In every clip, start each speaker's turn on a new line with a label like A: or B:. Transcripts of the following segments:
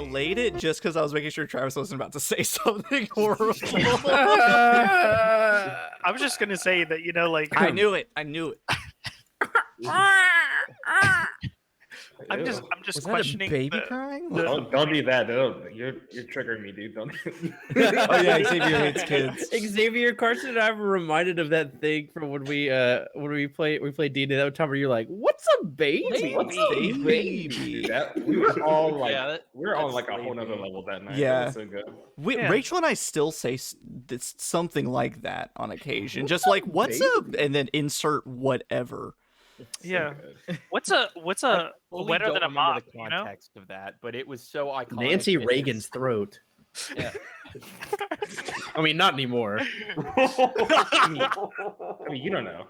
A: delayed it just because I was making sure Travis wasn't about to say something horrible.
B: I was just gonna say that like
A: I knew it.
B: I'm just
A: Was
B: questioning.
A: that a baby crying?
C: Don't do that. You're triggering me, dude. Don't.
A: Oh yeah, Xavier hates kids.
D: Xavier, Carson and I were reminded of that thing from when we played D&D that time where you're like, "What's a baby?
C: What's a baby?" Dude, we were all like, we were on like a whole nother level that night.
A: Yeah.
C: That was so good.
A: Rachel and I still say something like that on occasion, just like "What's up?" and then insert whatever.
B: Yeah. What's a wetter than a mop?
E: The context of that, but it was so iconic.
D: Nancy Reagan's throat.
E: Yeah.
D: I mean, not anymore.
C: I mean, you don't know.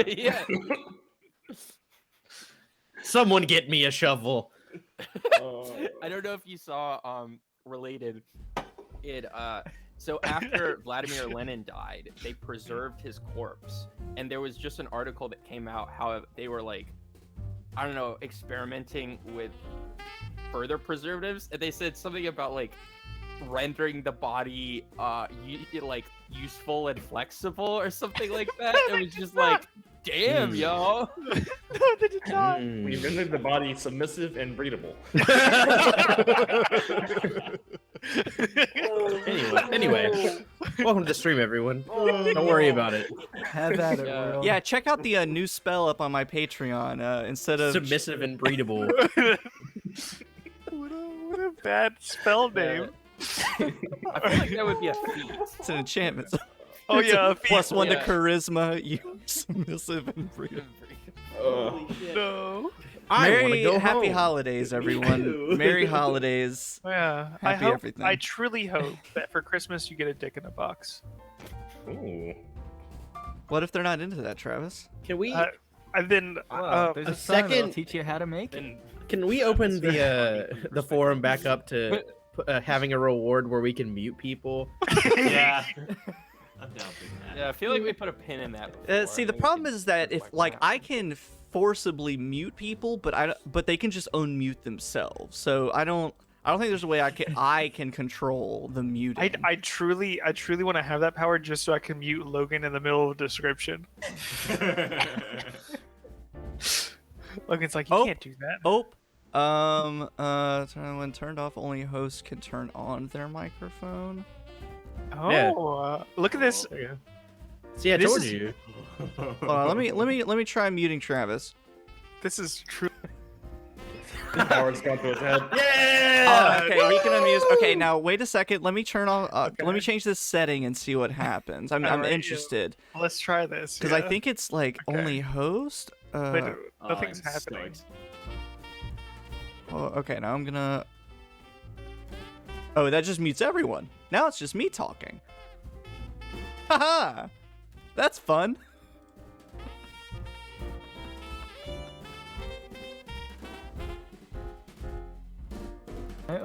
E: Yeah.
D: Someone get me a shovel.
E: I don't know if you saw related it so after Vladimir Lenin died, they preserved his corpse, and there was just an article that came out how they were like, I don't know, experimenting with further preservatives, and they said something about like rendering the body like useful and flexible or something like that. It was just like, damn, yo.
B: No, they did not.
C: We rendered the body submissive and breedable.
D: Anyway, welcome to the stream, everyone. Don't worry about it.
F: Have at it, world.
A: Yeah, check out the new spell up on my Patreon. Instead of
D: Submissive and breedable.
B: What a bad spell name.
E: I feel like that would be a feat.
A: it's an enchantment.
B: Oh
A: It's
B: yeah,
A: a +1 to
E: yeah.
A: charisma. You submissive and breedable.
B: no.
A: Merry happy holidays, everyone. Merry holidays.
B: Yeah,
A: Happy everything.
B: I truly hope that for Christmas you get a dick in a box.
C: Ooh.
A: What if they're not into that, Travis?
D: Can we?
B: I've been
F: There's
D: a
F: a sign that'll
D: second-
F: teach you how to make it.
D: Can we open the forum back up to having a reward where we can mute people?
G: Yeah. I'm down for that.
E: Yeah, I feel like we put a pin in that before.
A: See, the
E: Maybe we
A: problem
E: can
A: is that if
E: reflect
A: like
E: that.
A: I can forcibly mute people, but they can just unmute themselves. So I don't think there's a way I can control the muting.
B: I truly want to have that power just so I can mute Logan in the middle of a description. Logan's like, you can't do that.
A: When turned off, only hosts can turn on their microphone.
B: Oh,
D: Yeah.
B: Look at this.
D: See, I
B: This
D: told
B: is-
D: you.
A: Hold on, let me try muting Travis.
B: This is true.
C: Howard's gone to his head.
A: Oh, okay, we can unmute. Okay, now wait a second. Let me turn on. Let me change this setting and see what happens. I'm
B: Alright,
A: interested
B: Let's try this.
A: because I think it's like only host.
B: But nothing's
G: I'm
B: happening.
G: stoked.
A: Oh, okay, now I'm gonna. Oh, that just mutes everyone. Now it's just me talking. Haha, that's fun.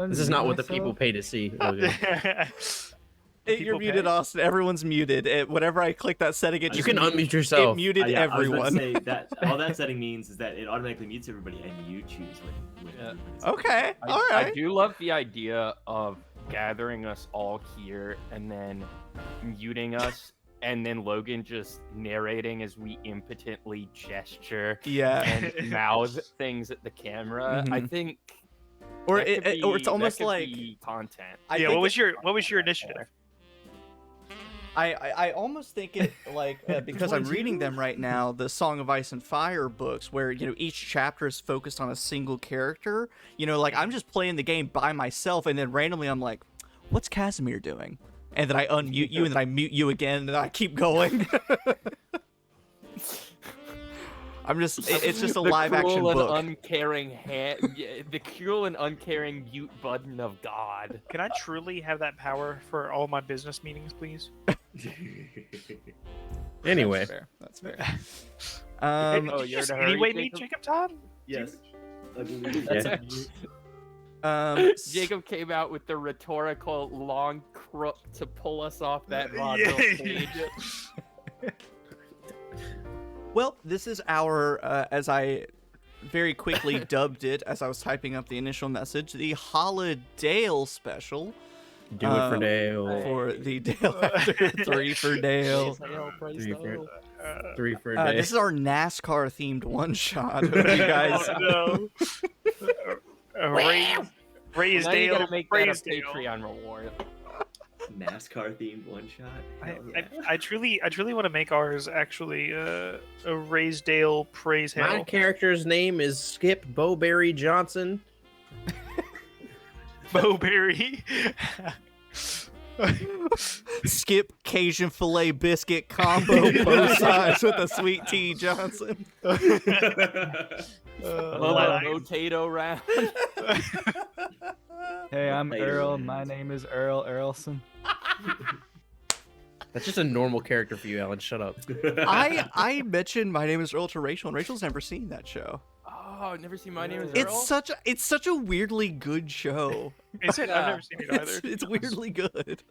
D: This is not what the people pay to see. Logan.
A: You're
B: People
A: muted,
B: pay?
A: Austin. Everyone's muted. Whenever I click that setting, it
D: You
A: just
D: can unmute yourself.
A: It muted
G: Yeah, I was about to
A: everyone.
G: say that all that setting means is that it automatically mutes everybody, and you choose when
E: Yeah.
G: everybody's
A: Okay,
E: I
A: all right.
E: do love the idea of gathering us all here and then muting us, and then Logan just narrating as we impotently gesture
A: Yeah.
E: and mouth things at the camera. I
A: Mhm.
E: think,
A: Or
E: that could
A: or it's
E: be-
A: almost
E: that could
A: like
E: be content.
A: I
B: Yeah.
A: think
B: What was your initiative?
A: I almost think it like because I'm reading them right now, the Song of Ice and Fire books, where each chapter is focused on a single character. Like I'm just playing the game by myself, and then randomly I'm like, "What's Casimir doing?" And then I unmute you, and then I mute you again, and then I keep going. I'm just—it's just a live action
E: cruel
A: book.
E: and uncaring the cruel and uncaring mute button of God.
B: Can I truly have that power for all my business meetings, please?
D: Anyway,
A: That's fair.
E: Oh,
B: Did you
E: you're
B: just
E: in a hurry,
B: anyway meet
E: Jacob?
B: Jacob Todd?
G: Yes.
D: Yeah.
E: Jacob came out with the rhetorical long crook to pull us off that vaudeville stage.
A: Well, this is our, as I very quickly dubbed it as I was typing up the initial message, the Holidale special.
D: Do it for Dale.
A: For the Dale after 3 for Dale.
D: Three for Dale.
A: This is our NASCAR themed one shot. You guys.
B: Oh, no. Raise
E: Now you
B: Dale.
E: gotta make that a
B: Raise Dale.
E: Patreon reward.
G: NASCAR themed one shot. Hell yeah.
B: I truly want to make ours actually a Raise Dale praise
D: My
B: hail.
D: character's name is Skip Bowberry Johnson.
B: Bowberry.
A: Skip Cajun filet biscuit combo both sides with a sweet tea Johnson.
E: Potato round.
F: Hey, I'm
G: Later,
F: Earl.
G: man.
F: My name is Earl Earlson.
D: That's just a normal character for you, Alan. Shut up.
A: I mentioned my name is Earl to Rachel, and Rachel's never seen that show.
E: Oh, I've never seen My Name Is Earl.
A: It's such a weirdly good show.
B: Is it? I've never seen it either.
A: It's weirdly good.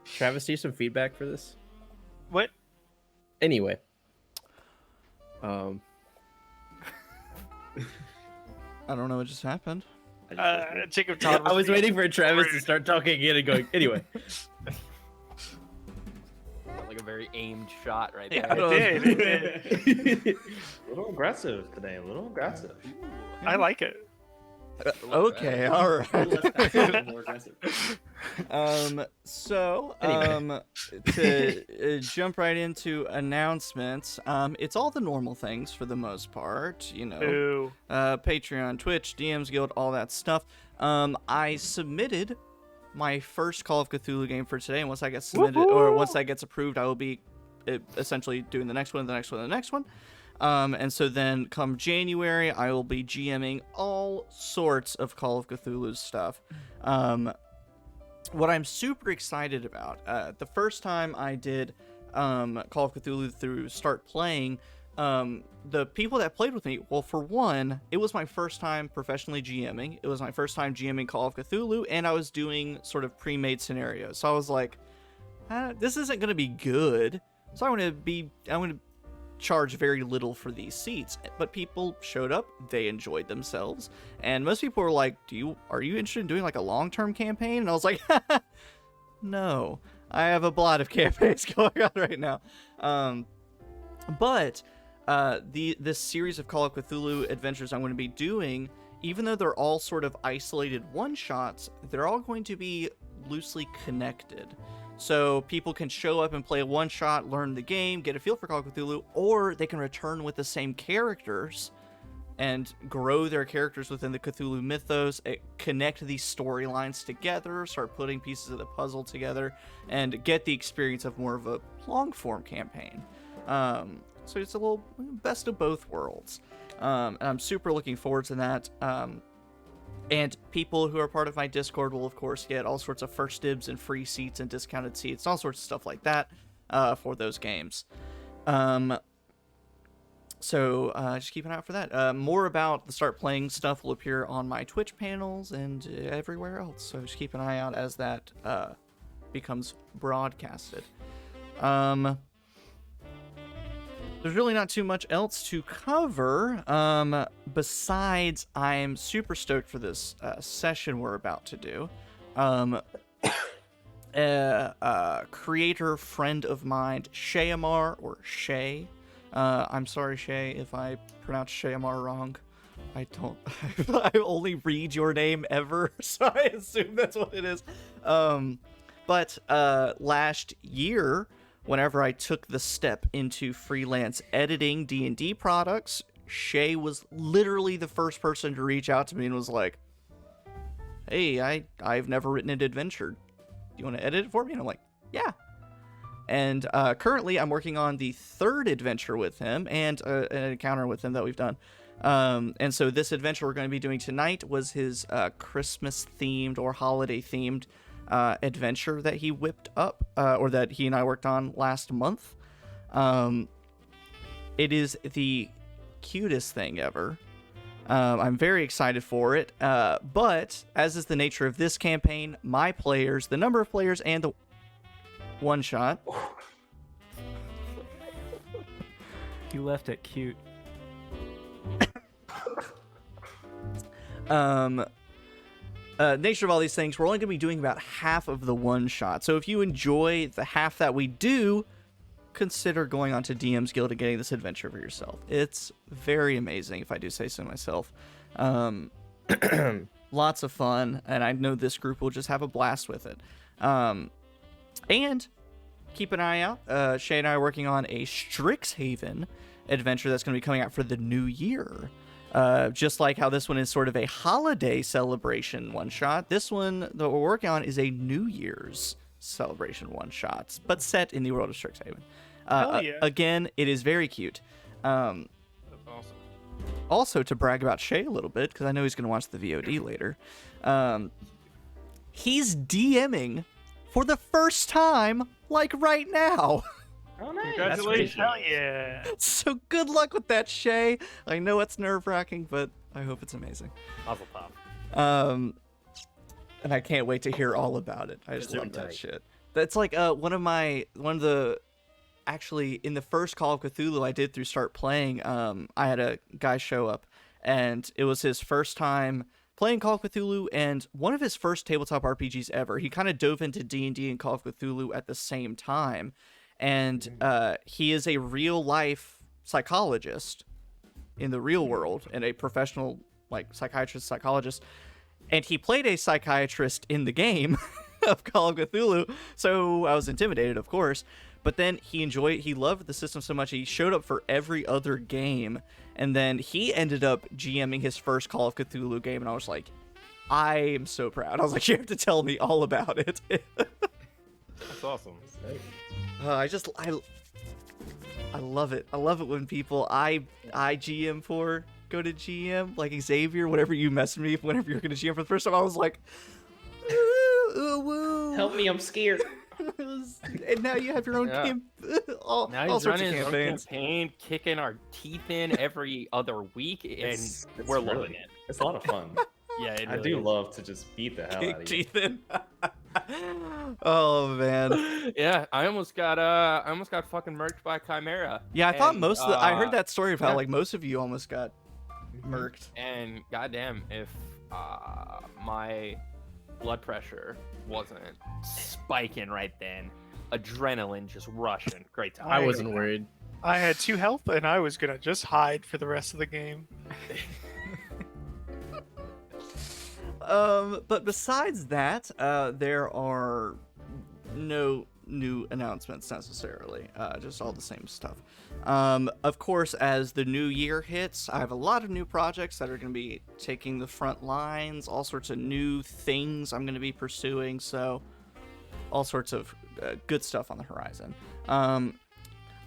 D: Travis, do you have some feedback for this?
B: What?
D: Anyway.
A: I don't know what just happened.
B: Jacob Todd
D: I was
B: being
D: waiting for Travis to
B: rude.
D: start talking again and going, anyway.
E: Like a very aimed shot right
B: Yeah,
E: there.
B: it did.
C: A little aggressive today. A little aggressive.
B: I like it.
A: Okay, all right.
G: More aggressive.
A: So,
D: Anyway.
A: to jump right into announcements, it's all the normal things for the most part, you know,
B: Ooh.
A: Patreon, Twitch, DMs Guild, all that stuff. I submitted my first Call of Cthulhu game for today, and once I get submitted, or once that gets approved, I will be essentially doing the next one, the next one, the next one. And so then come January, I will be GMing all sorts of Call of Cthulhu stuff. What I'm super excited about, the first time I did Call of Cthulhu through Start Playing, the people that played with me, well, for one, it was my first time professionally GMing. It was my first time GMing Call of Cthulhu, and I was doing sort of pre-made scenarios. So I was like, this isn't going to be good. So I'm going to charge very little for these seats. But people showed up, they enjoyed themselves, and most people were like, are you interested in doing like a long-term campaign? And I was like, no, I have a lot of campaigns going on right now. But this series of Call of Cthulhu adventures I'm going to be doing, even though they're all sort of isolated one-shots, they're all going to be loosely connected. So people can show up and play a one-shot, learn the game, get a feel for Call of Cthulhu, or they can return with the same characters and grow their characters within the Cthulhu mythos, connect these storylines together, start putting pieces of the puzzle together, and get the experience of more of a long-form campaign. So it's a little best of both worlds. And I'm super looking forward to that. And people who are part of my Discord will, of course, get all sorts of first dibs and free seats and discounted seats, all sorts of stuff like that for those games. So just keep an eye out for that. More about the Start Playing stuff will appear on my Twitch panels and everywhere else. So just keep an eye out as that becomes broadcasted. There's really not too much else to cover, besides I'm super stoked for this session we're about to do. A creator friend of mine, Shaeomar, or Shay. I'm sorry, Shay, if I pronounce Shaeomar wrong. I only read your name ever, so I assume that's what it is. But last year, whenever I took the step into freelance editing D&D products, Shay was literally the first person to reach out to me and was like, hey, I've never written an adventure. Do you want to edit it for me? And I'm like, yeah. And currently I'm working on the third adventure with him and an encounter with him that we've done. And so this adventure we're going to be doing tonight was his Christmas-themed or holiday-themed adventure that he whipped up, or that he and I worked on last month. It is the cutest thing ever. I'm very excited for it, but as is the nature of this campaign, my players, the number of players, and the one-shot...
F: You left it cute.
A: Nature of all these things, we're only going to be doing about half of the one shot. So if you enjoy the half that we do, consider going on to DM's Guild and getting this adventure for yourself. It's very amazing, if I do say so myself. Lots of fun, and I know this group will just have a blast with it. And keep an eye out. Shay and I are working on a Strixhaven adventure that's going to be coming out for the new year. Just like how this one is sort of a holiday celebration one-shot, this one that we're working on is a New Year's celebration one-shot, but set in the world of Strixhaven. Again, it is very cute.
B: That's awesome.
A: Also, to brag about Shay a little bit, because I know he's going to watch the VOD later, he's DMing for the first time, like right now.
C: Oh, nice.
B: Congratulations. Hell yeah.
A: So good luck with that, Shay. I know it's nerve-wracking, but I hope it's amazing.
G: Puzzle pop.
A: And I can't wait to hear all about it. I just love that shit. That's like one of the actually in the first Call of Cthulhu I did through Start Playing, I had a guy show up, and it was his first time playing Call of Cthulhu and one of his first tabletop RPGs ever. He kind of dove into D&D and Call of Cthulhu at the same time. And he is a real-life psychologist in the real world and a professional, like, psychiatrist, psychologist. And he played a psychiatrist in the game of Call of Cthulhu, so I was intimidated, of course. But then he loved the system so much, he showed up for every other game. And then he ended up GMing his first Call of Cthulhu game, and I was like, I am so proud. I was like, you have to tell me all about it.
C: That's awesome.
A: I love it. I love it when people I GM for go to GM, like Xavier, whenever you messaged me, whenever you're going to GM for the first time, I was like, woo.
C: Help me, I'm scared.
A: And now you have your own all
E: Now
A: all
E: he's
A: sorts of
E: running his own
A: campaigns.
E: campaign, kicking our teeth in every other week, and we're loving it.
C: It's a lot of fun.
E: Yeah,
C: I do love to just beat the hell out of you.
A: Teeth in. Oh man.
E: Yeah, I almost got fucking murked by Chimera.
A: Yeah, I thought most of I heard
E: that.
A: that story of how like most of you almost got murked.
E: And goddamn, if my blood pressure wasn't spiking right then, adrenaline just rushing. Great time.
D: I wasn't worried.
B: I had 2 health, and I was gonna just hide for the rest of the game.
A: But besides that, there are no new announcements necessarily, just all the same stuff. Of course, as the new year hits, I have a lot of new projects that are going to be taking the front lines, all sorts of new things I'm going to be pursuing, so all sorts of good stuff on the horizon.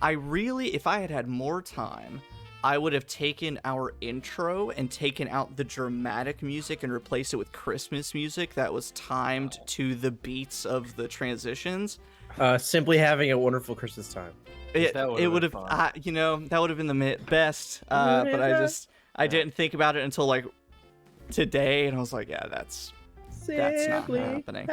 A: If I had more time, I would have taken our intro and taken out the dramatic music and replaced it with Christmas music that was timed to the beats of the transitions.
D: Simply having a wonderful Christmas time.
A: It would have, that would have been the best. But I didn't think about it until like today, and I was like, yeah, that's not happening.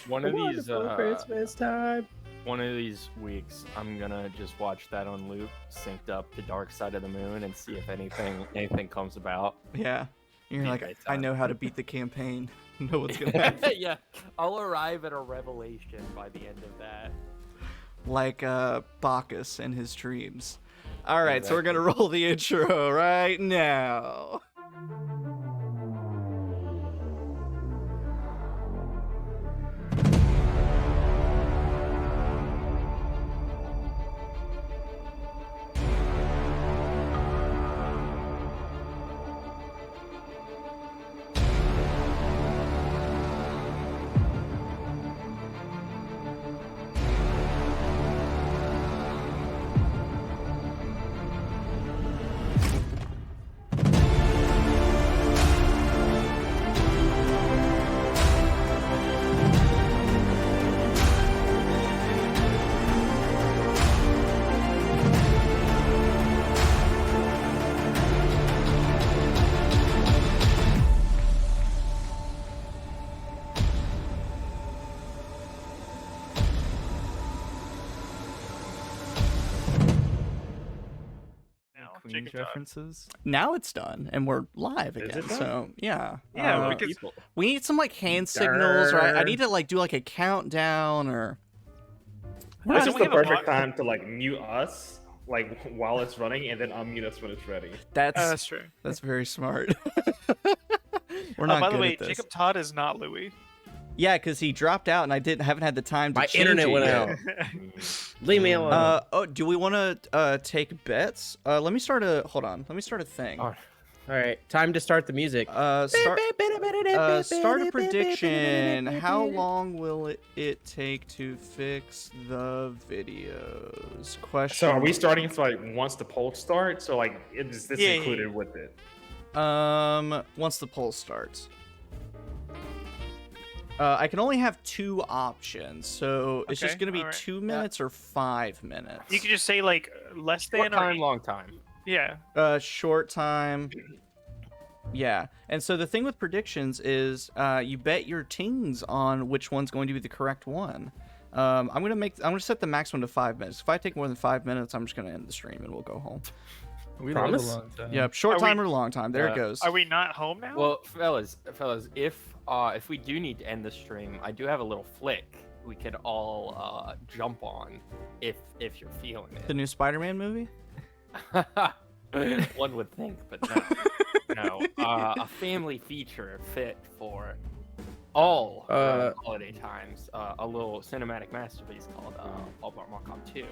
E: One of these
D: Christmas time.
E: One of these weeks, I'm gonna just watch that on loop, synced up to Dark Side of the Moon, and see if anything comes about.
A: Yeah, you're
E: Be a
A: like,
E: great
A: I
E: time.
A: know how to beat the campaign. Know what's gonna happen.
E: Yeah, I'll arrive at a revelation by the end of that.
A: Like Bacchus and his dreams. All right, so we're gonna roll the intro right now.
F: '90s references.
A: Now it's done, and we're live
C: Is
A: again.
C: it done?
A: So yeah,
B: Yeah,
A: Uh,
B: because
A: we need some like hand signals, or I need to like do like a countdown, or
C: This
B: Don't
C: is
B: we
C: the
B: have a
C: perfect
B: bot?
C: time to like mute us, like while it's running, and then unmute us when it's ready.
B: that's true.
A: that's very smart. We're not
B: By the
A: good
B: way,
A: at this.
B: Jacob Todd is not Louie.
A: Yeah, because he dropped out, and I haven't had the time to
D: My
A: change
D: internet
A: it
D: went
A: yet.
D: out. Leave me alone.
A: Oh, do we want to take bets? Let me start a thing.
D: All right, time to start the music.
A: Start a prediction. How long will it take to fix the videos? Question.
C: So are we starting to like once the poll starts? So like is this
B: Yeah,
C: included with it?
A: Once the poll starts. I can only have 2 options, so it's just
B: Okay,
A: gonna be
B: alright.
A: 2 minutes or 5 minutes.
B: You could just say like less
E: Short
B: than or
E: time, long time.
B: yeah.
A: Short time. Yeah, and so the thing with predictions is, you bet your tings on which one's going to be the correct one. I'm gonna set the maximum to 5 minutes. If I take more than 5 minutes, I'm just gonna end the stream and we'll go home.
F: We
D: Promise?
F: live a long time.
A: Yep, short
B: Are we-
A: time or long time. There it goes.
B: Are we not home now?
E: Well, fellas, if we do need to end the stream, I do have a little flick we could all jump on if you're feeling
A: The new Spider-Man movie?
E: it. One would think, but no. A family feature fit for all holiday times. A little cinematic masterpiece called Hallmark Malcolm 2.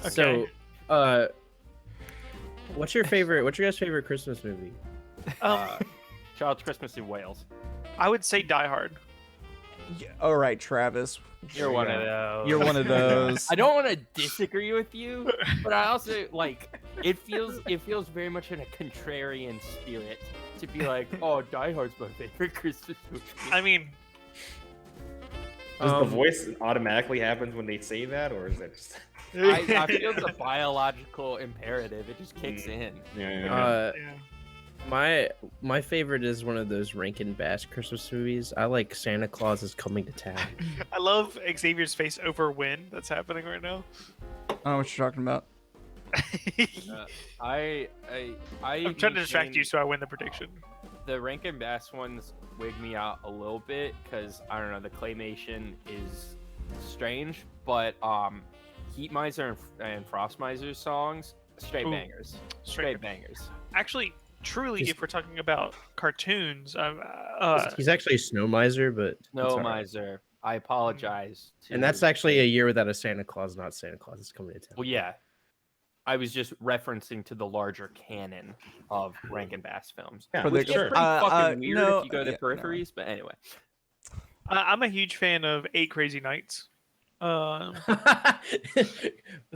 D: So, what's your guys' favorite Christmas movie?
E: Child's Christmas in Wales.
B: I would say Die Hard.
A: Yeah, all right, Travis.
E: You're one of those.
A: You're one of those.
E: I don't want to disagree with you, but I also like it feels very much in a contrarian spirit to be like, oh, Die Hard's my favorite Christmas movie.
B: I mean,
C: Does the voice automatically happen when they say that, or is that just?
E: I feel it's a biological imperative. It just kicks in.
C: Yeah.
B: yeah.
D: My favorite is one of those Rankin Bass Christmas movies. I like Santa Claus is Coming to Town.
B: I love Xavier's face over win that's happening right now.
A: I don't know what you're talking about.
E: I'm
B: I'm trying to distract you so I win the prediction.
E: The Rankin Bass ones wig me out a little bit because I don't know, the claymation is strange, but Heat Miser and Frost Miser's songs, straight
B: Ooh.
E: bangers.
B: Straight
E: Bangers.
B: Actually, truly,
D: He's-
B: if we're talking about cartoons,
D: He's actually a Snow Miser, but
E: No
D: it's all right.
E: Miser. I apologize.
D: And that's actually a year without a Santa Claus, not Santa Claus is Coming to Town.
E: Well, yeah. I was just referencing to the larger canon of Rankin Bass films.
C: Yeah,
A: For
E: Which
A: the-
E: is
C: sure.
E: pretty fucking weird
A: no,
E: if you go to
A: yeah,
E: peripheries, but anyway.
B: I'm a huge fan of 8 Crazy Nights.
D: That's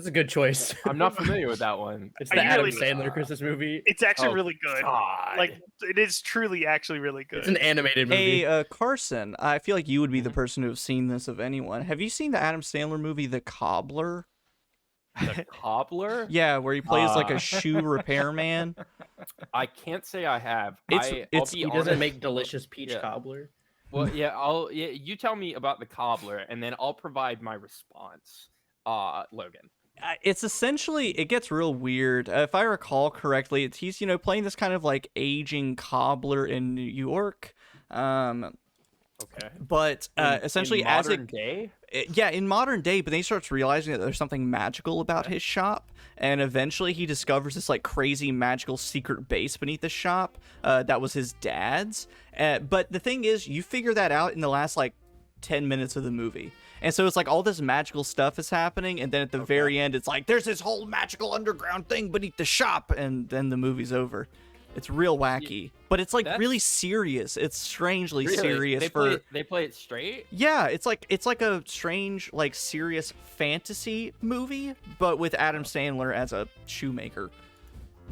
D: a good choice.
E: I'm not familiar with that one.
D: It's
B: Are
D: the
B: you
D: Adam
B: really-
D: Sandler Christmas movie.
B: It's actually
E: Oh,
B: really good.
E: God.
B: Like, it is truly actually really good.
D: It's an animated movie.
A: Hey, Carson, I feel like you would be the person to have seen this of anyone. Have you seen the Adam Sandler movie, The Cobbler?
E: The Cobbler?
A: Yeah, where he plays like a shoe repairman.
E: I can't say I have.
A: It's-
E: I'll be
D: He
E: honest.
D: doesn't make delicious peach
E: Yeah.
D: cobbler.
E: Well, yeah, you tell me about the Cobbler, and then I'll provide my response. Logan.
A: It's essentially, it gets real weird. If I recall correctly, he's playing this kind of like aging cobbler in New York.
E: Okay.
A: But essentially,
E: in
A: as
E: modern day,
A: yeah, in modern day, but then he starts realizing that there's something magical about his shop, and eventually he discovers this like crazy magical secret base beneath the shop that was his dad's. But the thing is, you figure that out in the last like 10 minutes of the movie. And so it's like all this magical stuff is happening, and then at the very end, it's like there's this whole magical underground thing beneath the shop, and then the movie's over. It's real wacky, but it's like really serious. It's strangely
E: really,
A: serious
E: they play it straight.
A: Yeah, it's like a strange, like serious fantasy movie, but with Adam Sandler as a shoemaker.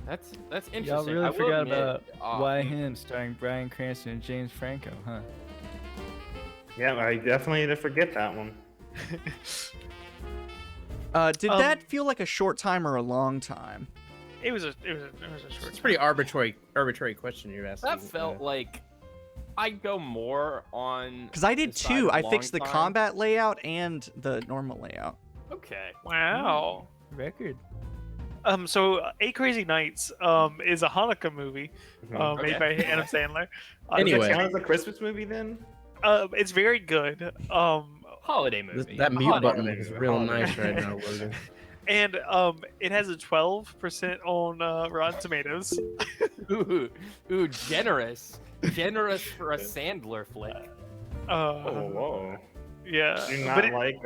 E: That's interesting.
F: Y'all
E: I
F: really
E: will
F: forgot
E: admit,
F: about Why Him, starring Bryan Cranston and James Franco, huh?
C: Yeah, I definitely did forget that one.
A: Did that feel like a short time or a long time?
B: It was a short.
D: It's a pretty arbitrary question you're asking.
E: That felt like I'd go more on.
A: Because I did
E: the side
A: too.
E: of
A: I
E: long
A: fixed the
E: time.
A: combat layout and the normal layout.
E: Okay.
B: Wow.
F: Record.
B: So Eight Crazy Nights is a Hanukkah movie made by Adam Sandler.
D: Anyway.
C: Does it count as a Christmas movie then?
B: It's very good.
E: Holiday movie.
D: That mute
E: Holiday
D: button
E: movie.
D: is real nice right now, Logan.
B: And it has a 12% on Rotten Tomatoes.
E: Ooh, generous. Generous for a Sandler flick.
C: Whoa.
B: Yeah.
C: Do you
B: but
C: not like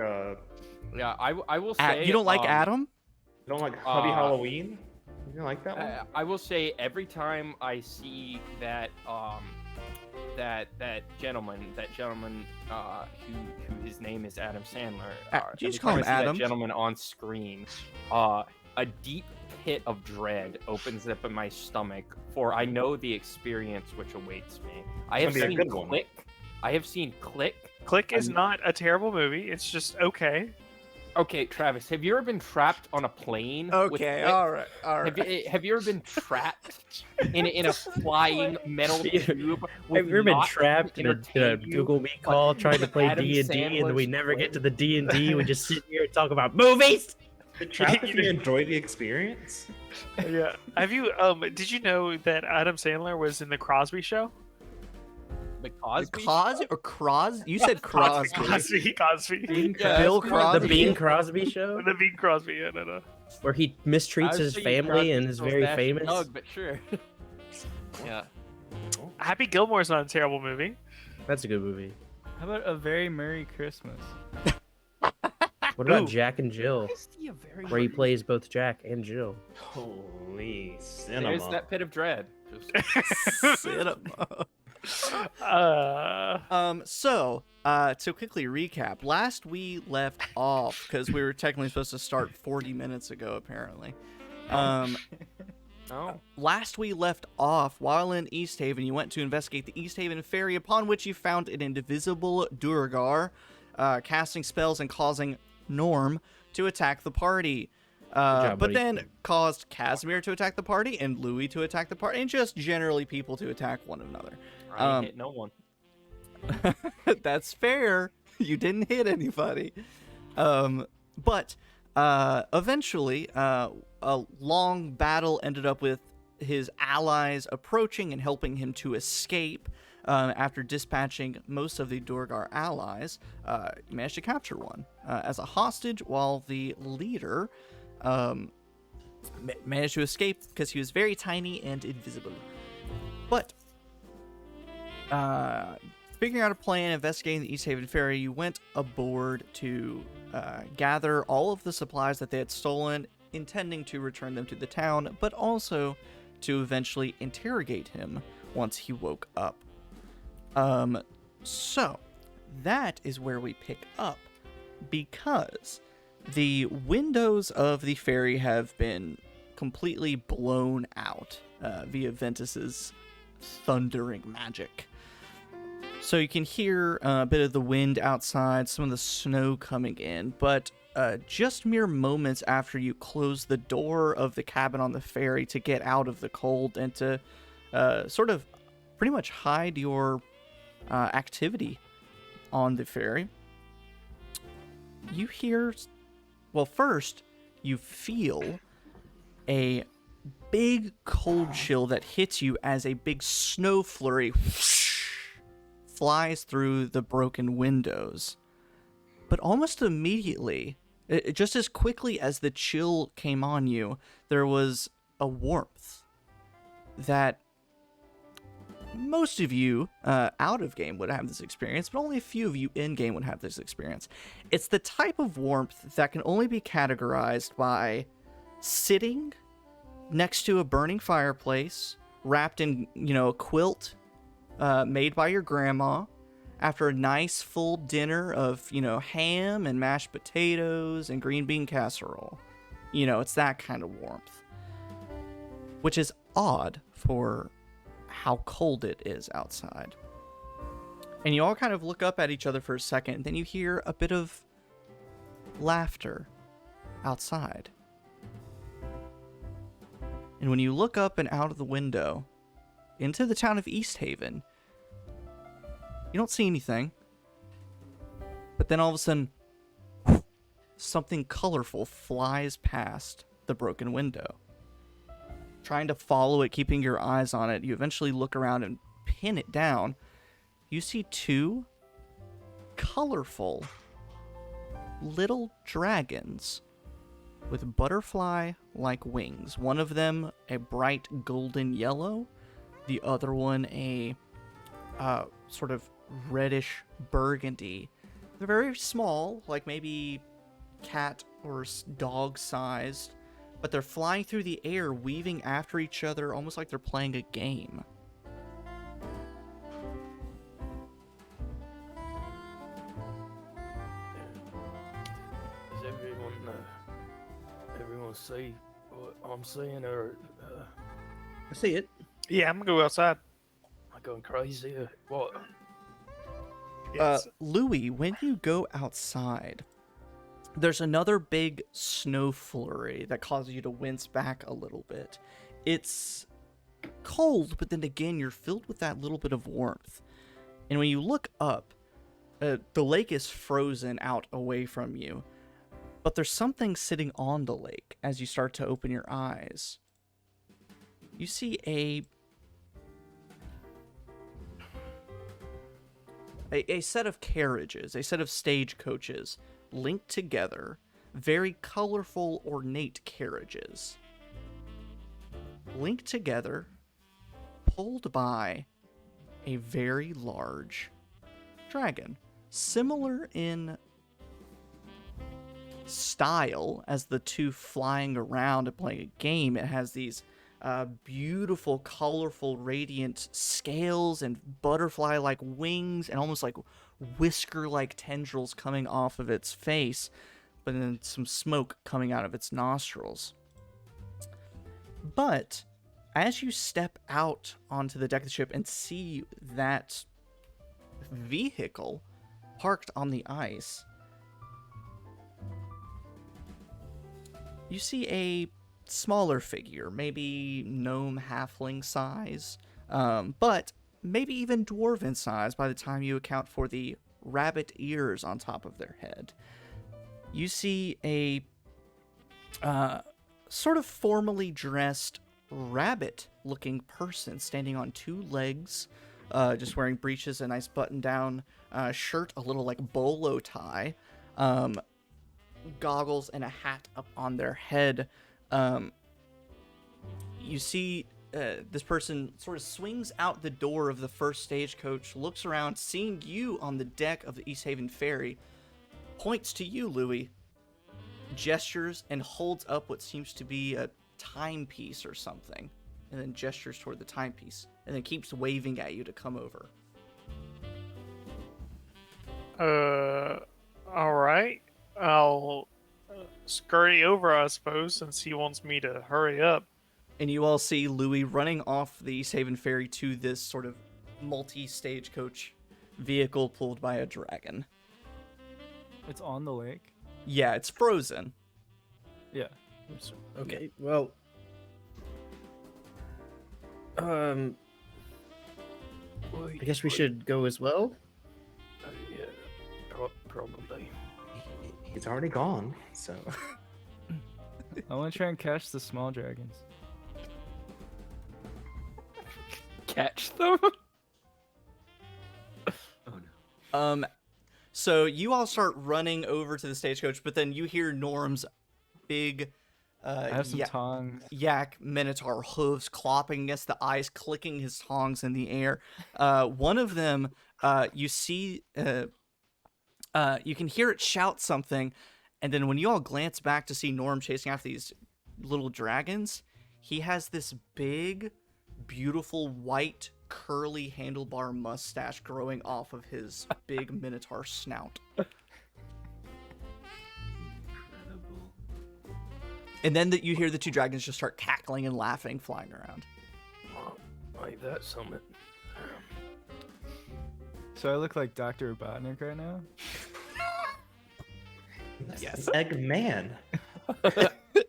E: Yeah, I will say.
A: You don't like Adam?
C: you don't like Hubby Halloween? You don't like that one?
E: I will say every time I see that that gentleman who his name is Adam Sandler.
A: Did you just
E: every
A: call
E: time
A: him
E: I see
A: Adam?
E: That gentleman on screen. A deep pit of dread opens up in my stomach, for I know the experience which awaits me. I have
C: It's gonna be a
E: seen
C: good one.
E: Click. I have seen Click.
B: Click is not a terrible movie. It's just okay.
E: Okay, Travis, have you ever been trapped on a plane? with
A: Okay,
E: Click?
A: all right.
E: Have you ever been trapped in a flying metal tube?
D: Have you ever been
E: not
D: trapped in a
E: entertain you,
D: Google Meet
E: but
D: call trying to play
E: Adam
D: D&D and then we
E: Sandler's
D: never get
E: Click?
D: to the D&D? We just sit here and talk about movies?
C: Trapped if you enjoy the experience?
B: Yeah. Have you did you know that Adam Sandler was in the Crosby Show?
E: The Cosby?
A: Cos or Cros? You said Crosby.
B: Cosby.
E: Yeah,
A: Bill
E: that's more
D: The
A: Crosby.
D: Bing Crosby show?
B: The Bing Crosby. Yeah, no.
D: Where he
E: I
D: mistreats
E: was
D: his
E: thinking
D: family and
E: Crosby,
D: is
E: Bill,
D: very
E: Dash,
D: famous?
E: Doug, but sure. Yeah.
B: Happy Gilmore's not a terrible movie.
D: That's a good movie.
F: How about A Very Merry Christmas?
D: What about
B: Ooh.
D: Jack and Jill? Where he plays both Jack and Jill.
C: Holy
E: There's
C: cinema.
E: that pit of dread. Just...
A: Cinema.
B: Uh,
A: To quickly recap, last we left off, because we were technically supposed to start 40 minutes ago, apparently.
E: Oh.
A: Last we left off, while in Easthaven, you went to investigate the Easthaven Ferry, upon which you found an indivisible duergar, casting spells and causing Norm to attack the party.
D: job,
A: But
D: buddy.
A: then caused Casimir to attack the party, and Louie to attack the party, and just generally people to attack one another.
E: I ain't hit no one.
A: That's fair. You didn't hit anybody. But eventually, a long battle ended up with his allies approaching and helping him to escape. After dispatching most of the duergar allies, he managed to capture one as a hostage, while the leader managed to escape because he was very tiny and invisible. But figuring out a plan, investigating the Easthaven Ferry, you went aboard to gather all of the supplies that they had stolen, intending to return them to the town, but also to eventually interrogate him once he woke up. So that is where we pick up, because the windows of the ferry have been completely blown out via Ventus's thundering magic. So you can hear a bit of the wind outside, some of the snow coming in, but just mere moments after you close the door of the cabin on the ferry to get out of the cold and to sort of pretty much hide your activity on the ferry, you hear, well, first you feel a big cold chill that hits you as a big snow flurry flies through the broken windows. But almost immediately, just as quickly as the chill came on you, there was a warmth that most of you out of game would have this experience, but only a few of you in game would have this experience. It's the type of warmth that can only be categorized by sitting next to a burning fireplace, wrapped in, a quilt made by your grandma, after a nice full dinner of, ham and mashed potatoes and green bean casserole. It's that kind of warmth. Which is odd for how cold it is outside. And you all kind of look up at each other for a second, and then you hear a bit of laughter outside. And when you look up and out of the window into the town of Easthaven, you don't see anything. But then all of a sudden, something colorful flies past the broken window. Trying to follow it, keeping your eyes on it, you eventually look around and pin it down. You see two colorful little dragons with butterfly-like wings. One of them a bright golden yellow, the other one a sort of reddish burgundy. They're very small, like maybe cat or dog sized, but they're flying through the air, weaving after each other, almost like they're playing a game.
H: Does everyone see what I'm seeing, or
D: I see it.
B: Yeah, I'm gonna go outside.
H: am I going crazy, or what?
B: Yes.
A: Louie, when you go outside, there's another big snow flurry that causes you to wince back a little bit. It's cold, but then again, you're filled with that little bit of warmth. And when you look up, the lake is frozen out away from you, but there's something sitting on the lake as you start to open your eyes. You see a set of carriages, a set of stagecoaches linked together, very colorful, ornate carriages. Linked together, pulled by a very large dragon. Similar in style as the two flying around and playing a game. It has these beautiful, colorful, radiant scales and butterfly-like wings and almost like whisker-like tendrils coming off of its face, but then some smoke coming out of its nostrils. But as you step out onto the deck of the ship and see that vehicle parked on the ice, you see a smaller figure, maybe gnome halfling size, but maybe even dwarven size by the time you account for the rabbit ears on top of their head. You see a sort of formally dressed rabbit-looking person standing on two legs, just wearing breeches, a nice button-down shirt, a little like bolo tie, goggles, and a hat up on their head. You see this person sort of swings out the door of the first stagecoach, looks around, seeing you on the deck of the Easthaven Ferry, points to you, Louie, gestures, and holds up what seems to be a timepiece or something, and then gestures toward the timepiece, and then keeps waving at you to come over.
B: Alright. I'll scurry over, I suppose, since he wants me to hurry up.
A: And you all see Louie running off the Easthaven Ferry to this sort of multi-stagecoach vehicle pulled by a dragon.
F: It's on the lake.
A: Yeah, it's frozen.
F: Yeah.
D: Okay, well, I guess we should go as well.
H: Yeah, probably.
C: It's already gone, so.
F: I want to try and catch the small dragons.
E: Catch them?
G: Oh no.
A: So you all start running over to the stagecoach, but then you hear Norm's big
F: I have some tongs.
A: yak minotaur hooves clopping against the ice, clicking his tongs in the air. One of them, you see, you can hear it shout something, and then when you all glance back to see Norm chasing after these little dragons, he has this big, beautiful, white, curly handlebar mustache growing off of his big minotaur snout.
G: Incredible.
A: And then you hear the two dragons just start cackling and laughing, flying around.
H: Like that summit.
F: So I look like Dr. Robotnik right now?
C: Yes. Eggman.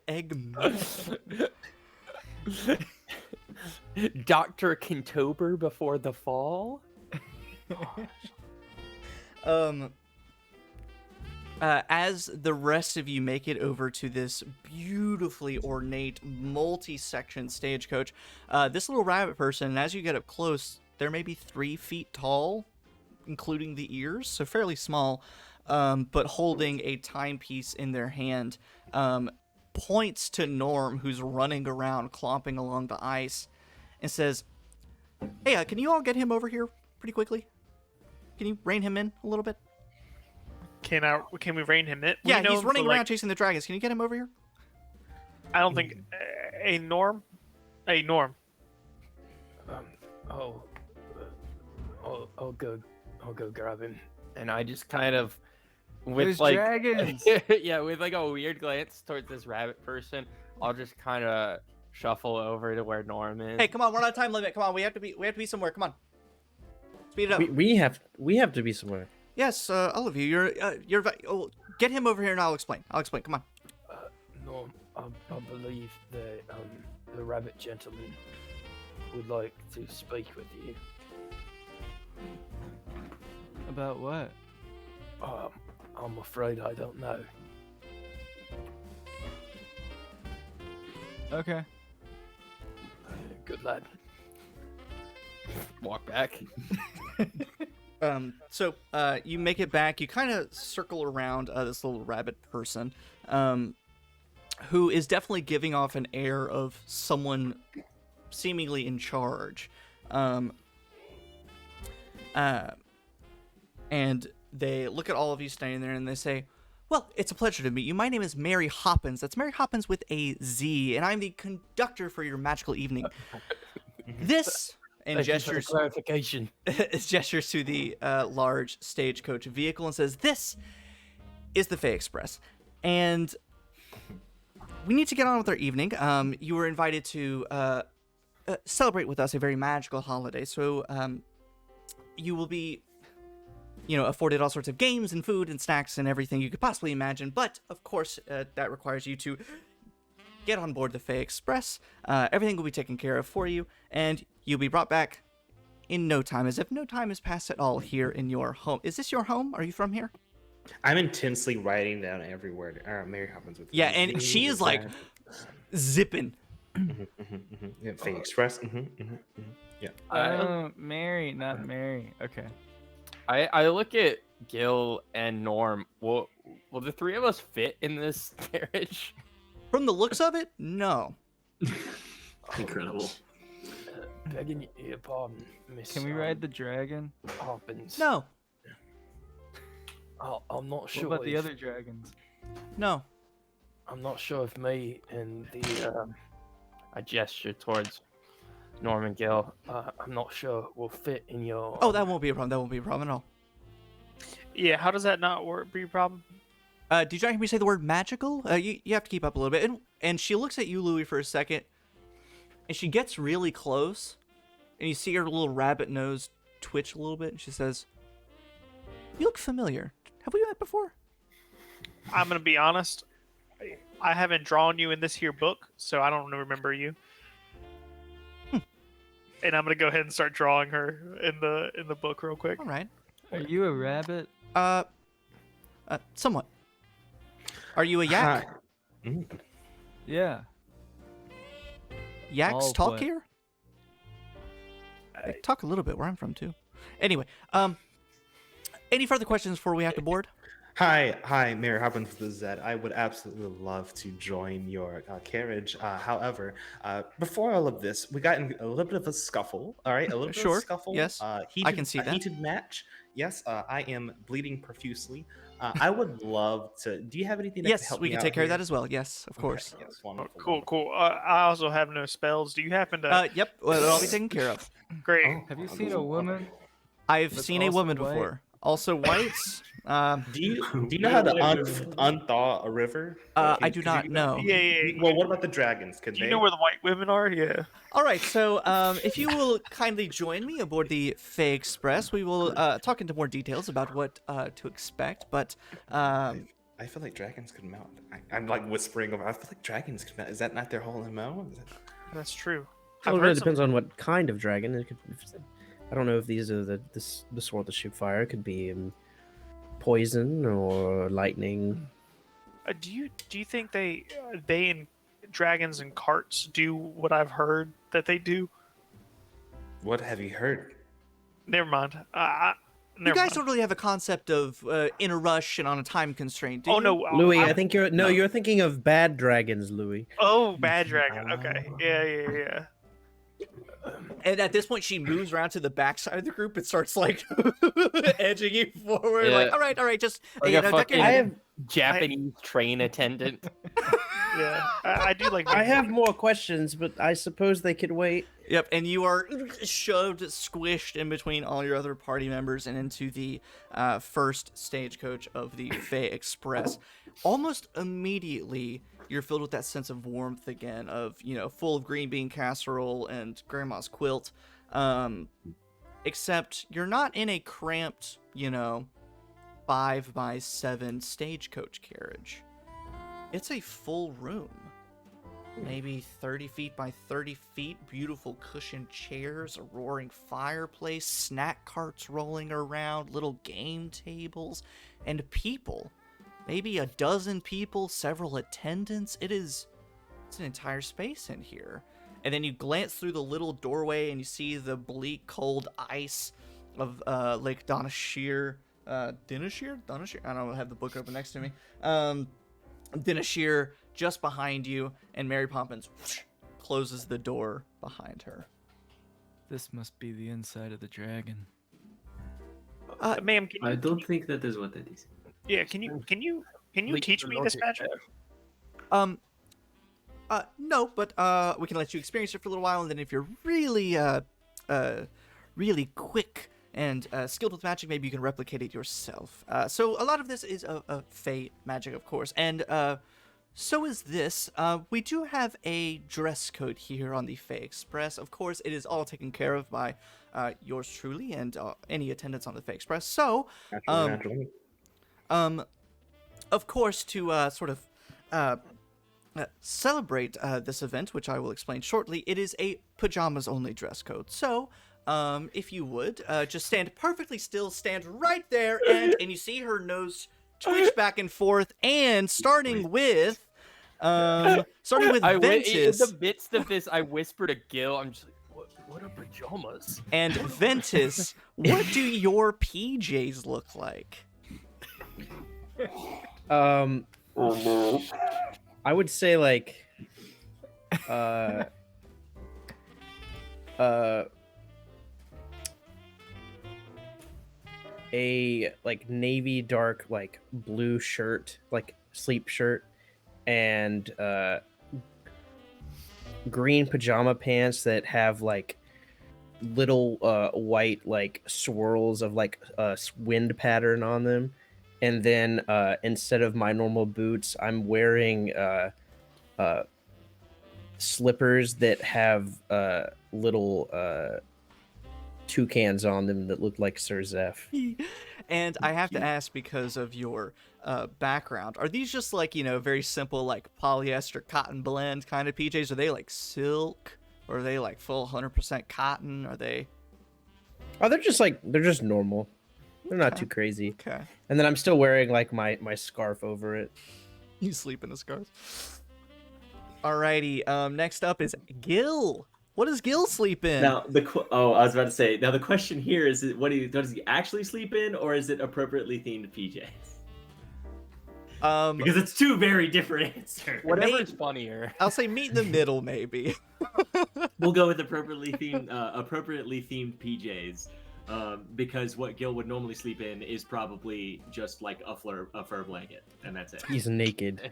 A: Eggman.
E: Dr. Kintober before the fall?
A: as the rest of you make it over to this beautifully ornate, multi-section stagecoach, this little rabbit person, as you get up close, they're maybe 3 feet tall, including the ears, so fairly small, but holding a timepiece in their hand, points to Norm, who's running around, clomping along the ice, and says, "Hey, can you all get him over here pretty quickly? Can you rein him in a little bit?"
B: Can we rein him in? We
A: Yeah,
B: know
A: he's
B: him
A: running
B: for,
A: around
B: like,
A: chasing the dragons. Can you get him over here?
B: I don't think a Norm. Hey Norm.
H: I'll go grab him.
E: And I just kind of, with
F: There's
E: like,
F: dragons.
E: yeah, with like a weird glance towards this rabbit person, I'll just kind of shuffle over to where Norm is.
A: Hey, come on, we're on a time limit. Come on, we have to be somewhere. Come on, speed it up.
D: We have to be somewhere.
A: Yes, all of you. Get him over here and I'll explain. Come on.
H: No, I believe the rabbit gentleman would like to speak with you.
F: About what?
H: I'm afraid I don't know.
F: Okay.
H: Good lad.
E: Walk back.
A: So you make it back. You kind of circle around this little rabbit person, who is definitely giving off an air of someone seemingly in charge. And they look at all of you standing there and they say, "Well, it's a pleasure to meet you. My name is Mary Hoppins. That's Mary Hoppins with a Z, and I'm the conductor for your magical evening." This, and
H: Thank you for the
A: gestures
H: clarification.
A: gestures to the large stagecoach vehicle and says, "This is the Fey Express, and we need to get on with our evening. You were invited to celebrate with us a very magical holiday, so you will be, afforded all sorts of games and food and snacks and everything you could possibly imagine. But of course, that requires you to get on board the Fey Express. Everything will be taken care of for you, and you'll be brought back in no time, as if no time has passed at all here in your home. Is this your home? Are you from here?"
C: I'm intensely writing down every word. Mary Hoppins with
A: Yeah, and she is like zipping.
C: Yeah, Fey Express. Yeah.
F: Mary, not Mary. Okay.
E: I look at Gil and Norm. Will the three of us fit in this carriage?
A: From the looks of it, no.
G: Incredible.
H: Begging your pardon, Miss.
F: Can we ride the dragon?
H: Hoppins?
A: No.
H: I'm not
F: What
H: sure.
F: about the
H: if-
F: other dragons?
A: No.
H: I'm not sure if me and the
E: I gesture towards Norm and Gil.
H: I'm not sure will fit in your.
A: Oh, that won't be a problem. That won't be a problem at all.
B: Yeah, how does that not work? Be a problem?
A: Did you hear me say the word magical? You have to keep up a little bit. And she looks at you, Louie, for a second, and she gets really close, and you see her little rabbit nose twitch a little bit, and she says, "You look familiar. Have we met before?"
B: I'm gonna be honest. I haven't drawn you in this here book, so I don't remember you. And I'm gonna go ahead and start drawing her in the book real quick.
A: All right.
F: Are you a rabbit?
A: Somewhat. Are you a yak?
F: Yeah.
A: Yaks
F: All
A: talk
F: but.
A: here? They talk a little bit where I'm from too. Anyway, any further questions before we have to board?
C: Hi, Mary Hoppins with the Z. I would absolutely love to join your carriage. However, before all of this, we got in a little bit of a scuffle. All right, a little bit of
A: Sure,
C: a scuffle.
A: yes, I can see that.
C: Heated match. Yes, I am bleeding profusely. I would love to. Do you have anything that can
A: Yes,
C: help
A: we
C: me
A: can
C: out
A: take care of
C: here?
A: that as well. Yes, of course.
C: Okay, yes,
B: Oh,
C: wonderful.
B: cool. I also have no spells. Do you happen to?
A: Yep, well, it'll all be taken care of.
B: Great.
C: Oh,
F: Have you
C: I'll
F: seen
C: go
F: a
C: for
F: woman?
A: I've
F: That's
A: seen a
F: also
A: woman
F: white.
A: before. Also whites.
C: Do you know how to unthaw a river?
A: I do not know.
B: Yeah.
C: Well, what about the dragons? Could
B: Do you
C: they?
B: know where the white women are? Yeah.
A: All right, so if you will kindly join me aboard the Fey Express, we will talk into more details about what to expect. But
C: I feel like dragons could mount. I'm like whispering over. I feel like dragons could mount. Is that not their whole MO?
B: That's true.
D: Well,
B: I've
D: it really
B: heard some-
D: depends on what kind of dragon. I don't know if these are the sword that shoot fire. It could be poison or lightning.
B: Do you think they and dragons and carts do what I've heard that they do?
C: What have you heard?
B: Never mind.
A: You guys don't really have a concept of in a rush and on a time constraint, do
B: Oh
A: you?
B: no,
D: Louie, I think you're thinking of bad dragons, Louie.
B: Oh, bad dragon. Okay. Yeah.
A: And at this point, she moves around to the backside of the group and starts like edging you forward.
E: Yeah.
A: Like, all right, just
E: Like
A: you
E: a
A: know, duck your
E: fucking
A: head.
E: Japanese train attendant.
B: Yeah. I do like.
D: I have more questions, but I suppose they could wait.
A: Yep, and you are shoved, squished in between all your other party members and into the first stagecoach of the Fey Express. Almost immediately, you're filled with that sense of warmth again, of, you know, full of green bean casserole and grandma's quilt. Except you're not in a cramped, you know, 5x7 stagecoach carriage. It's a full room. Maybe 30 feet by 30 feet, beautiful cushioned chairs, a roaring fireplace, snack carts rolling around, little game tables, and people. Maybe a dozen people, several attendants. It's an entire space in here. And then you glance through the little doorway and you see the bleak, cold ice of Lake Donashir. Dinashir? I don't have the book open next to me. Dinashir just behind you, and Mary Poppins closes the door behind her.
F: This must be the inside of the dragon.
B: Ma'am,
G: I don't think that is what that is.
B: Yeah, can you teach me this magic?
A: No, but we can let you experience it for a little while, and then if you're really, really quick and skilled with magic, maybe you can replicate it yourself. So a lot of this is a Fey magic, of course, and so is this. We do have a dress code here on the Fey Express. Of course, it is all taken care of by yours truly and any attendants on the Fey Express. So, of course, to sort of celebrate this event, which I will explain shortly, it is a pajamas-only dress code. So, if you would, just stand perfectly still, stand right there, and you see her nose twitch back and forth, and starting with
E: In
A: Ventus.
E: the midst of this, I whisper to Gil, I'm just like, what are pajamas?
A: And Ventus, what do your PJs look like?
D: I would say like a like navy dark like blue shirt, like sleep shirt, and green pajama pants that have like little white like swirls of like wind pattern on them. And then instead of my normal boots, I'm wearing slippers that have little toucans on them that look like Sir Zeph.
A: And I have to ask, because of your background, are these just like, you know, very simple like polyester cotton blend kind of PJs? Are they like silk? Or are they like full 100% cotton? Are they?
D: Oh, they're just normal. They're not too crazy.
A: Okay.
D: And then I'm still wearing like my scarf over it.
A: You sleep in a scarf. Alrighty. Next up is Gil. What does Gil sleep in?
G: Now I was about to say. Now the question here is: does he actually sleep in, or is it appropriately themed PJs? Because it's two very different answers.
E: Whatever is funnier.
A: I'll say meet in the middle, maybe.
G: We'll go with appropriately themed PJs. Because what Gil would normally sleep in is probably just like a fur blanket, and that's it.
D: He's naked.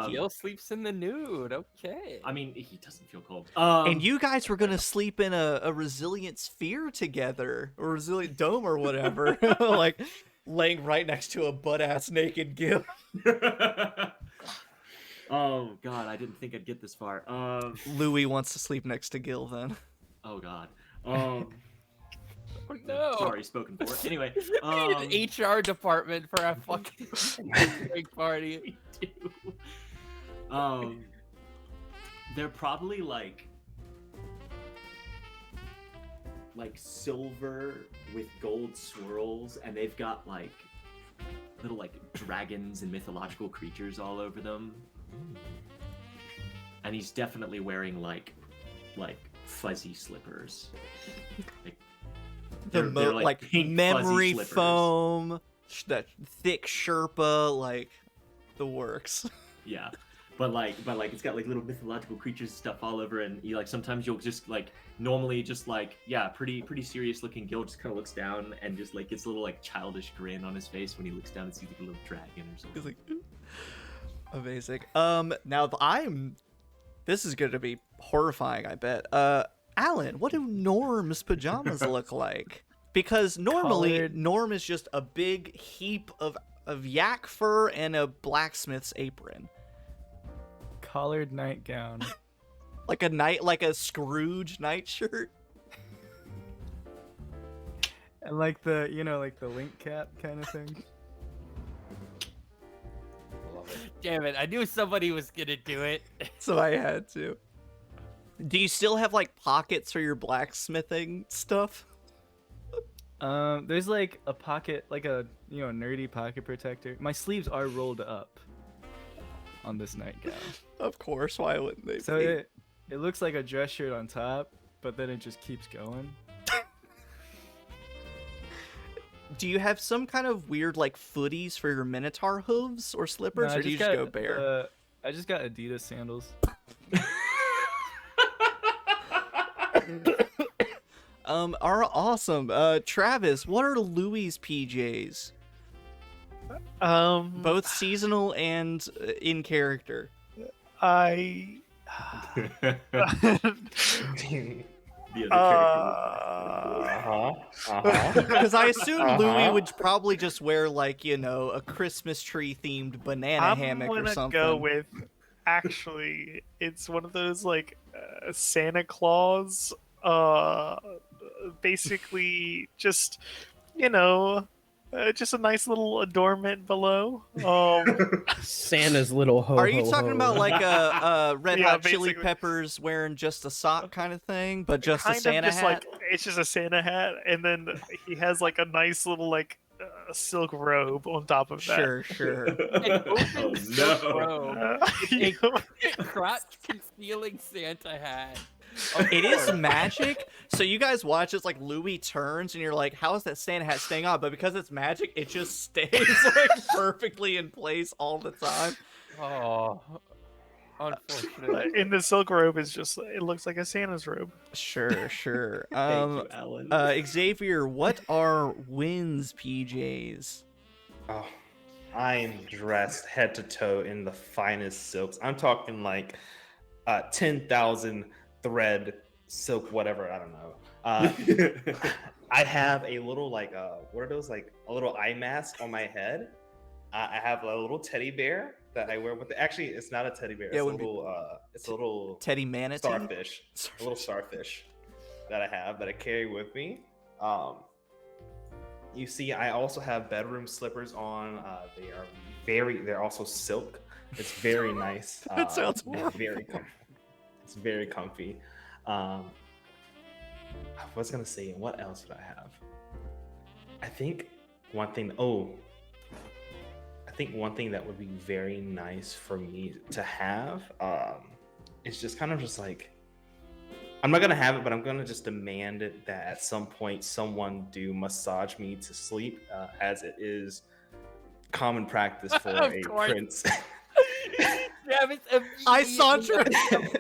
E: Gil sleeps in the nude. Okay.
G: I mean, he doesn't feel cold.
A: And you guys were gonna sleep in a resilient sphere together, or resilient dome, or whatever, like laying right next to a butt-ass naked Gil.
G: Oh God, I didn't think I'd get this far.
A: Louie wants to sleep next to Gil then.
G: Oh God.
E: Oh, no.
G: Sorry, spoken for. Anyway,
E: an HR department for a fucking big party.
G: We do. They're probably like silver with gold swirls, and they've got like little like dragons and mythological creatures all over them. And he's definitely wearing like fuzzy slippers. Like, they're
A: like
G: pink,
A: memory
G: fuzzy slippers.
A: foam, that thick Sherpa, like the works.
G: Yeah, but like it's got like little mythological creatures stuff all over, and you like sometimes you'll just like normally just like pretty serious looking Gil just kind of looks down and just like gets a little like childish grin on his face when he looks down and sees like a little dragon or something.
A: He's like, amazing. Now this is going to be horrifying, I bet. Alan, what do Norm's pajamas look like? Because normally Norm is just a big heap of yak fur and a blacksmith's apron.
F: Collared nightgown.
A: like a Scrooge nightshirt.
F: And like the link cap kind of thing.
E: Damn it! I knew somebody was gonna do it.
A: So I had to. Do you still have like pockets for your blacksmithing stuff?
F: There's like a pocket, like a nerdy pocket protector. My sleeves are rolled up on this nightgown.
A: Of course, why wouldn't they?
F: So
A: be?
F: it looks like a dress shirt on top, but then it just keeps going.
A: Do you have some kind of weird like footies for your minotaur hooves or slippers,
F: No,
A: or do you just go bare?
F: I just got Adidas sandals.
A: Are awesome. Travis, what are Louie's PJs? Both seasonal and in character.
B: I
A: Because I assume Louie would probably just wear like a Christmas tree themed banana hammock or something.
B: I'm gonna go with, actually, it's one of those like Santa Claus, basically just just a nice little adornment below.
D: Santa's little ho.
A: Are you talking about like a Red
B: Yeah,
A: Hot Chili
B: basically.
A: Peppers wearing just a sock kind of thing, but just a
B: kind
A: Santa
B: of just
A: hat?
B: like it's just a Santa hat, and then he has like a nice little like silk robe on top of that.
A: Sure.
E: An open silk
G: no.
E: robe,
B: You
E: a crotch concealing Santa hat.
A: It is magic. So you guys watch as like Louie turns, and you're like, "How is that Santa hat staying on?" But because it's magic, it just stays like perfectly in place all the time.
E: Oh, unfortunate.
B: in the silk robe is just it looks like a Santa's robe.
A: Sure.
G: Thank you, Alan.
A: Xavier, what are Wynn's PJs?
C: Oh, I am dressed head to toe in the finest silks. I'm talking like 10,000 thread silk, whatever. I don't know. I have a little like what are those, like a little eye mask on my head. I have a little teddy bear that I wear with it. Actually, it's not a teddy bear.
A: Yeah,
C: It's a little
A: Teddy Manatee?
C: starfish. A little starfish that I have that I carry with me. You see, I also have bedroom slippers on. They're also silk. It's very nice.
A: That sounds horrible.
C: It's very comfy. I was gonna say, what else would I have? I think one thing that would be very nice for me to have is just kind of just like, I'm not gonna have it, but I'm gonna just demand it that at some point someone do massage me to sleep, as it is common practice for a
E: course.
C: prince.
E: Travis
A: I saw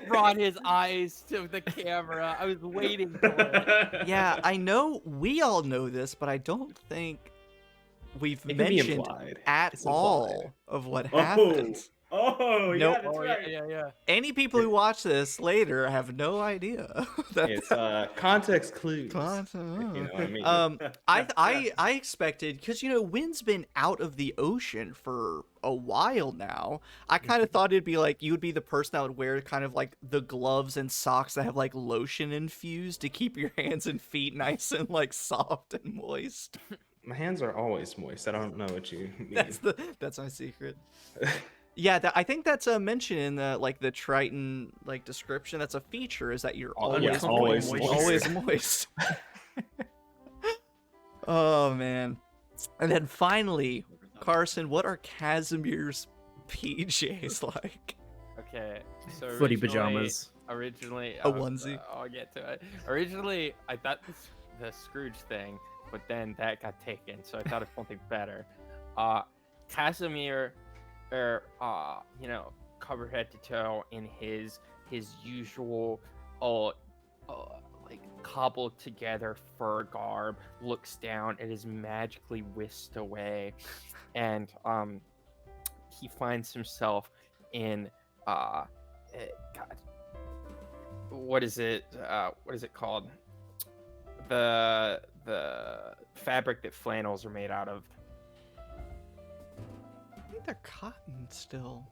E: brought his eyes to the camera. I was waiting for it.
A: Yeah, I know we all know this, but I don't think we've
C: It can be
A: mentioned
C: implied.
A: at
C: It's
A: all
C: implied.
A: of what happens.
G: Oh, yeah,
A: Nope.
G: that's
E: Oh,
G: right.
E: yeah.
A: Any people who watch this later have no idea.
C: It's context clues.
A: Context.
C: If you know what I mean.
A: I expected, because Wynn's been out of the ocean for a while now. I kind of thought it'd be like you would be the person that would wear kind of like the gloves and socks that have like lotion infused to keep your hands and feet nice and like soft and moist.
C: My hands are always moist. I don't know what you mean.
A: That's my secret. Yeah, I think that's a mention in the Triton description. That's a feature, is that you're always
C: always
A: moist.
C: moist.
A: Always moist. Oh man. And then finally, Carson, what are Casimir's PJs like?
E: Okay, so
D: Footy
E: originally-
D: pajamas.
E: Originally,
A: A onesie.
E: I'll get to it. Originally, I thought the Scrooge thing, but then that got taken, so I thought of something better. Casimir, covered head to toe in his usual, like cobbled together fur garb, looks down and is magically whisked away, and he finds himself in God. What is it? What is it called? The fabric that flannels are made out of.
A: I think they're cotton still.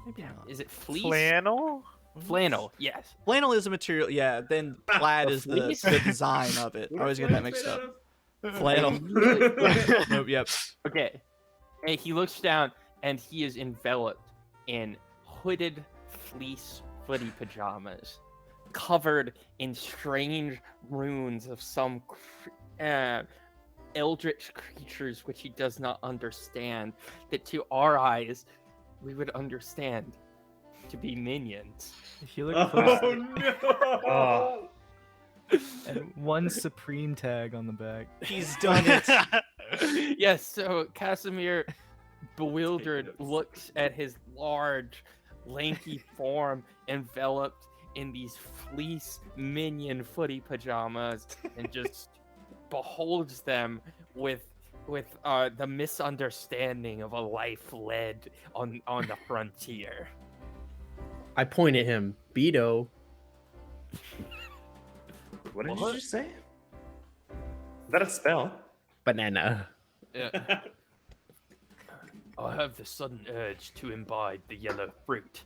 A: Maybe not.
E: Is it fleece?
B: Flannel?
E: Flannel, yes.
A: Flannel is a material, yeah. Then plaid is the design of it. I always get that mixed up. Flannel. Nope, yep.
E: Okay. And he looks down and he is enveloped in hooded fleece footy pajamas, covered in strange runes of some eldritch creatures which he does not understand, that to our eyes we would understand to be minions.
F: If you look closely,
G: no!
C: Oh.
F: and one Supreme tag on the back.
A: He's done it.
E: Yes, so Casimir, bewildered, looks at his large, lanky form enveloped in these fleece minion footy pajamas and just beholds them with the misunderstanding of a life led on the frontier.
D: I point at him. Beto.
C: What did you just say? Is that a spell?
D: Banana.
E: Yeah. I have the sudden urge to imbibe the yellow fruit.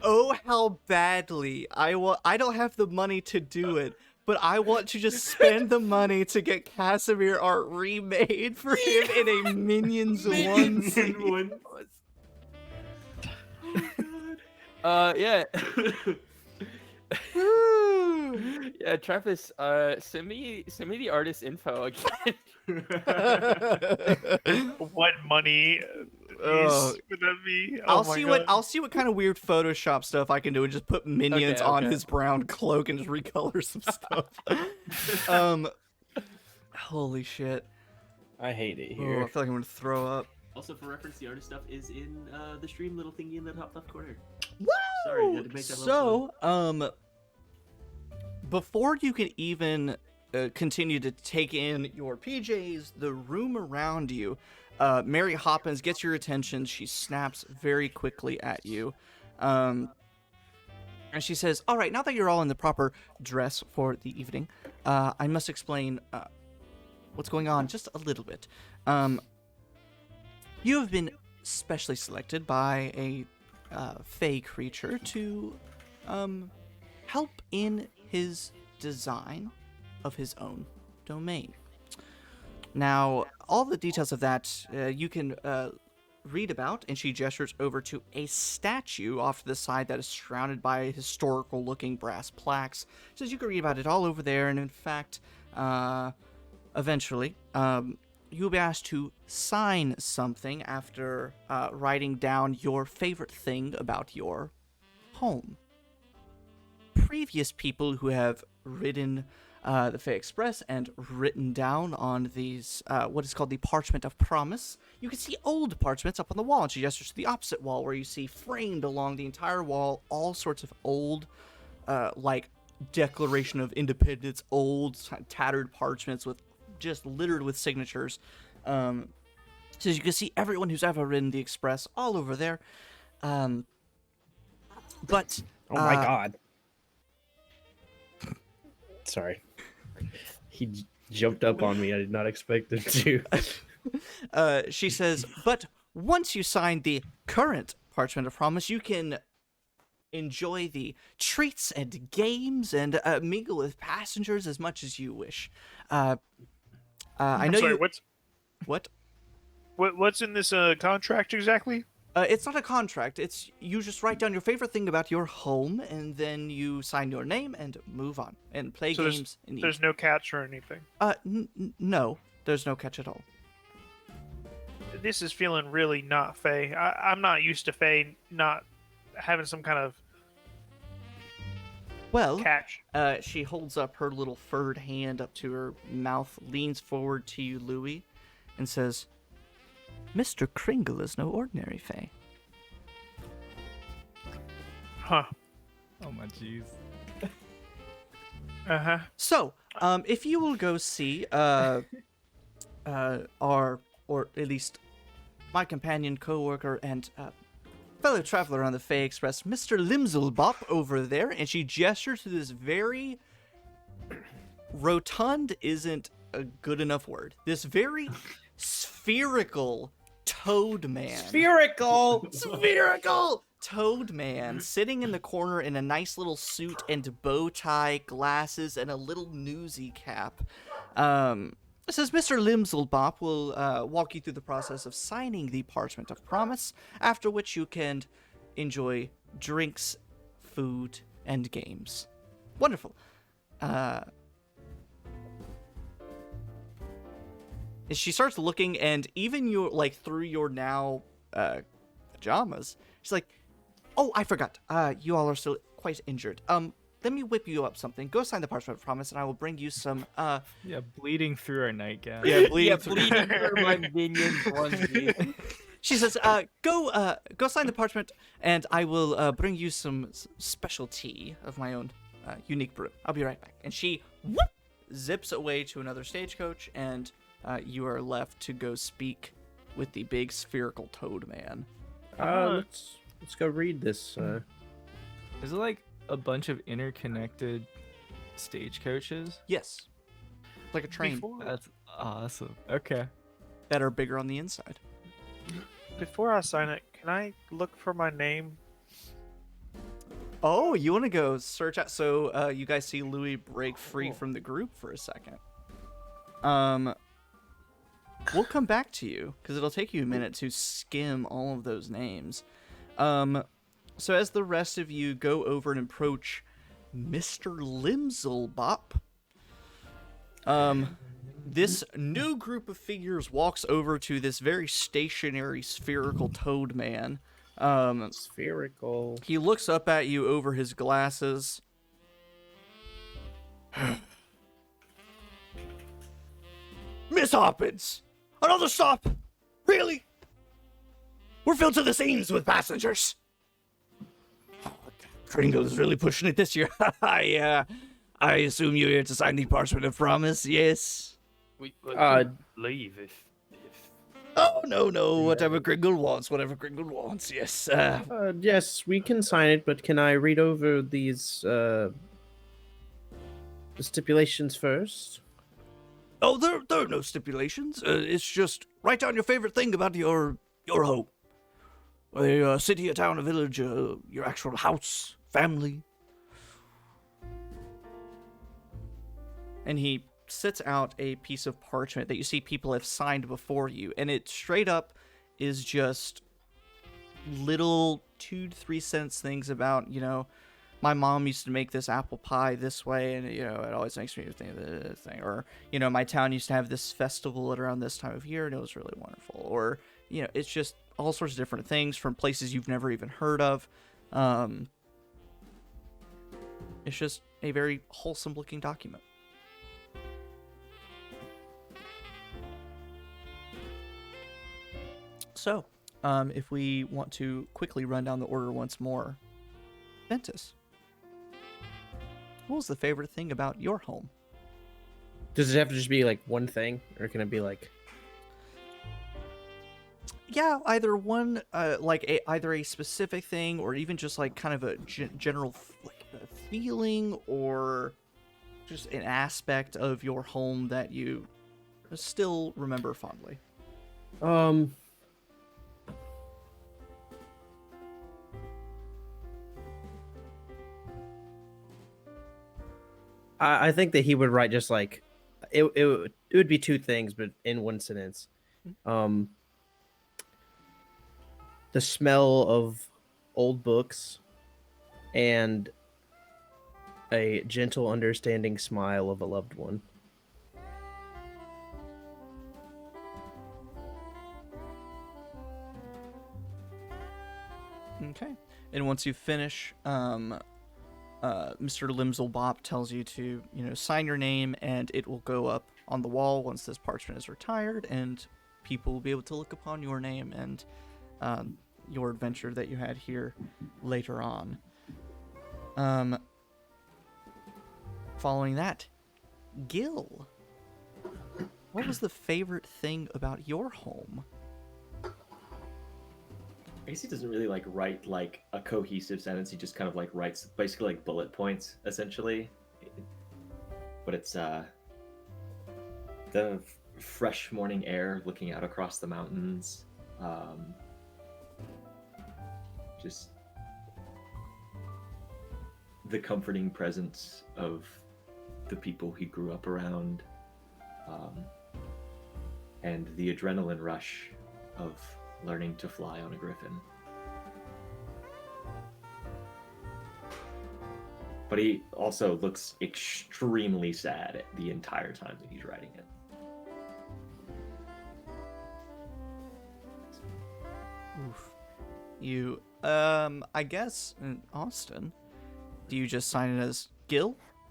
A: Oh, how badly I don't have the money to do it, but I want to just spend the money to get Casimir art remade for him in a Minions onesie.
E: Yeah.
A: Woo!
E: Yeah, Travis, send me the artist info again.
B: What money
A: Oh.
B: would that be?
A: I'll
B: my
A: see
B: God.
A: I'll see what kind of weird Photoshop stuff I can do and just put minions
E: Okay,
A: on
E: okay.
A: his brown cloak and just recolor some stuff. Holy shit.
D: I hate it
A: Oh, I
D: here.
A: feel like I'm gonna throw up.
G: Also, for reference, the artist stuff is in the stream little thingy in the top left corner.
A: Woo!
G: Sorry, you had to make that little
A: So, before you can even continue to take in your PJs, the room around you, Mary Hoppins gets your attention. She snaps very quickly at you. And she says, all right, now that you're all in the proper dress for the evening, I must explain what's going on just a little bit. You have been specially selected by a Fey creature to help in his design of his own domain. Now, all the details of that you can read about, and she gestures over to a statue off to the side that is surrounded by historical-looking brass plaques. She says you can read about it all over there, and in fact, eventually, you'll be asked to sign something after writing down your favorite thing about your home. Previous people who have ridden the Fey Express and written down on these, what is called the Parchment of Promise. You can see old parchments up on the wall, and she gestures to the opposite wall, where you see framed along the entire wall all sorts of old, like, Declaration of Independence, old, tattered parchments with just littered with signatures. So you can see everyone who's ever ridden the Express all over there. But
D: Oh my god. Sorry. He jumped up on me. I did not expect him to.
A: She says, but once you sign the current Parchment of Promise, you can enjoy the treats and games and mingle with passengers as much as you wish. I
B: I'm
A: know
B: sorry,
A: you. What?
B: what's in this contract exactly?
A: It's not a contract. It's you just write down your favorite thing about your home, and then you sign your name and move on and play
B: So
A: games.
B: there's no catch or anything.
A: No, there's no catch at all.
B: This is feeling really not Fey. I'm not used to Fey not having some kind of
A: Well,
B: catch.
A: she holds up her little furred hand up to her mouth, leans forward to you, Louie, and says, "Mr. Kringle is no ordinary Fey."
B: Huh.
F: Oh my jeez.
B: Uh-huh.
A: So, if you will go see our, or at least my companion, co-worker, and fellow traveler on the Fey Express, Mr. Limselbop over there, and she gestures to this very rotund isn't a good enough word. This very spherical toad man.
D: Spherical.
A: Spherical toad man sitting in the corner in a nice little suit and bow tie, glasses, and a little newsy cap. It says Mr. Limselbop will walk you through the process of signing the Parchment of Promise, after which you can enjoy drinks, food, and games. Wonderful. She starts looking, and even your through your now pajamas, she's like, "Oh, I forgot. You all are still quite injured. Let me whip you up something. Go sign the Parchment of Promise, and I will bring you some,
F: Yeah, bleeding through our nightgown.
A: Yeah, bleeding
E: through my minions onesie.
A: She says, go sign the parchment, and I will bring you some special tea of my own unique brew. I'll be right back." And she zips away to another stagecoach, and you are left to go speak with the big spherical toad man.
D: Let's go read this.
F: Is it like a bunch of interconnected stagecoaches?
A: Yes. Like a train.
F: That's awesome. Okay.
A: That are bigger on the inside.
B: Before I sign it, can I look for my name?
A: Oh, you want to go search out? So you guys see Louie break free from the group for a second. We'll come back to you because it'll take you a minute to skim all of those names. So as the rest of you go over and approach Mr. Limselbop, this new group of figures walks over to this very stationary spherical toad man.
D: Spherical.
A: He looks up at you over his glasses. "Miss Hoppins! Another stop? Really? We're filled to the seams with passengers." Kringle is really pushing it this year. I assume you're here to sign the Parchment of Promise, yes?
H: We could leave if.
A: Oh, no, whatever Kringle wants, yes.
D: Yes, we can sign it, but can I read over these the stipulations first?
A: Oh, there are no stipulations. It's just write down your favorite thing about your home. A city, a town, a village, your actual house, family. And he sets out a piece of parchment that you see people have signed before you, and it straight up is just little 2 to 3 cents things about, my mom used to make this apple pie this way, and it always makes me think of this thing. Or, my town used to have this festival at around this time of year, and it was really wonderful. Or, it's just all sorts of different things from places you've never even heard of. It's just a very wholesome looking document. So, if we want to quickly run down the order once more, Ventus, what was the favorite thing about your home?
D: Does it have to just be like one thing, or can it be like?
A: Yeah, either one, either a specific thing, or even just like kind of a general a feeling, or just an aspect of your home that you still remember fondly.
D: I think that he would write just like it would be two things, but in one sentence. The smell of old books and a gentle, understanding smile of a loved one.
A: Okay. And once you finish, Mr. Limselbop tells you to, sign your name, and it will go up on the wall once this parchment is retired, and people will be able to look upon your name and your adventure that you had here later on. Following that, Gil, what was the favorite thing about your home?
G: I guess he doesn't really write like a cohesive sentence. He just kind of writes basically like bullet points, essentially. But it's the fresh morning air, looking out across the mountains. Just the comforting presence of the people he grew up around, and the adrenaline rush of learning to fly on a griffin. But he also looks extremely sad the entire time that he's writing it.
A: Oof. You, I guess, Austin, do you just sign it as Gil?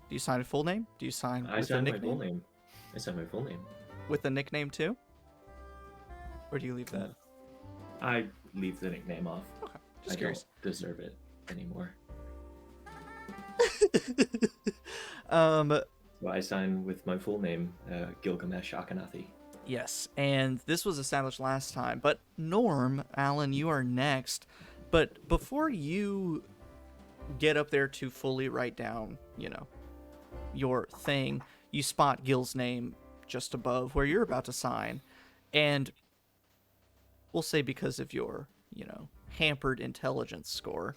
A: Do you sign a full name? Do you sign
G: I
A: with a
G: signed my
A: nickname?
G: full name. I signed my full name.
A: With a nickname too? Or do you leave that?
G: I leave the nickname off.
A: Okay,
G: I
A: just curious.
G: don't deserve it anymore.
A: So
G: I sign with my full name, Gilgamesh Akhenathi.
A: yes, and this was established last time, but Norm, Alan, you are next. But before you get up there to fully write down, your thing, you spot Gil's name just above where you're about to sign, and we'll say because of your, hampered intelligence score,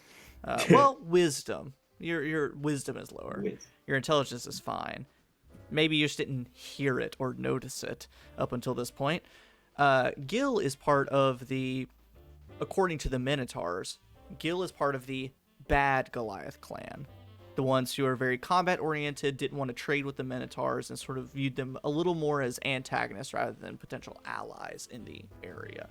A: wisdom. Your wisdom is lower. Your intelligence is fine. Maybe you just didn't hear it or notice it up until this point. Gil is part of the, according to the Minotaurs, Gil is part of the bad Goliath clan. The ones who are very combat-oriented, didn't want to trade with the Minotaurs, and sort of viewed them a little more as antagonists rather than potential allies in the area.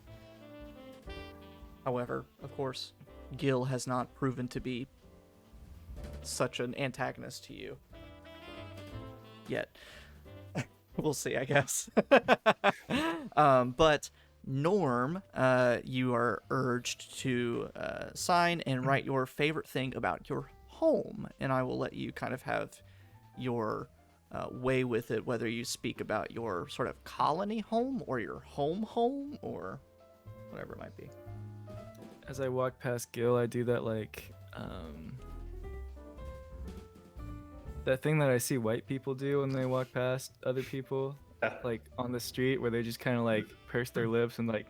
A: However, of course, Gil has not proven to be such an antagonist to you yet. We'll see, I guess. But Norm, you are urged to sign and write your favorite thing about your home, and I will let you kind of have your way with it, whether you speak about your sort of colony home or your home or whatever it might be.
F: As I walk past Gil, I do that that thing that I see white people do when they walk past other people, on the street, where they just kind of purse their lips and
C: I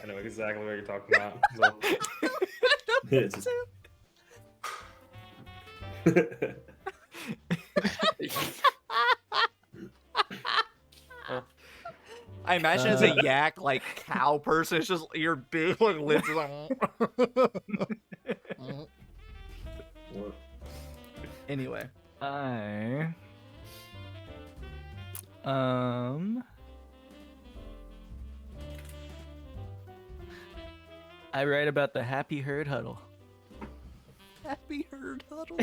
C: know exactly what you're talking about.
A: I imagine as a yak, cow person, it's just your big lips is Anyway.
F: I write about the happy herd huddle.
A: Happy herd huddle.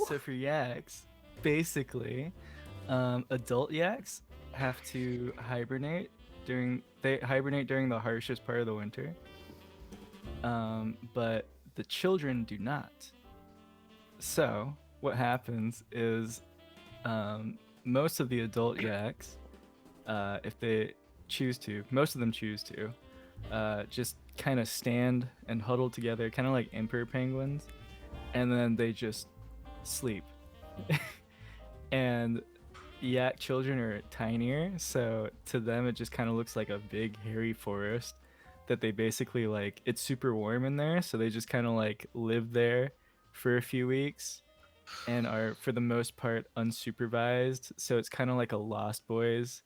F: So for yaks, basically, adult yaks have to hibernate during the harshest part of the winter. But the children do not. So what happens is, most of the adult yaks, if they choose to, most of them choose to, just kind of stand and huddle together, kind of like emperor penguins, and then they just sleep. And yak children are tinier, so to them it just kind of looks like a big hairy forest that they basically it's super warm in there, so they just kind of live there for a few weeks and are for the most part unsupervised. So it's kind of like a Lost Boys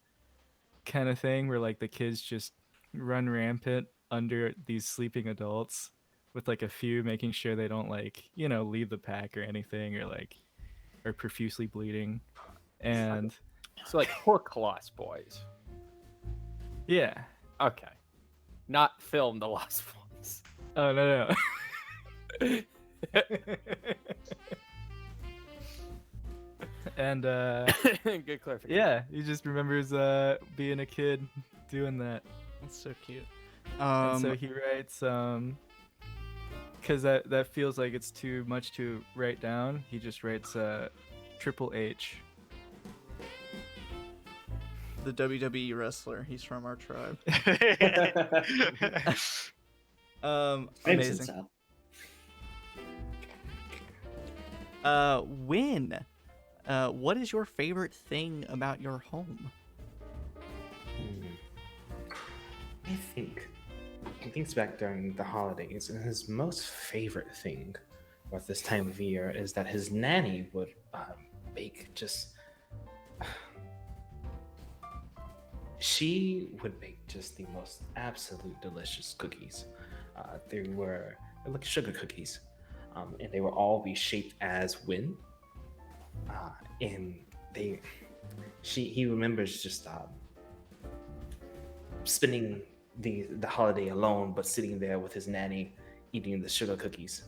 F: kind of thing where like the kids just run rampant under these sleeping adults with like a few making sure they don't like, leave the pack or anything or like are profusely bleeding. And
E: So like Hook Lost Boys.
F: yeah.
E: Okay. Not film The Lost Boys.
F: Oh no. And
E: Good clarification.
F: yeah, he just remembers being a kid doing that.
A: That's so cute.
F: And so he writes because that feels like it's too much to write down. He just writes Triple H.
A: The WWE wrestler. He's from our tribe. Amazing. Win. What is your favorite thing about your home?
C: I think he thinks back during the holidays, and his most favorite thing about this time of year is that his nanny would bake just. She would bake just the most absolute delicious cookies. They were like sugar cookies, and they would all be shaped as wind. And he remembers just spending the holiday alone, but sitting there with his nanny, eating the sugar cookies.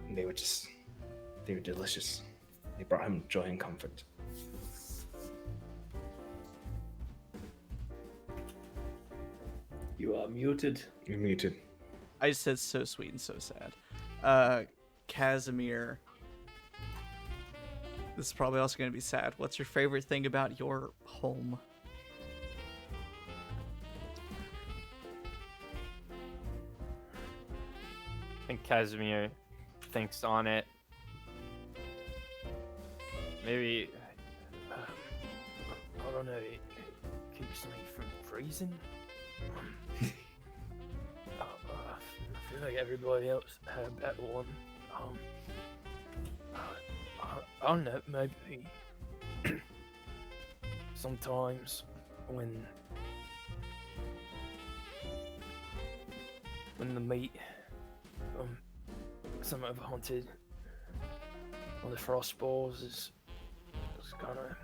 C: They were delicious. They brought him joy and comfort.
G: You are muted.
C: You're muted.
A: I just said so sweet and so sad. Casimir. This is probably also going to be sad. What's your favorite thing about your home?
E: I think Casimir thinks on it. Maybe
H: I don't know. It keeps me from freezing. I feel like everybody else had that one. I don't know, maybe sometimes when the meat some of hunted on the frost balls is kind of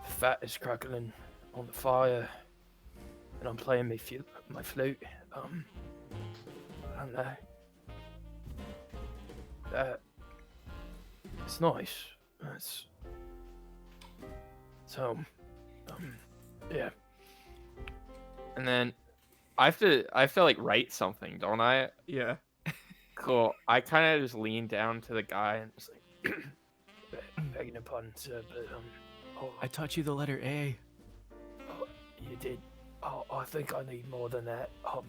H: the fat is crackling on the fire and I'm playing my flute. I don't know. It's nice. Yeah.
E: and then I have to like write something, don't I?
A: Yeah.
E: Cool. I kind of just lean down to the guy and just like
H: Begging your pardon, sir, but
F: I taught you the letter A.
H: you did. Oh, I think I need more than that. I don't.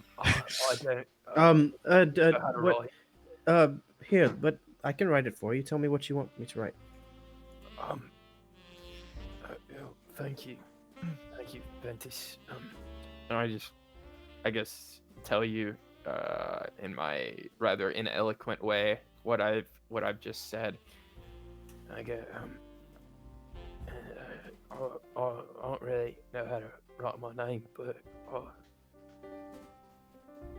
H: know how to
D: what?
H: write.
D: Here, but I can write it for you. Tell me what you want me to write.
H: Thank you, Ventus.
E: and I guess tell you in my rather ineloquent way what I've just said.
H: I get I don't really know how to write my name, but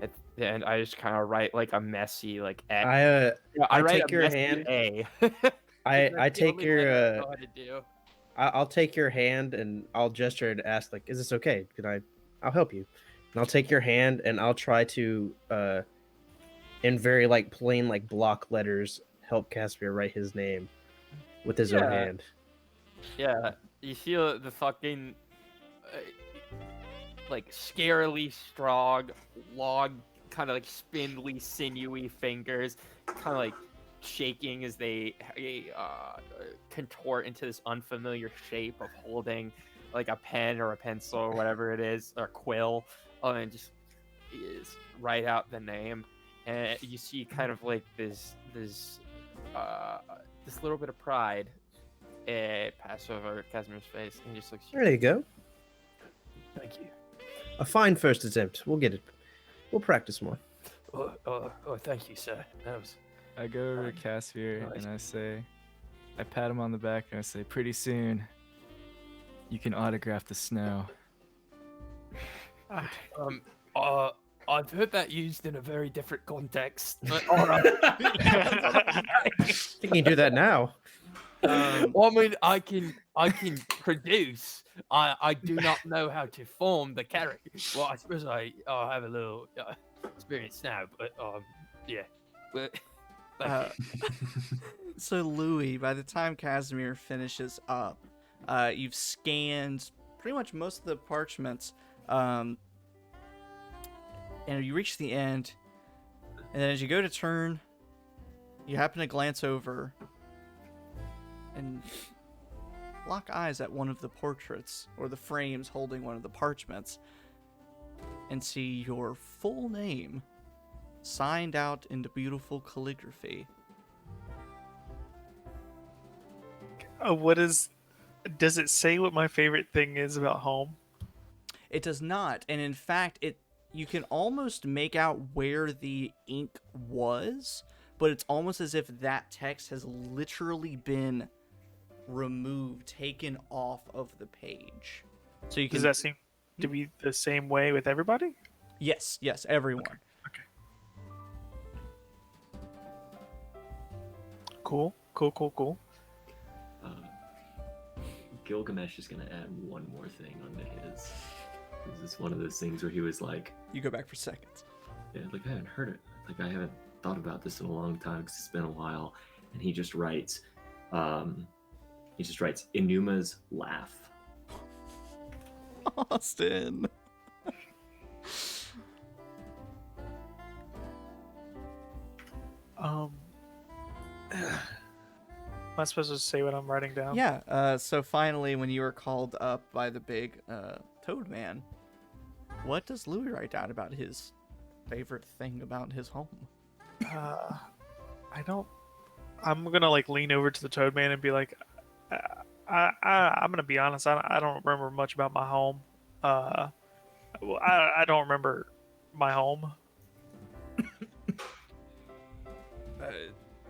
E: At the end, I just kind of write like a messy like X.
D: I
E: write
D: take
E: a
D: your
E: messy
D: hand.
E: A.
D: I
E: That's the
D: take
E: only
D: your
E: letter I know how to do.
D: I'll take your hand and I'll gesture and ask like, is this okay? I'll help you. And I'll take your hand and I'll try to in very like plain like block letters help Casimir write his name with his own hand.
E: Yeah, you feel the fucking like scarily strong, long, kind of like spindly, sinewy fingers, kind of like shaking as they contort into this unfamiliar shape of holding like a pen or a pencil or whatever it is, or a quill, and just write out the name. And you see kind of like this little bit of pride pass over Casimir's face, and he just looks.
D: There you go.
H: thank you.
D: A fine first attempt. We'll get it. We'll practice more.
H: Oh, thank you, sir. That was.
F: I go over to Casimir and I pat him on the back and I say, pretty soon, you can autograph the snow.
H: I've heard that used in a very different context. All right.
D: You can do that now.
H: Well, I mean, I can produce. I do not know how to form the character. Well, I suppose I have a little experience now, but yeah. But, thank you.
A: So Louie, by the time Casimir finishes up, you've scanned pretty much most of the parchments, and you reach the end. And then as you go to turn, you happen to glance over and lock eyes at one of the portraits or the frames holding one of the parchments, and see your full name signed out into beautiful calligraphy.
B: Does it say what my favorite thing is about home?
A: It does not, and in fact, you can almost make out where the ink was, but it's almost as if that text has literally been removed, taken off of the page. So you can.
B: Does that seem to be the same way with everybody?
A: Yes, everyone.
B: Okay. Cool.
G: Gilgamesh is gonna add one more thing onto his. This is one of those things where he was like,
A: You go back for seconds.
G: yeah, like I haven't heard it. Like I haven't thought about this in a long time because it's been a while. And he just writes, Enuma's laugh.
A: Austin.
B: Am I supposed to say what I'm writing down?
A: Yeah, so finally, when you were called up by the big toad man, what does Louie write down about his favorite thing about his home?
B: I'm gonna like lean over to the toad man and be like, I'm gonna be honest. I don't remember much about my home. I don't remember my home.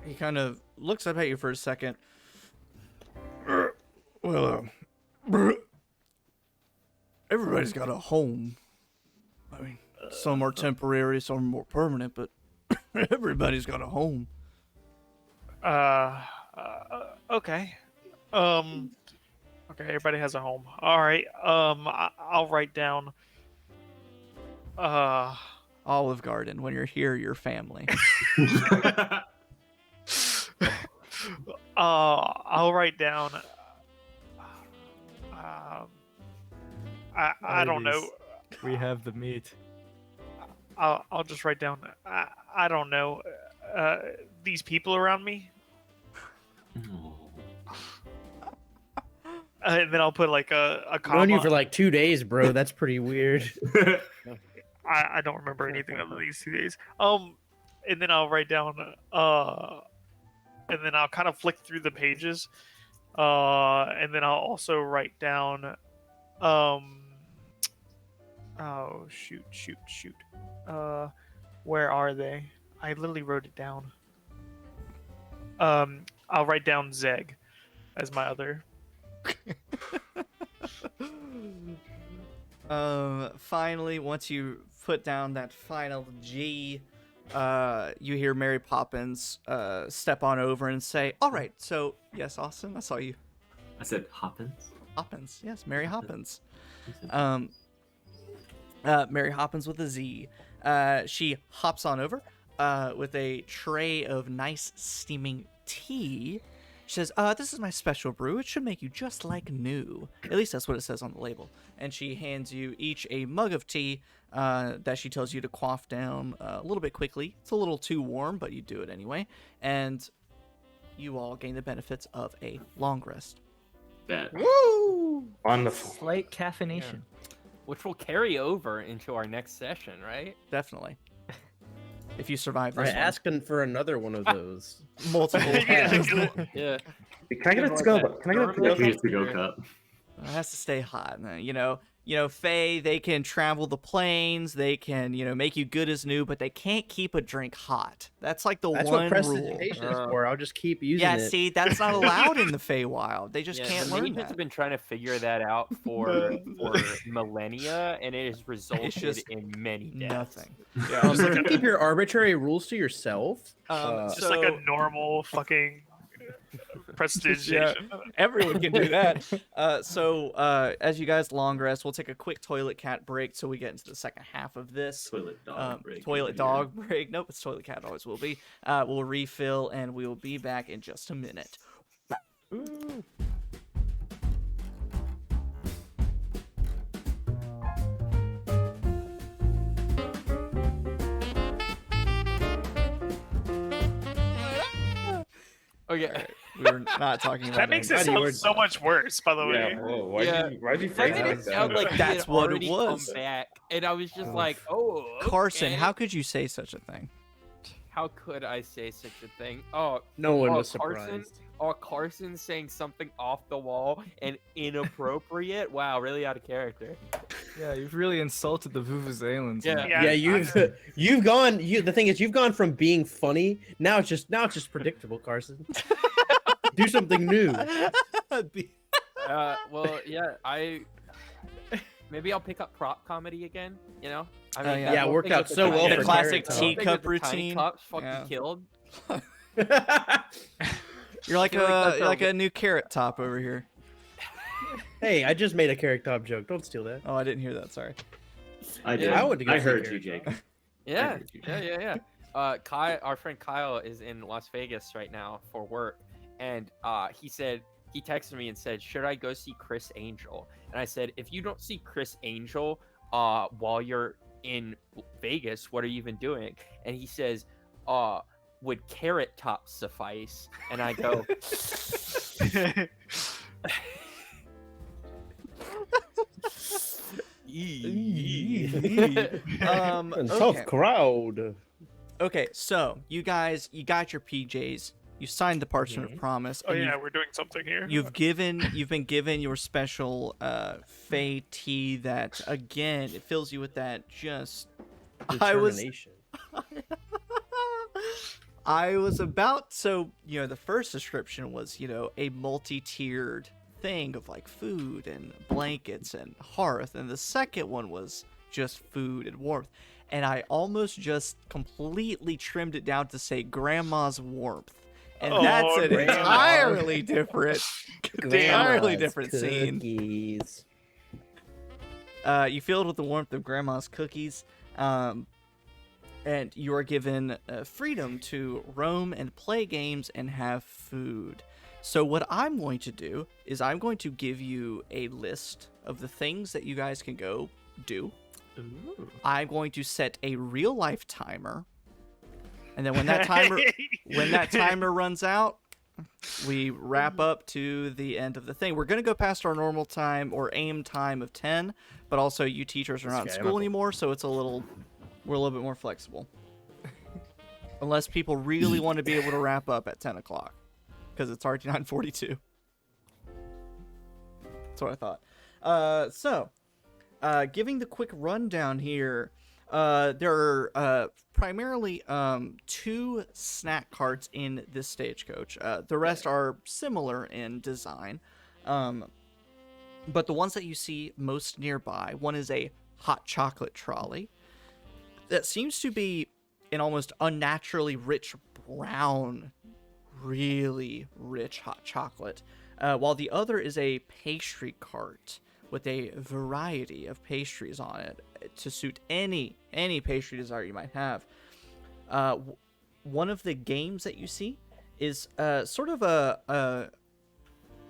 A: He kind of looks up at you for a second. Well, everybody's got a home. I mean, some are temporary, some are more permanent, but everybody's got a home.
B: Okay. Okay, everybody has a home. All right. I'll write down.
A: Olive Garden. When you're here, you're family.
B: I'll write down. I don't know.
F: We have the meat.
B: I'll just write down. I don't know. These people around me. And then I'll put like a comma.
D: Known you for like 2 days, bro. That's pretty weird.
B: I don't remember anything of these 2 days. And then I'll write down. And then I'll kind of flick through the pages. And then I'll also write down. Oh shoot. Where are they? I literally wrote it down. I'll write down Zeg as my other.
A: Finally, once you put down that final G, you hear Mary Poppins step on over and say, "All right, so yes, Austin, I saw you."
G: I said Hoppins.
A: Hoppins, yes, Mary Hoppins. Mary Hoppins with a Z. She hops on over with a tray of nice steaming tea. She says, this is my special brew. It should make you just like new. At least that's what it says on the label. And she hands you each a mug of tea that she tells you to quaff down a little bit quickly. It's a little too warm, but you do it anyway. And you all gain the benefits of a long rest.
G: Bet.
A: Woo!
C: Wonderful.
F: Slight caffeination.
E: Which will carry over into our next session, right?
A: Definitely. If you survive
D: I'm
A: this one.
D: asking for another one of those.
A: Multiple
E: Yeah.
C: Can I get a to-go? Can I get a to-go?
G: Here's the go cup.
A: It has to stay hot, you know. Fey, they can travel the plains, they can, make you good as new, but they can't keep a drink hot. That's like the
D: That's
A: one
D: what
A: rule.
D: prestidigitation is for. I'll just keep using
A: Yeah,
D: it.
A: see, that's not allowed in the Feywild. They just
E: Yeah,
A: can't
E: the
A: learn
E: mages
A: that.
E: have been trying to figure that out for millennia, and it has resulted
A: just
E: in many deaths.
A: Nothing.
D: If you keep your arbitrary rules to yourself,
B: Just like a normal fucking prestidigitation.
A: Everyone can do that. As you guys long rest, we'll take a quick toilet cat break so we get into the second half of this.
G: Toilet dog break.
A: Toilet dog break. Nope, it's toilet cat. Always will be. We'll refill and we will be back in just a minute.
E: Ooh. Okay.
A: We were not talking about
B: That makes it sound so much worse, by the way.
C: Yeah, whoa, why'd you
E: That
C: phrase
E: made
C: it
E: it
C: like
E: sound
C: that?
E: like
A: That's what it
E: already
A: was.
E: Come back, and I was just like, "Oh,
A: Carson,
E: okay.
A: how could you say such a thing?
E: How could I say such a thing? Oh,
D: no one
E: oh,
D: was
E: Carson,
D: surprised.
E: Carson saying something off the wall and inappropriate. Wow, really out of character.
F: Yeah, you've really insulted the Vuvuzelans.
E: Yeah.
B: Yeah,
D: You've gone. The thing is, you've gone from being funny now. It's just predictable, Carson. Do something new.
E: Well, yeah, maybe I'll pick up prop comedy again. I
A: Oh,
E: mean,
A: yeah.
E: that
D: Yeah,
E: whole
D: worked
E: thing
D: out
E: with the
D: so well
E: tiny-
A: The
D: for
A: classic
D: Carrot Top.
E: the whole thing
A: teacup
E: with the tiny
A: routine.
E: cups fucking
A: Yeah.
E: killed.
A: You're like
E: feel like that's
A: a new carrot top over here.
D: Hey, I just made a Carrot Top joke. Don't steal that.
A: Oh, I didn't hear that. Sorry.
G: I did.
D: I went to go
G: I
D: see
G: heard
D: Carrot
G: you,
D: Top.
G: Jake.
E: Yeah,
G: heard you.
E: yeah. Our friend Kyle is in Las Vegas right now for work, and he texted me and said, "Should I go see Chris Angel?" And I said, "If you don't see Chris Angel, while you're in Vegas, what are you even doing?" And he says, "Would Carrot Top suffice?" And I go,
A: Okay.
D: crowd.
A: Okay, so you guys, you got your PJs. You signed the parchment of promise.
B: Oh
A: and
B: yeah, we're doing something here.
A: You've been given your special Fey tea that again it fills you with that just.
D: Determination.
A: I was about the first description was a multi-tiered thing of like food and blankets and hearth, and the second one was just food and warmth, and I almost just completely trimmed it down to say grandma's warmth. And that's an
B: Grandma.
A: entirely different scene.
D: Cookies.
A: You filled with the warmth of grandma's cookies, and you are given freedom to roam and play games and have food. So what I'm going to do is I'm going to give you a list of the things that you guys can go do.
E: Ooh.
A: I'm going to set a real life timer. And then when that timer runs out, we wrap up to the end of the thing. We're going to go past our normal time or aim time of 10, but also you teachers are not in school anymore, so we're a little bit more flexible. Unless people really want to be able to wrap up at 10 o'clock, because it's already 9:42. That's what I thought. Giving the quick rundown here, there are primarily 2 snack carts in this stagecoach. The rest are similar in design, but the ones that you see most nearby, one is a hot chocolate trolley that seems to be an almost unnaturally rich brown, really rich hot chocolate, while the other is a pastry cart with a variety of pastries on it to suit any pastry desire you might have. One of the games that you see is sort of a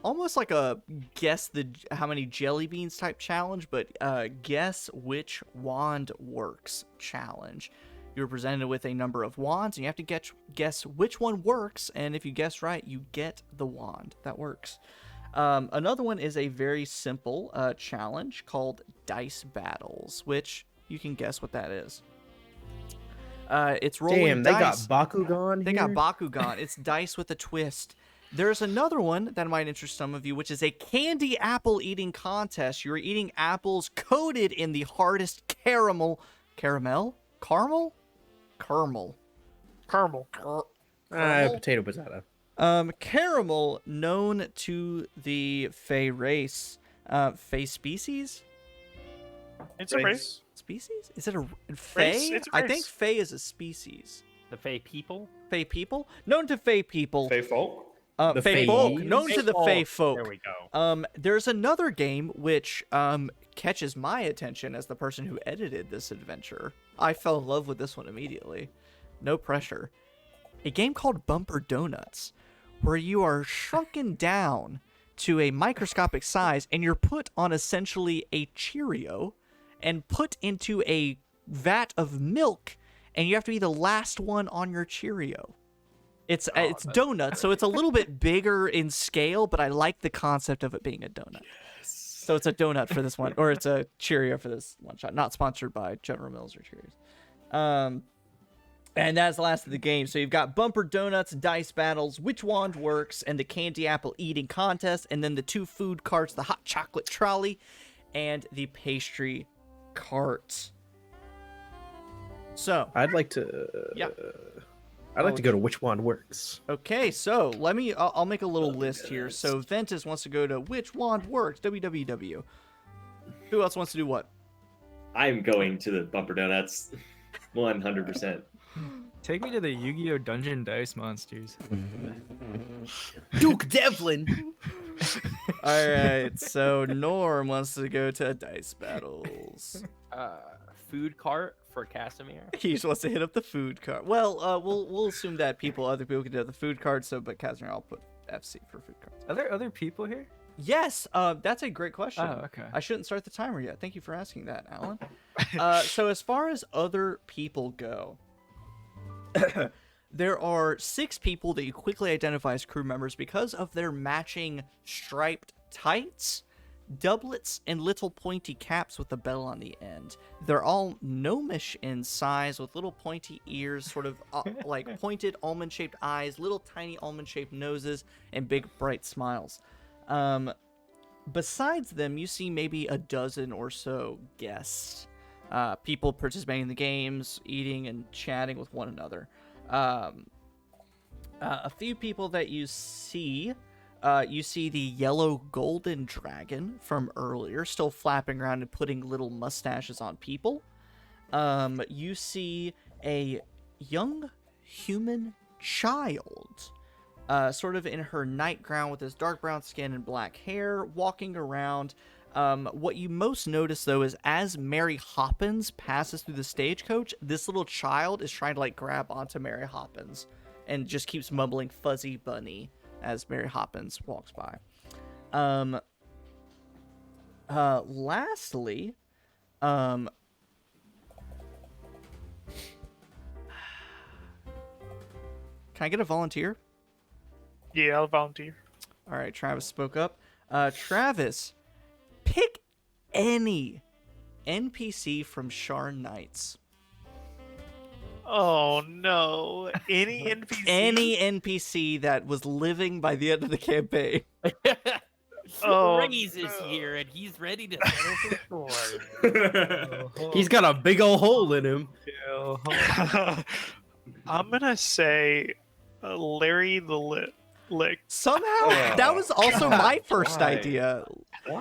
A: almost like a guess how many jelly beans type challenge, but guess which wand works challenge. You're presented with a number of wands, and you have to guess which one works, and if you guess right, you get the wand that works. Another one is a very simple challenge called Dice Battles, which you can guess what that is. It's rolling
D: Damn,
A: dice.
D: they got Bakugan.
A: They got Bakugan. It's dice with a twist. There's another one that might interest some of you, which is a candy apple eating contest. You're eating apples coated in the hardest caramel. Caramel? Caramel? Caramel.
B: Caramel.
D: Potato.
A: Caramel, known to the Fey race. Fey species?
B: It's a race.
A: Species? Is it a Fey?
B: It's a
A: I
B: race.
A: think Fey is a species.
E: The Fey people.
A: Fey people? Known to Fey people.
C: Fey folk.
D: The
A: Fey folk.
D: Feys?
A: Known to the Fey folk.
E: There we go.
A: There's another game which catches my attention as the person who edited this adventure. I fell in love with this one immediately. No pressure. A game called Bumper Donuts, where you are shrunken down to a microscopic size and you're put on essentially a Cheerio and put into a vat of milk, and you have to be the last one on your Cheerio. It's donuts, so it's a little bit bigger in scale, but I like the concept of it being a donut. So it's a donut for this one, or it's a Cheerio for this one shot. Not sponsored by General Mills or Cheerios. And that's the last of the game. So you've got Bumper Donuts, Dice Battles, Which Wand Works, and the Candy Apple Eating Contest, and then the 2 food carts, the Hot Chocolate Trolley, and the Pastry Cart. So
D: I'd like to.
A: Yeah.
D: I'd like to go to Which Wand Works.
A: Okay, so I'll make a little list here. So Ventus wants to go to Which Wand Works, www. Who else wants to do what?
G: I'm going to the Bumper Donuts, 100%.
F: Take me to the Yu-Gi-Oh! Dungeon Dice Monsters.
D: Duke Devlin.
A: All right, so Norm wants to go to Dice Battles.
E: Food cart for Casimir.
A: He just wants to hit up the food cart. Well, we'll assume that other people can do the food cart. So, but Casimir, I'll put FC for food carts.
F: Are there other people here?
A: Yes, that's a great question.
F: Oh, okay.
A: I shouldn't start the timer yet. Thank you for asking that, Alan. So as far as other people go, there are 6 people that you quickly identify as crew members because of their matching striped tights, doublets, and little pointy caps with a bell on the end. They're all gnomish in size with little pointy ears, sort of like pointed almond-shaped eyes, little tiny almond-shaped noses, and big bright smiles. Besides them, you see maybe a dozen or so guests, people participating in the games, eating and chatting with one another. A few people that you see the yellow golden dragon from earlier, still flapping around and putting little mustaches on people. You see a young human child, sort of in her nightgown with this dark brown skin and black hair, walking around. What you most notice, though, is as Mary Hoppins passes through the stagecoach, this little child is trying to, like, grab onto Mary Hoppins and just keeps mumbling Fuzzy Bunny as Mary Hoppins walks by. Lastly, can I get a volunteer?
B: Yeah, I'll volunteer.
A: All right, Travis spoke up. Travis, pick any NPC from Sharn Knights.
B: Oh no! Any NPC?
A: Any NPC that was living by the end of the campaign.
B: Oh,
H: Reggies is here and he's ready to settle for score.
D: He's got a big old hole in him.
B: I'm gonna say Larry the Lick.
A: Somehow, that was also my first idea.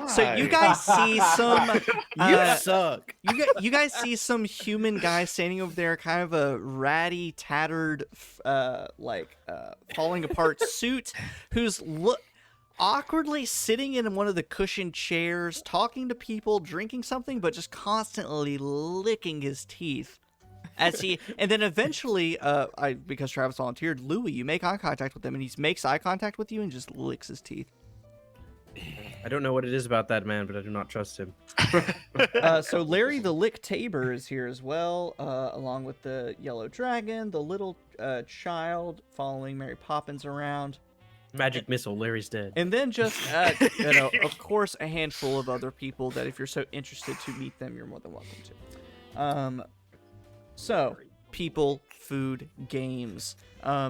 A: So you guys see some...
D: You suck.
A: You guys see some human guy standing over there, kind of a ratty, tattered, falling apart suit, who's awkwardly sitting in one of the cushioned chairs, talking to people, drinking something, but just constantly licking his teeth. And then eventually, because Travis volunteered, Louie, you make eye contact with him, and he makes eye contact with you and just licks his teeth.
D: I don't know what it is about that man, but I do not trust him.
A: So Larry the Lick Tabor is here as well, along with the yellow dragon, the little child following Mary Poppins around.
D: Magic missile, Larry's dead.
A: And then just, of course, a handful of other people that if you're so interested to meet them, you're more than welcome to. So, people, food, games.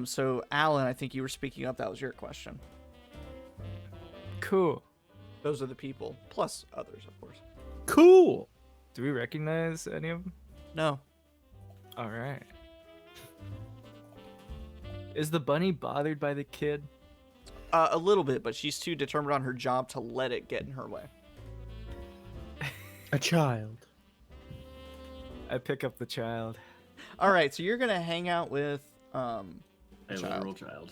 A: So Alan, I think you were speaking up. That was your question.
F: Cool.
A: Those are the people, plus others, of course.
D: Cool.
F: Do we recognize any of them?
A: No.
F: All right. Is the bunny bothered by the kid?
A: A little bit, but she's too determined on her job to let it get in her way.
D: A child.
F: I pick up the child.
A: All right, so you're gonna hang out with
G: A
A: child.
G: literal child.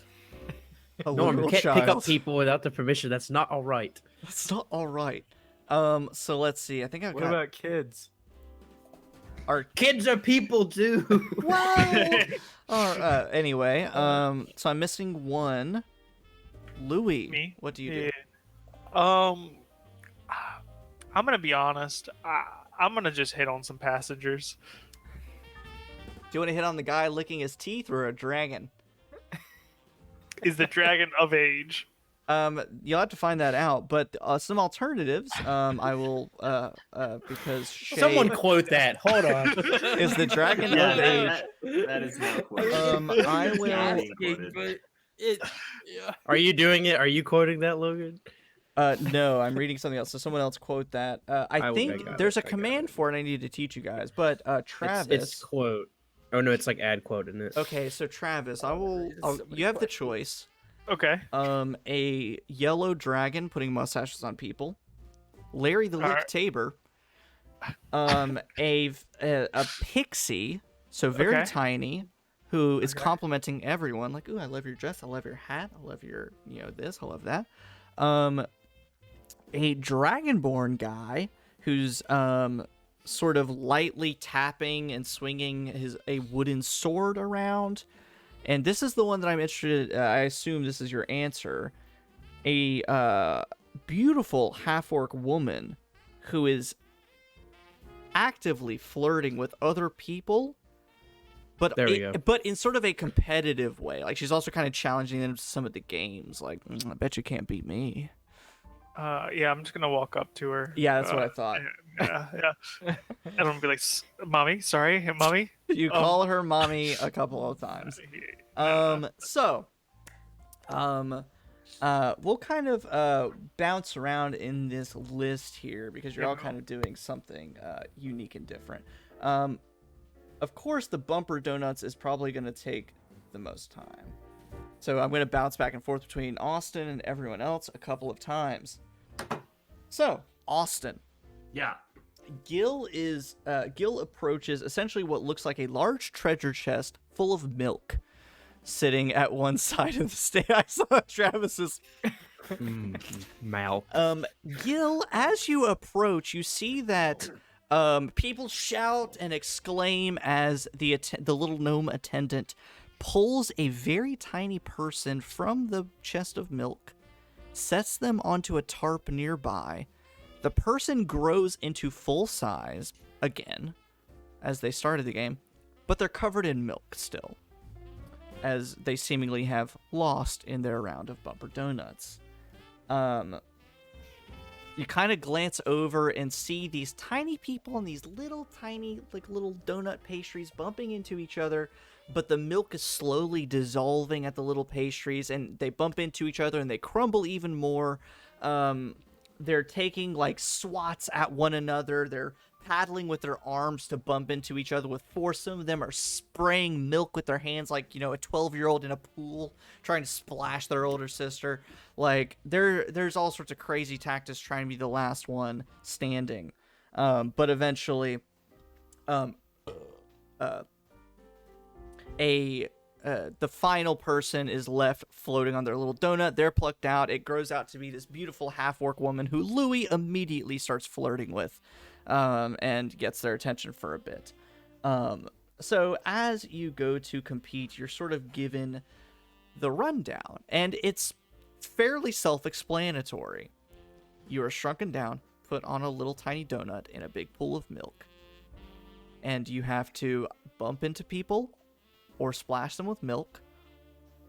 A: a
D: No,
A: literal
D: you can't
A: child.
D: pick up people without the permission. That's not all right.
A: That's not all right. So let's see. I think I've
F: What
A: got
F: about kids?
A: our
D: Kids are people too.
A: anyway. So I'm missing one. Louie,
B: Me?
A: what do you do?
B: Yeah. I'm gonna be honest. I'm gonna just hit on some passengers.
A: Do you want to hit on the guy licking his teeth or a dragon?
B: Is the dragon of age?
A: You'll have to find that out. But some alternatives. I will because
D: Someone quote that. Hold on.
A: is the dragon
G: Yeah,
A: of age.
G: that is now quoted.
A: I will.
G: Being quoted.
H: But yeah.
D: Are you doing it? Are you quoting that, Logan?
A: No, I'm reading something else. So someone else quote that. I
D: I
A: think
D: got
A: there's
D: it,
A: a
D: I got
A: command
D: it.
A: for it. I need to teach you guys. But Travis.
D: It's quote. Oh no, it's like add quote in it.
A: Okay, so Travis, you have the choice.
B: Okay.
A: A yellow dragon putting mustaches on people. Larry the Lick
B: Alright.
A: Tabor. A pixie, so very
B: Okay.
A: tiny, who is
B: Okay.
A: complimenting everyone. Like, ooh, I love your dress. I love your hat. I love your, this. I love that. A dragonborn guy who's sort of lightly tapping and swinging a wooden sword around. And this is the one that I'm interested. I assume this is your answer. A beautiful half-orc woman who is actively flirting with other people, but
D: There we go.
A: but in sort of a competitive way. Like she's also kind of challenging them to some of the games. Like, I bet you can't beat me.
B: Yeah, I'm just gonna walk up to her.
A: Yeah, that's what I thought.
B: Yeah. And I'm gonna be like, "Mommy, sorry, mommy."
A: You call her mommy a couple of times. We'll kind of bounce around in this list here because you're all kind of doing something unique and different. Of course, the bumper donuts is probably going to take the most time. So I'm going to bounce back and forth between Austin and everyone else a couple of times. So, Austin.
G: Yeah.
A: Gil approaches essentially what looks like a large treasure chest full of milk sitting at one side of the stage. I saw Travis's
D: Mouth.
A: Gil, as you approach, you see that people shout and exclaim as the little gnome attendant pulls a very tiny person from the chest of milk, sets them onto a tarp nearby. The person grows into full size again, as they started the game, but they're covered in milk still, as they seemingly have lost in their round of bumper donuts. You kind of glance over and see these tiny people and these little tiny, little donut pastries bumping into each other, but the milk is slowly dissolving at the little pastries, and they bump into each other and they crumble even more. They're taking swats at one another. They're paddling with their arms to bump into each other with force. Some of them are spraying milk with their hands like, a 12-year-old in a pool trying to splash their older sister. There's all sorts of crazy tactics trying to be the last one standing. But eventually, the final person is left floating on their little donut. They're plucked out. It grows out to be this beautiful half-orc woman who Louie immediately starts flirting with, and gets their attention for a bit. So as you go to compete, you're sort of given the rundown, and it's fairly self-explanatory. You are shrunken down, put on a little tiny donut in a big pool of milk, and you have to bump into people or splash them with milk,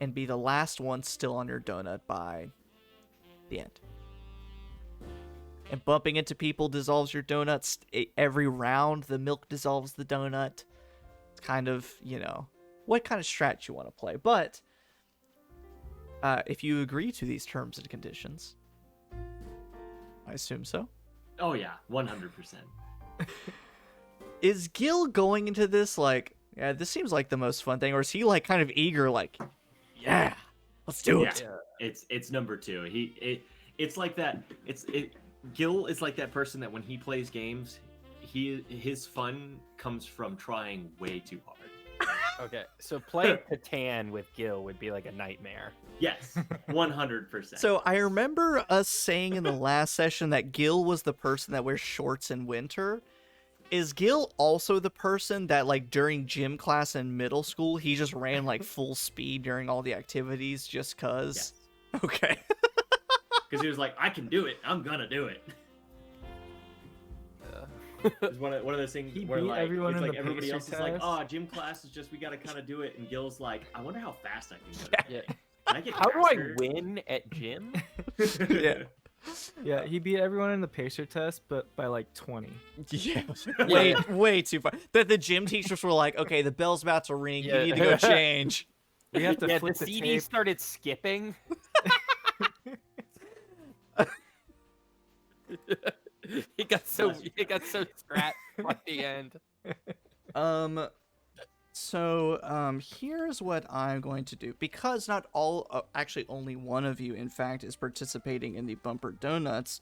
A: and be the last one still on your donut by the end. And bumping into people dissolves your donuts. Every round, the milk dissolves the donut. kind of, what kind of strat you want to play. But if you agree to these terms and conditions, I assume so.
G: Oh yeah, 100%.
A: Is Gil going into this like, yeah, this seems like the most fun thing, or is he like kind of eager, like, yeah, let's do it?
G: Yeah, it's number 2. It's like that. Gil is like that person that when he plays games, his fun comes from trying way too hard.
E: Okay, so playing Catan with Gil would be like a nightmare.
G: Yes, 100%.
A: So I remember us saying in the last session that Gil was the person that wears shorts in winter. Is Gil also the person that, like, during gym class in middle school, he just ran like full speed during all the activities just cause?
G: Yes.
A: Okay.
G: Because he was like, I can do it. I'm gonna do it. It's one of those things
F: He
G: where
F: beat
G: like
F: everyone
G: it's
F: in
G: like
F: the
G: everybody
F: pacer
G: else is like,
F: test.
G: oh, gym class is just we gotta kind of do it, and Gil's like, I wonder how fast I can go.
E: Yeah.
G: Can I get
E: How do I
G: faster?
E: win at gym?
A: Yeah.
F: Yeah, he beat everyone in the pacer test, but by like 20.
A: Yeah. Way too far. That the gym teachers were like, okay, the bell's about to ring.
E: Yeah.
A: You need to go change.
F: We have to
E: Yeah,
F: flip
E: the
F: the
E: CD
F: tape.
E: started skipping. It got so scratched at the end.
A: So here's what I'm going to do, because not all, actually only one of you, in fact, is participating in the Bumper Donuts.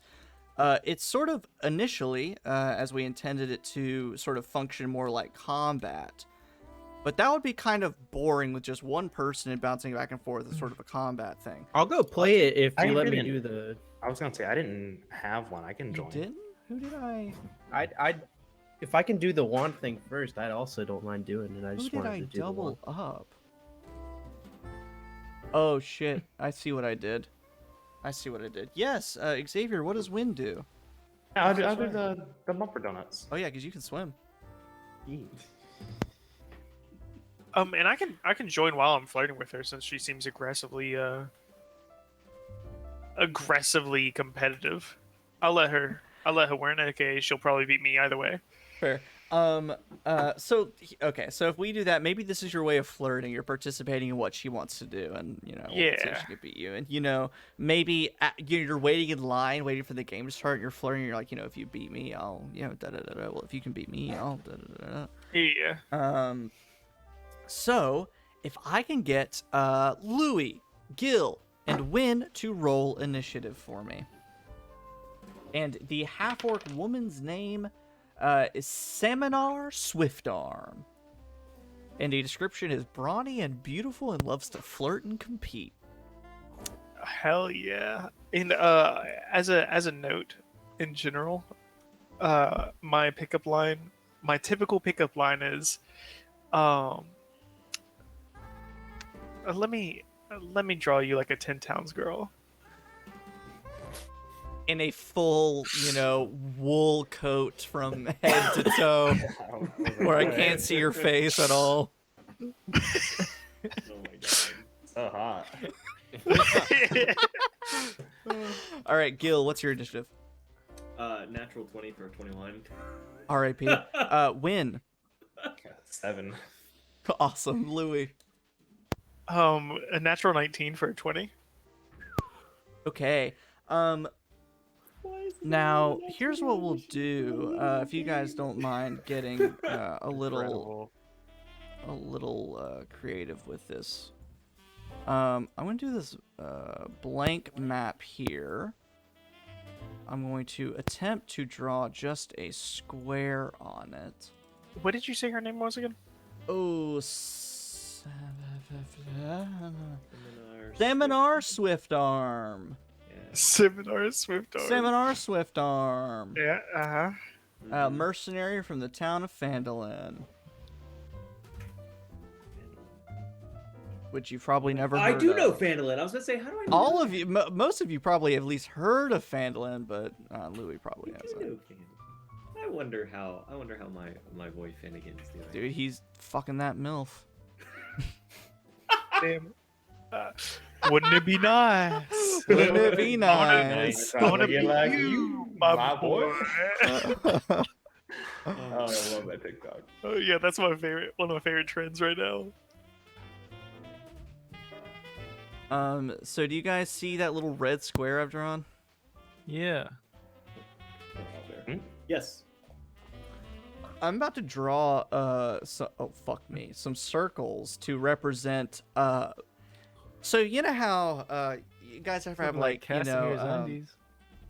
A: It's sort of initially, as we intended it to sort of function more like combat, but that would be kind of boring with just one person and bouncing back and forth as sort of a combat thing.
D: I'll go play it if
C: I
D: you let me
C: didn't-
D: do the.
C: I was gonna say I didn't have one. I can
A: You
C: join.
A: didn't? Who did I?
D: I'd if I can do the wand thing first, I also don't mind doing it. I
A: Who
D: just
A: did
D: wanted
A: I
D: to do the wand.
A: double up? Oh shit! I see what I did. Yes, Xavier, what does wind do?
C: Yeah, I'll do the bumper donuts.
A: Oh yeah, because you can swim.
B: And I can join while I'm flirting with her since she seems aggressively competitive. I'll let her win. Okay, she'll probably beat me either way.
A: Fair. So if we do that, maybe this is your way of flirting. You're participating in what she wants to do, and see if
B: Yeah.
A: she can beat you. And maybe you're waiting in line, waiting for the game to start. And you're flirting. You're like, if you beat me, I'll da da da da. Well, if you can beat me, I'll da da da da.
B: Yeah.
A: So if I can get Louie, Gil, and Win to roll initiative for me, and the half-orc woman's name is Shaeomar Swiftarm. And the description is brawny and beautiful and loves to flirt and compete.
B: Hell yeah. And as a note in general, my typical pickup line is let me draw you like a 10 Towns girl.
A: In a full, wool coat from head to toe, where I can't see your face at all.
C: Oh my god, so hot.
A: All right, Gil, what's your initiative?
G: Natural 20 for a 21.
A: R.I.P. Win.
C: 7.
A: Awesome, Louie.
B: A natural 19 for a 20.
A: Okay. Now, here's what we'll do. If you guys don't mind getting a little creative with this. I'm going to do this blank map here. I'm going to attempt to draw just a square on it.
B: What did you say her name was again?
A: Oh, Shaeomar Swiftarm.
B: Seminar Swiftarm.
A: Shaeomar Swiftarm.
B: Yeah,
A: Mercenary from the town of Phandalin. Which you've probably never heard
I: I do
A: of.
I: know Phandalin. I was gonna say, how do I know?
A: All of you, most of you probably at least heard of Phandalin, but Louie probably
G: I do
A: hasn't.
G: know Phandalin. I wonder how my boy Finnegan's doing.
A: Dude, he's fucking that MILF.
B: Damn. Wouldn't it be nice?
A: Wouldn't it be nice?
B: I wanna
C: Get
B: be
C: like
B: you,
C: you,
B: my
C: my
B: boy.
C: boy. Oh, I love that TikTok.
B: Oh yeah, that's my favorite. One of my favorite trends right now.
A: So do you guys see that little red square I've drawn?
F: Yeah.
G: Yes.
A: I'm about to draw some circles to represent so you know how you guys ever have like
F: Casimir's undies.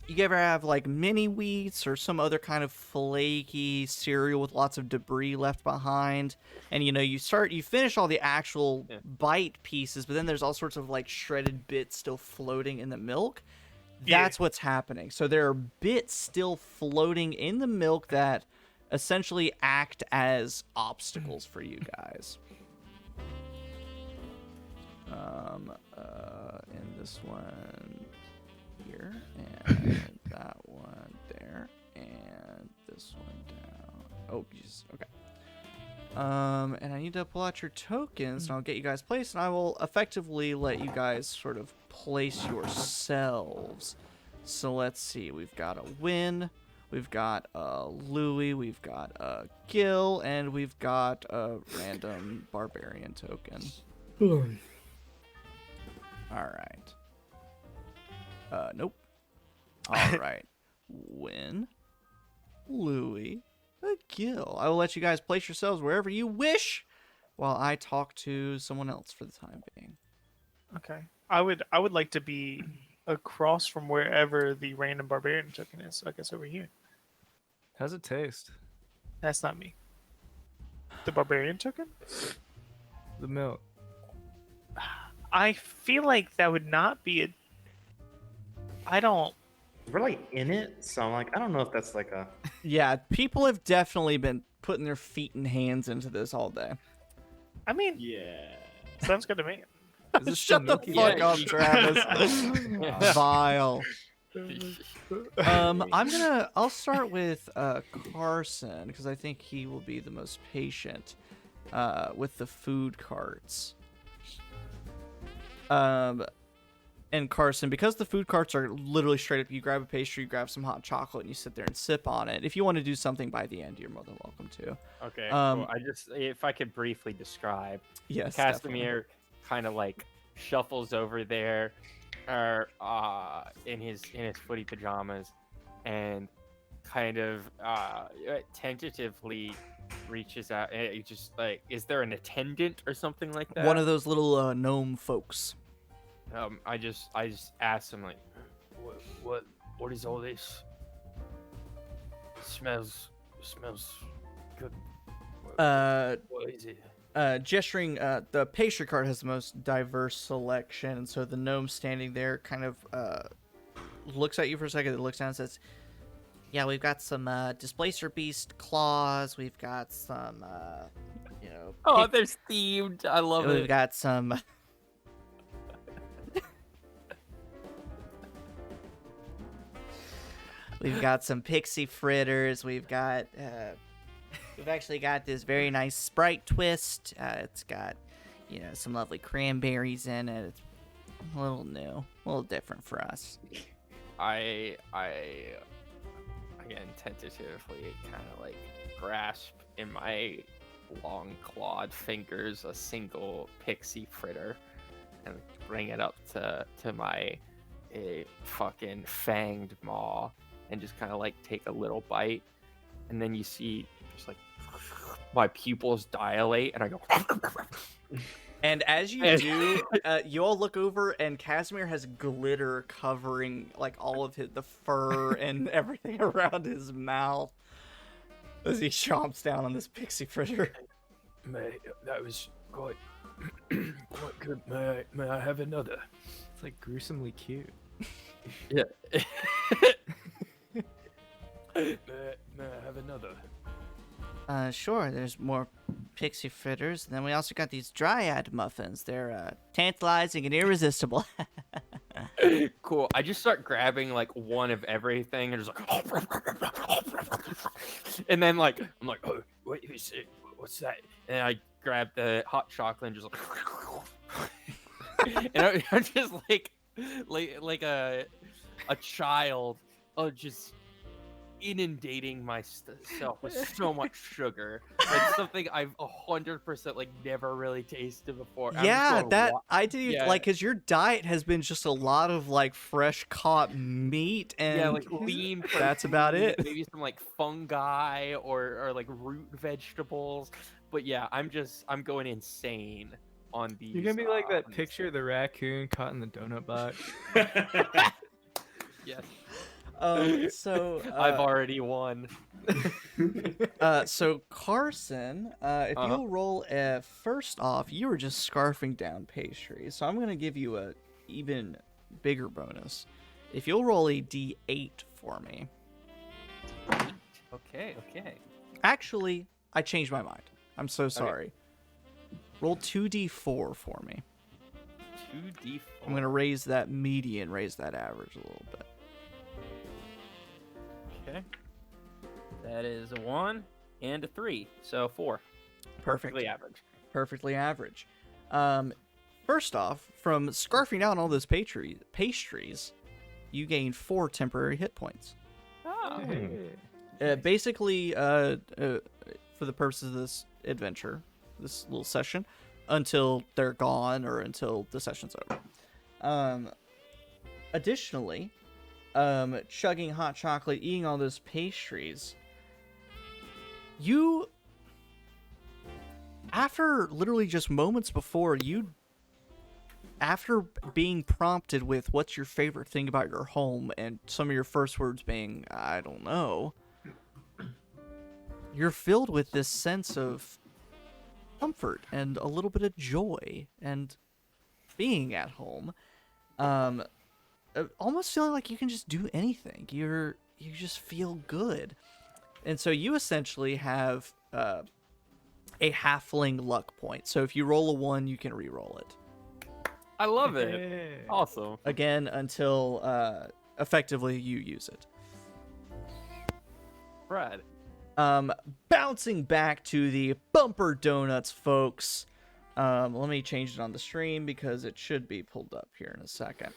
A: you ever have like mini wheats or some other kind of flaky cereal with lots of debris left behind, and you finish all the actual bite pieces, but then there's all sorts of like shredded bits still floating in the milk. That's what's happening. So there are bits still floating in the milk that essentially act as obstacles for you guys. In this one here, and that one there, and this one down. Oh, Jesus. Okay. And I need to pull out your tokens, and I'll get you guys placed, and I will effectively let you guys sort of place yourselves. So let's see. We've got a Win, we've got a Louie, we've got a Gil, and we've got a random barbarian token. All right. Nope. All right. Win, Louie, a Gil. I will let you guys place yourselves wherever you wish while I talk to someone else for the time being.
B: Okay. I would like to be across from wherever the random barbarian token is. So I guess over here.
F: How's it taste?
B: That's not me. The barbarian token?
F: The milk.
B: I feel like that would not be a. I don't.
C: We're like in it, so I'm like, I don't know if that's like a.
A: Yeah, people have definitely been putting their feet and hands into this all day.
B: I mean,
G: Yeah.
B: sounds good to me.
F: Is this
A: Shut the
F: milky?
A: fuck
E: Yeah.
A: up, Travis. Vile. I'll start with Carson, because I think he will be the most patient with the food carts. And Carson, because the food carts are literally straight up, you grab a pastry, you grab some hot chocolate, and you sit there and sip on it. If you want to do something by the end, you're more than welcome to.
E: Okay,
A: Um,
E: cool. If I could briefly describe,
A: Yes,
E: Casimir kind of like shuffles over there, in his footy pajamas, and kind of tentatively reaches out. And he just like, is there an attendant or something like that?
A: one of those little gnome folks.
E: I just asked him like,
H: What is all this? Smells good. What is it?
A: Gesturing, the pastry cart has the most diverse selection, and so the gnome standing there kind of looks at you for a second, then looks down and says, yeah, we've got some displacer beast claws, we've got some
E: oh, they're themed. I love
A: we've
E: it.
A: got some we've got some pixie fritters, we've actually got this very nice Sprite twist. It's got, some lovely cranberries in it. It's a little new, a little different for us.
E: I again tentatively kind of like grasp in my long clawed fingers a single pixie fritter and bring it up to my fucking fanged maw and just kind of like take a little bite, and then you see just like my pupils dilate and I go.
A: And as you do, you all look over, and Casimir has glitter covering like all of the fur and everything around his mouth as he chomps down on this pixie fritter.
H: That was quite good. May I have another?
F: It's like gruesomely cute.
E: Yeah.
H: May I have another?
A: Sure, there's more pixie fritters. And then we also got these dryad muffins. They're tantalizing and irresistible.
E: Cool. I just start grabbing like one of everything and just like, and then like I'm like, oh wait, what's that? And I grab the hot chocolate and just like, and I'm just like a child, just inundating myself with so much sugar. Like something I've 100% like never really tasted before. I'm just
A: Yeah,
E: going
A: that
E: wa-
A: I did
E: Yeah.
A: like because your diet has been just a lot of like fresh caught meat and
E: Yeah, like lean protein,
A: that's about it.
E: maybe some like fungi or like root vegetables. But yeah, I'm going insane on these.
F: You're gonna be like that
E: on these
F: picture of the raccoon caught in the donut box.
E: Yes.
A: So
E: I've already won.
A: so Carson, if
E: Uh-huh.
A: you'll roll first off, you were just scarfing down pastry, so I'm gonna give you a even bigger bonus. If you'll roll a d8 for me.
E: Okay.
A: Actually, I changed my mind. I'm so sorry. Roll 2d4 for me.
E: 2d4.
A: I'm gonna raise that median, raise that average a little bit.
E: Okay. That is a 1 and a 3, so 4. Perfectly average.
A: Perfectly average. First off, from scarfing down all those pastries, you gain 4 temporary hit points.
E: Oh.
A: Basically, for the purposes of this adventure, this little session, until they're gone or until the session's over. Additionally, chugging hot chocolate, eating all those pastries, you, after literally just moments before, after being prompted with what's your favorite thing about your home and some of your first words being, I don't know, you're filled with this sense of comfort and a little bit of joy and being at home. Almost feeling like you can just do anything. You just feel good. And so you essentially have a halfling luck point. So if you roll a 1, you can re-roll it.
E: I love it. Awesome.
A: Again, until effectively you use it.
E: Brad.
A: Bouncing back to the bumper donuts, folks. Let me change it on the stream because it should be pulled up here in a second.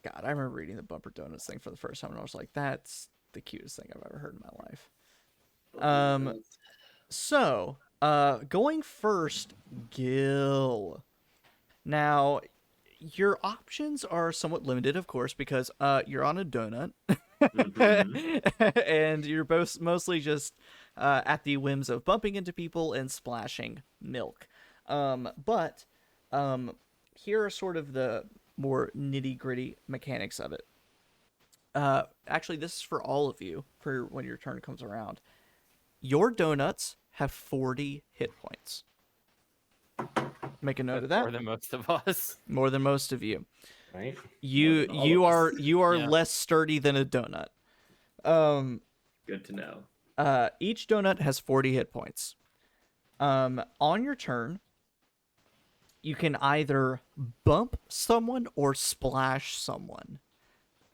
A: God, I remember reading the bumper donuts thing for the first time, and I was like, that's the cutest thing I've ever heard in my life. So, going first, Gil. Now, your options are somewhat limited, of course, because you're on a donut, and you're both mostly just at the whims of bumping into people and splashing milk. But here are sort of the more nitty-gritty mechanics of it. Actually, this is for all of you, for when your turn comes around. Your donuts have 40 hit points. Make a note of that.
E: More than most of us.
A: More than most of you.
C: Right?
A: You are
E: Yeah.
A: less sturdy than a donut.
G: Good to know.
A: Each donut has 40 hit points. On your turn, you can either bump someone or splash someone.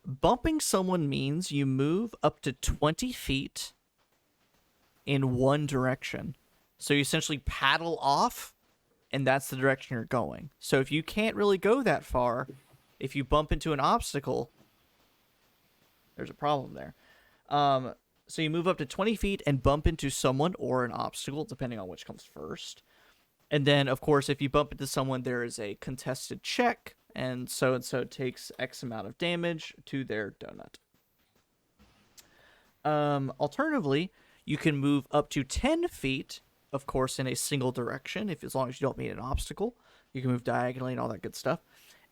A: Bumping someone means you move up to 20 feet in one direction. So you essentially paddle off, and that's the direction you're going. So if you can't really go that far, if you bump into an obstacle, there's a problem there. So you move up to 20 feet and bump into someone or an obstacle, depending on which comes first. And then, of course, if you bump into someone, there is a contested check, and so takes X amount of damage to their donut. Alternatively, you can move up to 10 feet, of course, in a single direction, as long as you don't meet an obstacle. You can move diagonally and all that good stuff.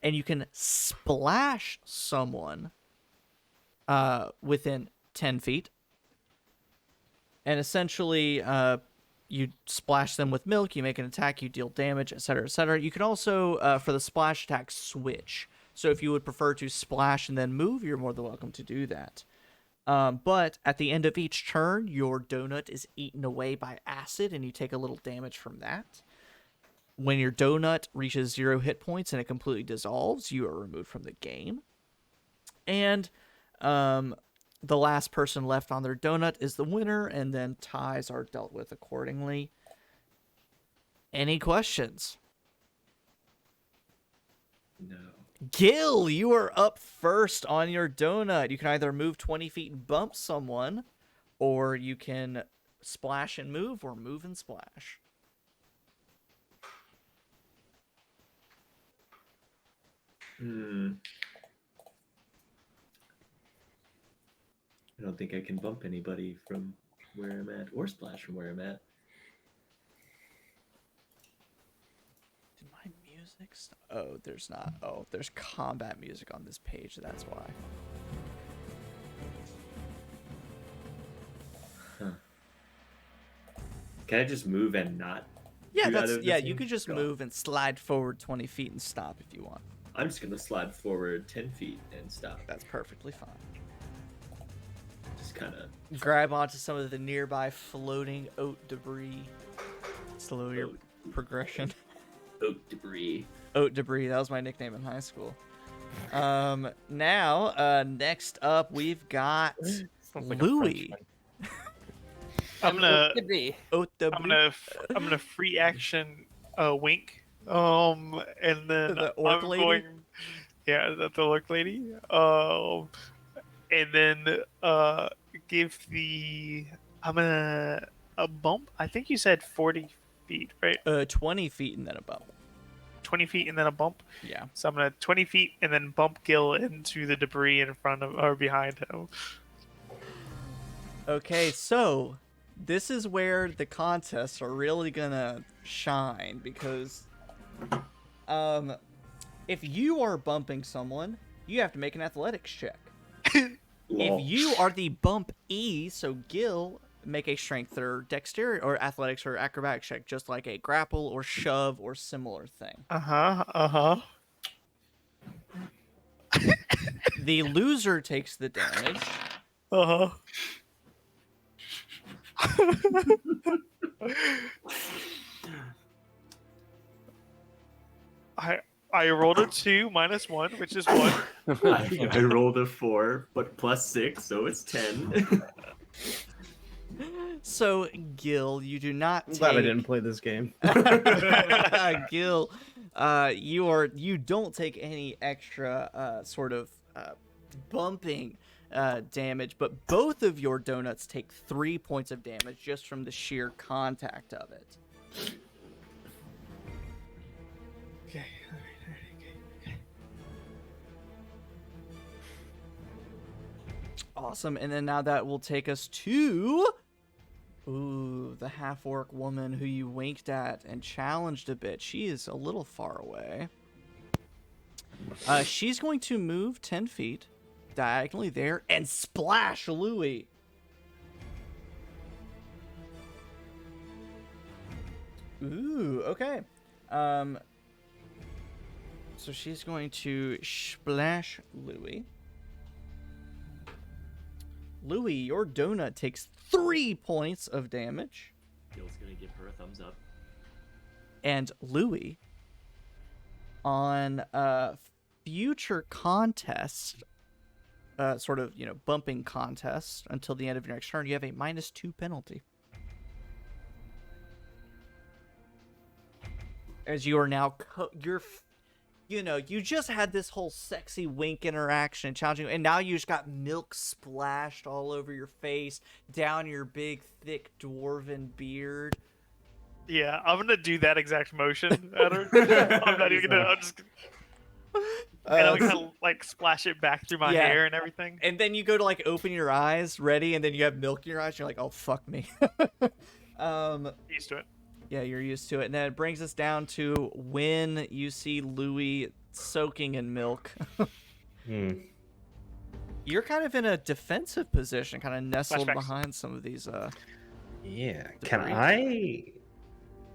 A: And you can splash someone within 10 feet. And essentially, you splash them with milk, you make an attack, you deal damage, etc., etc. You can also, for the splash attack, switch. So if you would prefer to splash and then move, you're more than welcome to do that. But at the end of each turn, your donut is eaten away by acid, and you take a little damage from that. When your donut reaches 0 hit points and it completely dissolves, you are removed from the game. And the last person left on their donut is the winner, and then ties are dealt with accordingly. Any questions?
G: No.
A: Gil, you are up first on your donut. You can either move 20 feet and bump someone, or you can splash and move, or move and splash.
G: I don't think I can bump anybody from where I'm at, or splash from where I'm at.
A: Did my music stop? Oh, there's not. Oh, there's combat music on this page. That's why.
G: Huh. Can I just move and not?
A: Yeah,
G: do out
A: that's
G: of the
A: yeah. You
G: thing?
A: could just
G: God.
A: move and slide forward 20 feet and stop if you want.
G: I'm just gonna slide forward 10 feet and stop.
A: That's perfectly fine.
G: Just kind of.
A: Grab onto some of the nearby floating oat debris. Slow your progression.
G: Oat debris.
A: Oat debris. That was my nickname in high school. Now, next up, we've got
B: Sounds like a
A: Louie.
B: I'm gonna
A: Oat debris.
B: I'm gonna free action wink. And then
A: The orc
B: I'm
A: lady?
B: going. Yeah, the orc lady. And then give the. I'm gonna a bump. I think you said 40 feet, right?
A: 20 feet and then a bump.
B: 20 feet and then a bump.
A: Yeah.
B: So I'm gonna 20 feet and then bump Gil into the debris in front of or behind him.
A: Okay, so this is where the contests are really gonna shine because, if you are bumping someone, you have to make an athletics check.
G: Lol.
A: If you are the bump E, so Gil, make a strength or dexterity or athletics or acrobatics check, just like a grapple or shove or similar thing. The loser takes the damage.
B: I rolled a 2 minus 1, which is 1.
G: I rolled a 4, but plus 6, so it's 10.
A: So, Gil, you do not
D: I'm
A: take...
D: glad I didn't play this game.
A: Gil, you don't take any extra bumping damage, but both of your donuts take 3 points of damage just from the sheer contact of it.
B: Okay.
A: Awesome, and then now that will take us to... Ooh, the half-orc woman who you winked at and challenged a bit. She is a little far away. She's going to move 10 feet diagonally there and splash Louie. Ooh, okay. So she's going to splash Louie. Louie, your donut takes 3 points of damage.
G: Gil's gonna give her a thumbs up.
A: And Louie, on future contests, bumping contests until the end of your next turn, you have a -2 penalty. As you are now, you just had this whole sexy wink interaction challenging, and now you just got milk splashed all over your face, down your big, thick dwarven beard.
B: Yeah, I'm gonna do that exact motion at her. I'm not even gonna. I'm just. And I'm gonna like splash it back through my hair and everything.
A: And then you go to like open your eyes, ready, and then you have milk in your eyes. You're like, oh fuck me.
B: Used to it.
A: Yeah, you're used to it. And then it brings us down to when you see Louie soaking in milk. You're kind of in a defensive position, kind of nestled
B: Flashbacks.
A: behind some of these.
C: Yeah. Can
A: Debris.
C: I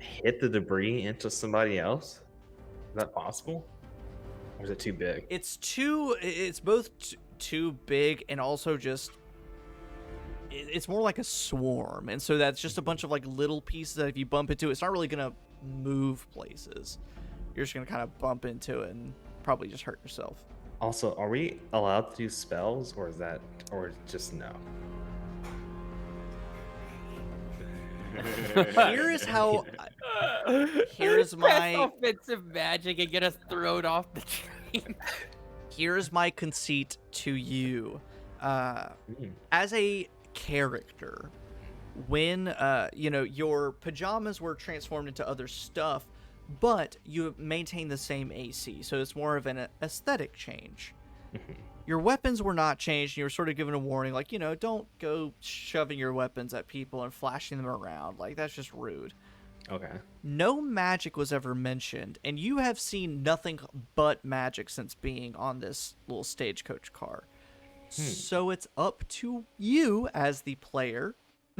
C: hit the debris into somebody else? Is that possible? Or is it too big?
A: It's both too big and also just. It's more like a swarm, and so that's just a bunch of like little pieces that if you bump into it, it's not really gonna move places. You're just gonna kind of bump into it and probably just hurt yourself.
C: Also, are we allowed to do spells, or just no?
A: Here is how. Here is
H: Cast
A: my.
H: offensive magic and get us thrown off the train.
E: game.
A: Here's my conceit to you. As a character, when your pajamas were transformed into other stuff, but you maintain the same AC, so it's more of an aesthetic change. Your weapons were not changed, and you were sort of given a warning, like, don't go shoving your weapons at people and flashing them around. Like, that's just rude.
C: Okay.
A: No magic was ever mentioned, and you have seen nothing but magic since being on this little stagecoach car. So it's up to you as the player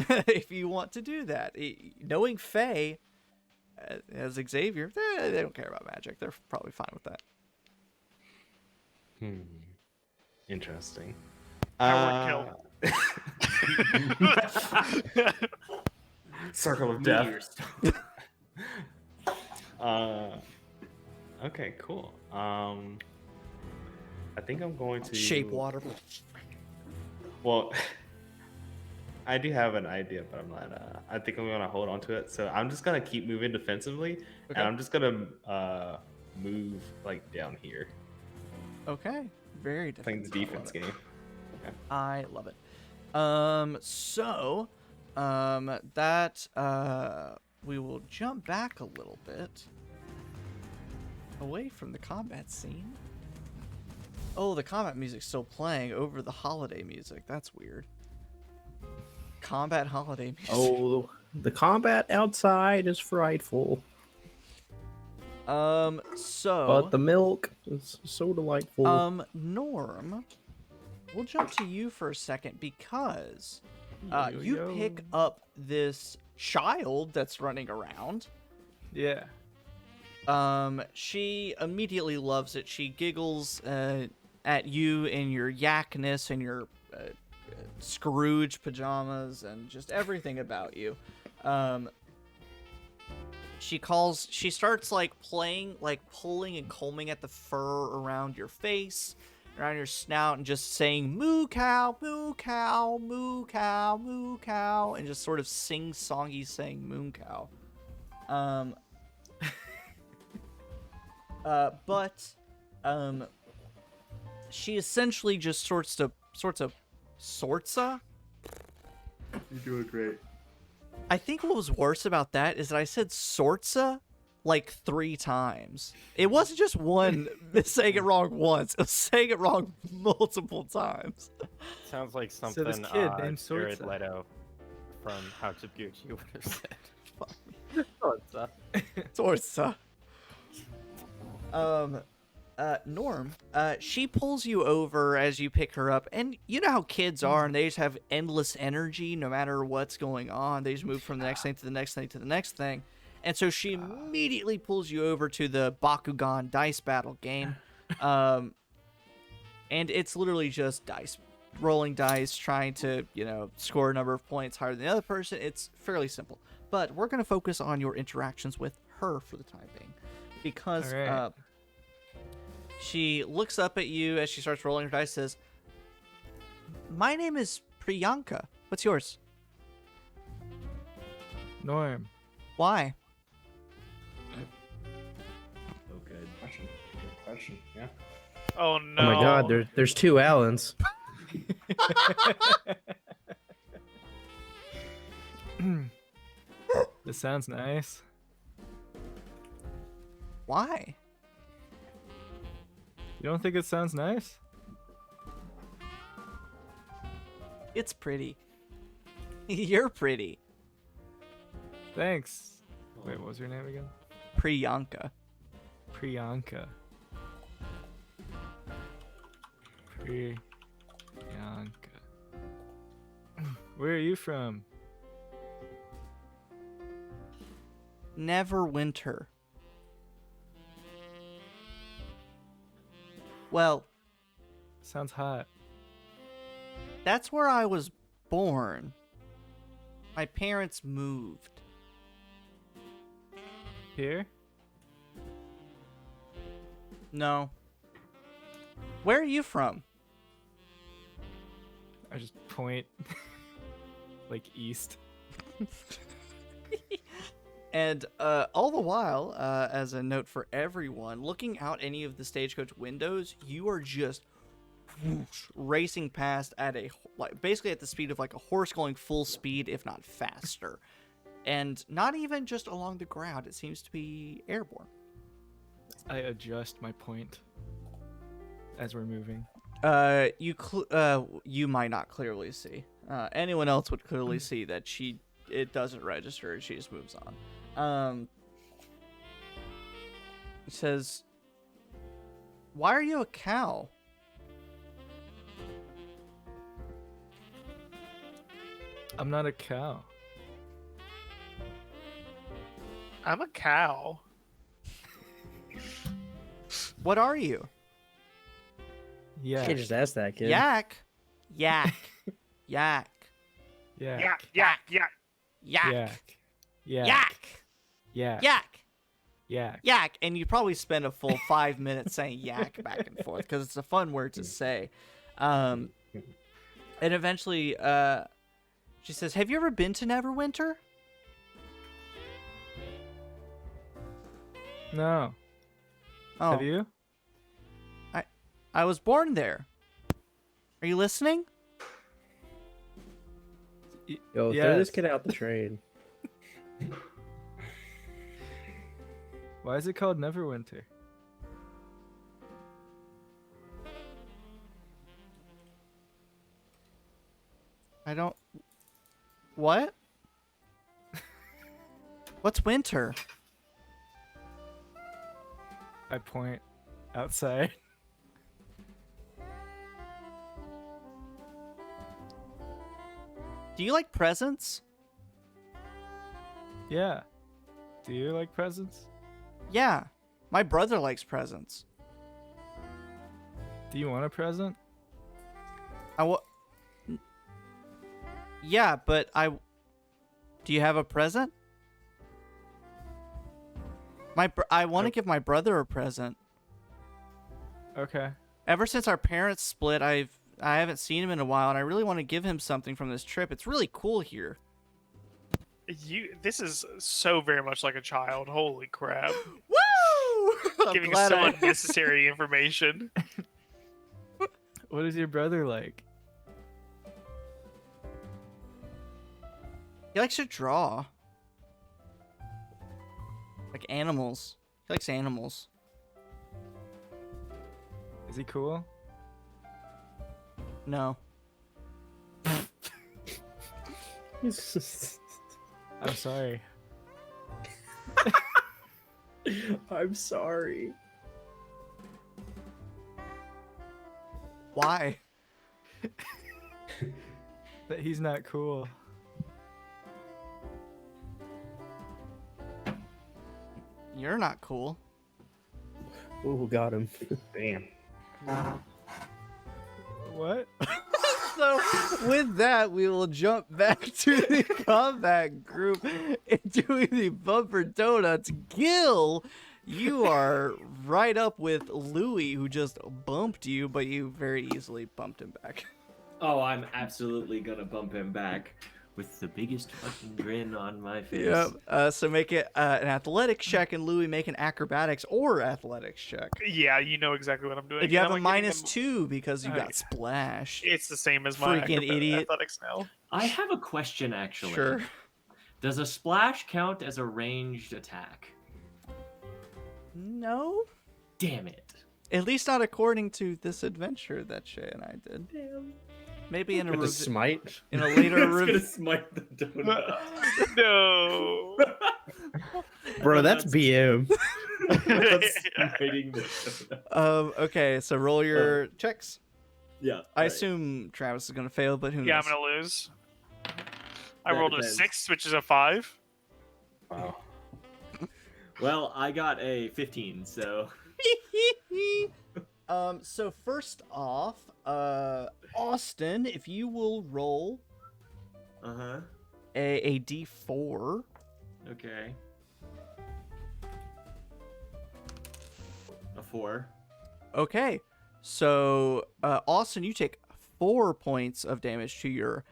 A: if you want to do that. Knowing Fey as Xavier, they don't care about magic. They're probably fine with that.
C: Interesting.
B: I would kill.
C: Circle of death. Okay, cool. I think I'm going to
A: Shape water.
C: Well, I do have an idea, but I'm not. I think I'm gonna hold on to it. So I'm just gonna keep moving defensively, and I'm just gonna move like down here.
A: Okay, very
C: Playing the
A: defensive.
C: defense game. Okay.
A: I love it. We will jump back a little bit away from the combat scene. Oh, the combat music's still playing over the holiday music. That's weird. Combat holiday music.
D: Oh, the combat outside is frightful.
A: So.
D: But the milk is so delightful.
A: Norm, we'll jump to you for a second because you
F: Yo.
A: pick up this child that's running around.
F: Yeah.
A: She immediately loves it. She giggles at you in your yakness and your Scrooge pajamas and just everything about you. She starts like playing, like pulling and combing at the fur around your face, around your snout, and just saying moo cow, moo cow, moo cow, moo cow, and just sort of sing-songy saying moon cow. She essentially just sorts of.
C: You're doing great.
A: I think what was worse about that is that I said sortsa like 3 times. It wasn't just one saying it wrong once. It was saying it wrong multiple times.
E: Sounds like
F: So
E: something
F: this kid named
E: Jared
F: Sorsa.
E: Leto from House of Gucci would have said.
A: Sortsa. Norm, she pulls you over as you pick her up, and you know how kids are, and they just have endless energy no matter what's going on. They just move from the next thing to the next thing to the next thing. And so she immediately pulls you over to the Bakugan dice battle game. And it's literally just dice. Rolling dice, trying to, score a number of points higher than the other person. It's fairly simple. But we're going to focus on your interactions with her for the time being. Because
F: Alright.
A: she looks up at you as she starts rolling her dice, says, "My name is Priyanka. What's yours?"
F: Norm.
A: "Why?"
C: Oh, good question. Good question. Yeah.
B: Oh no!
D: Oh my God, there's 2 Allens.
F: This sounds nice.
A: "Why?"
F: You don't think it sounds nice?
A: "It's pretty." "You're pretty."
F: Thanks. Wait, what was your name again?
A: Priyanka.
F: Priyanka. Priyanka. Where are you from?
A: Neverwinter. Well,
F: Sounds hot.
A: that's where I was born. My parents moved.
F: Here?
A: No. Where are you from?
F: I just point like east.
A: And all the while, as a note for everyone, looking out any of the stagecoach windows, you are just racing past at basically at the speed of like a horse going full speed, if not faster. And not even just along the ground, it seems to be airborne.
F: I adjust my point as we're moving.
A: You might not clearly see. Anyone else would clearly see that it doesn't register. She just moves on. He says, "Why are you a cow?"
F: I'm not a cow.
B: I'm a cow.
A: What are you?
F: Yeah.
D: You can't just ask that, kid.
A: Yak. Yak. Yak.
F: Yeah.
B: Yak.
A: Yak.
F: Yeah.
A: Yak.
F: Yeah.
A: Yak.
F: Yeah.
A: Yak. And you probably spend a full 5 minutes saying yak back and forth because it's a fun word to say. And eventually, she says, "Have you ever been to Neverwinter?"
F: No.
A: Oh,
F: Have you?
A: I was born there. Are you listening?
D: Yo, throw this kid out the train.
F: Why is it called Neverwinter?
A: I don't... What? What's winter?
F: I point outside.
A: Do you like presents?
F: Yeah. Do you like presents?
A: Yeah. My brother likes presents.
F: Do you want a present?
A: Yeah, but do you have a present? I want to give my brother a present.
F: Okay.
A: Ever since our parents split, I haven't seen him in a while, and I really want to give him something from this trip. It's really cool here.
B: This is so very much like a child. Holy crap!
A: Woo!
B: Giving so unnecessary information.
F: What is your brother like?
A: He likes to draw. Like animals. He likes animals.
F: Is he cool?
A: No.
F: I'm sorry.
D: I'm sorry.
A: Why?
F: That he's not cool.
A: You're not cool.
D: Ooh, got him.
C: Damn.
F: What?
A: So, with that, we will jump back to the combat group and doing the bumper donuts. Gil, you are right up with Louie, who just bumped you, but you very easily bumped him back.
G: Oh, I'm absolutely gonna bump him back with the biggest fucking grin on my face.
A: Yep. So make it an athletics check, and Louie make an acrobatics or athletics check.
B: Yeah, you know exactly what I'm doing.
A: If you have
B: I'm
A: a
B: like
A: -2 because you got splashed.
B: It's the same as my
A: Freaking idiot.
B: athletics now.
G: I have a question, actually.
A: Sure.
G: Does a splash count as a ranged attack?
A: No.
G: Damn it.
A: At least not according to this adventure that Shay and I did.
G: Damn.
A: Maybe in a
D: With the smite.
A: in a later
G: It's gonna
A: review.
G: smite the donut.
B: No.
D: Bro, that's BM.
G: That's smiting the donut.
A: Okay, so roll your checks.
G: Yeah.
A: I
G: right.
A: assume Travis is gonna fail, but who
B: Yeah, I'm
A: knows?
B: gonna lose. I
G: That
B: rolled a
G: depends.
B: 6, which is a 5.
C: Wow.
G: Well, I got a 15, so.
A: So first off, Austin, if you will roll
G: Uh-huh.
A: a D4.
G: Okay. A 4.
A: Okay, so Austin, you take 4 points of damage to your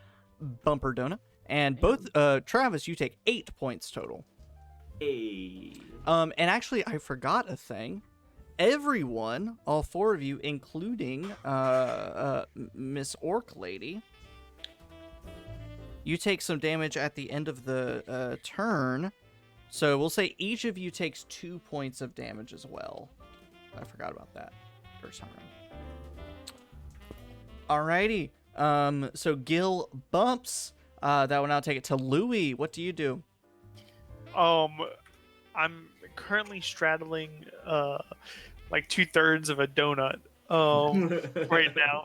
A: bumper donut, and both Travis, you take 8 points total.
G: Hey.
A: And actually, I forgot a thing. Everyone, all 4 of you, including Miss Orc Lady, you take some damage at the end of the turn. So we'll say each of you takes 2 points of damage as well. I forgot about that first time around. Alrighty. So Gil bumps. That will now take it to Louie. What do you do?
B: I'm currently straddling like 2/3 of a donut right now.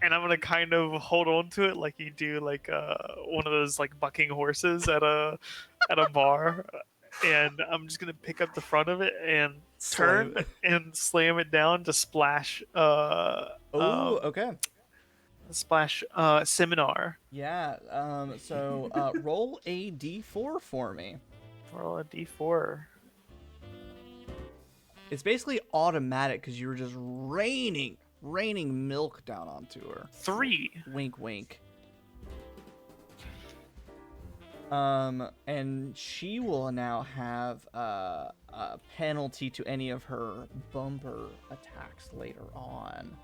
B: And I'm gonna kind of hold on to it like you do like one of those like bucking horses at a bar. And I'm just gonna pick up the front of it and turn and slam it down to splash
A: Okay.
B: splash seminar.
A: Yeah. So roll a d4 for me.
B: Roll a d4.
A: It's basically automatic because you were just raining milk down onto her.
B: 3.
A: Wink, wink. And she will now have a penalty to any of her bumper attacks later on,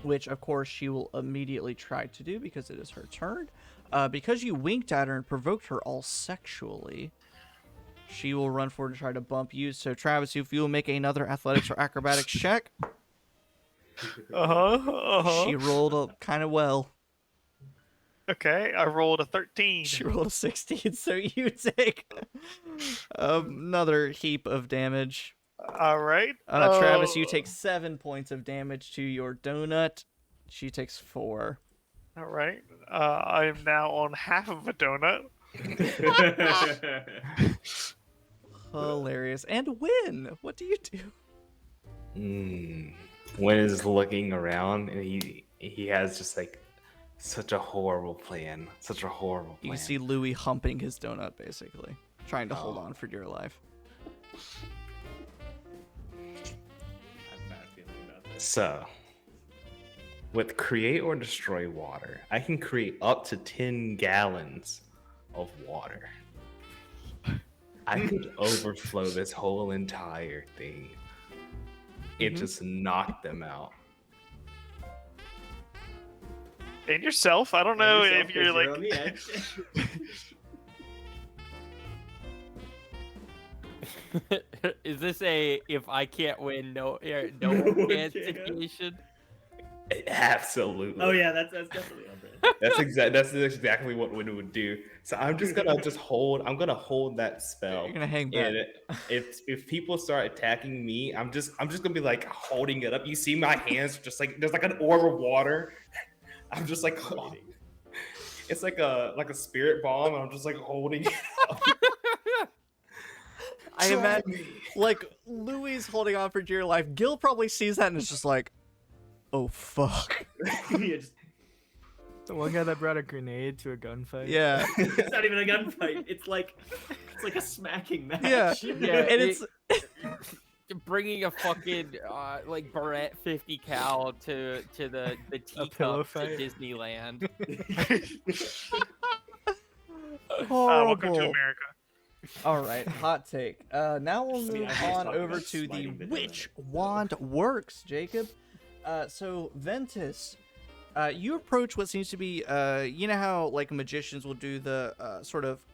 A: which of course she will immediately try to do because it is her turn. Because you winked at her and provoked her all sexually, she will run forward to try to bump you. So Travis, if you will make another athletics or acrobatics check. She rolled kind of well.
B: Okay, I rolled a 13.
A: She rolled a 16, so you take another heap of damage.
B: All right.
A: Travis, you take 7 points of damage to your donut. She takes 4.
B: All right. I am now on half of a donut.
A: Hilarious. And Win, what do you do?
C: Win is looking around, and he has just like such a horrible plan. Such a horrible plan.
A: You see Louie humping his donut, basically, trying to hold on for dear life.
C: So, with create or destroy water, I can create up to 10 gallons of water. I could overflow this whole entire thing. It just knocked them out.
B: And yourself. I don't know if you're like.
G: on the edge.
E: Is this a if I can't win, no chance situation?
C: Absolutely.
I: Oh yeah, that's definitely on brand.
C: That's exactly what Win would do. So I'm just gonna hold. I'm gonna hold that spell.
A: You're gonna hang back.
C: And if people start attacking me, I'm just gonna be like holding it up. You see my hands, just like there's like an orb of water. I'm just like holding. It's like a spirit bomb, and I'm just like holding it up.
A: I imagine, like, Louie's holding on for dear life. Gil probably sees that and is just like, oh, fuck.
F: The one guy that brought a grenade to a gunfight.
A: Yeah.
I: It's not even a gunfight. It's like a smacking match.
A: Yeah. And it's...
E: Bringing a fucking like Barrett 50 cal to the teacup to Disneyland.
B: Welcome to America.
A: All right, hot take. Now we'll move on over to the Which Wand Works, Jacob. So Ventus, you approach what seems to be, you know how like magicians will do the sort of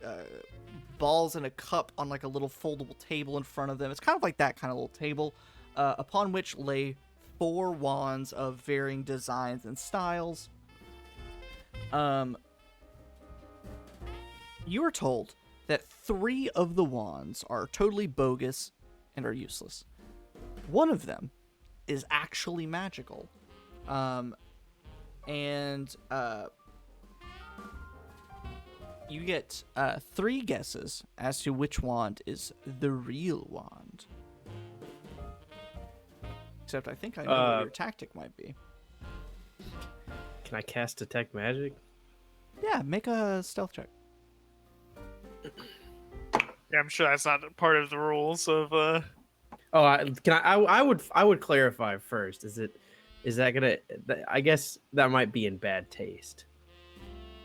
A: balls in a cup on like a little foldable table in front of them. It's kind of like that kind of little table, upon which lay 4 wands of varying designs and styles. You are told that 3 of the wands are totally bogus and are useless. One of them is actually magical. You get 3 guesses as to which wand is the real wand. Except I think I know what your tactic might be.
D: Can I cast Detect Magic?
A: Yeah, make a stealth check.
B: Yeah, I'm sure that's not part of the rules of.
D: I would clarify first. Is that gonna? I guess that might be in bad taste.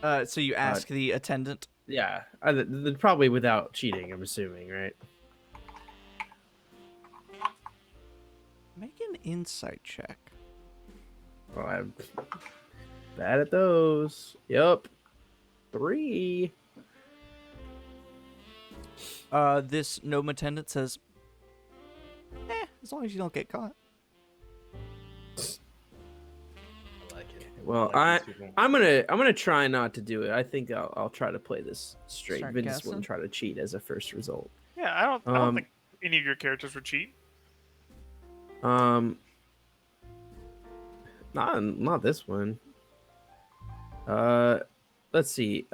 A: So you ask the attendant.
D: Yeah, probably without cheating. I'm assuming, right?
A: Make an insight check.
D: Well, I'm bad at those. Yep. 3.
A: This gnome attendant says, as long as you don't get caught.
D: Well,
C: Like these people.
D: I'm gonna try not to do it. I think I'll try to play this straight.
A: Start
D: Vince
A: guessing?
D: wouldn't try to cheat as a first result.
B: Yeah, I don't
D: Um,
B: think any of your characters would cheat.
D: Not this one. Let's see.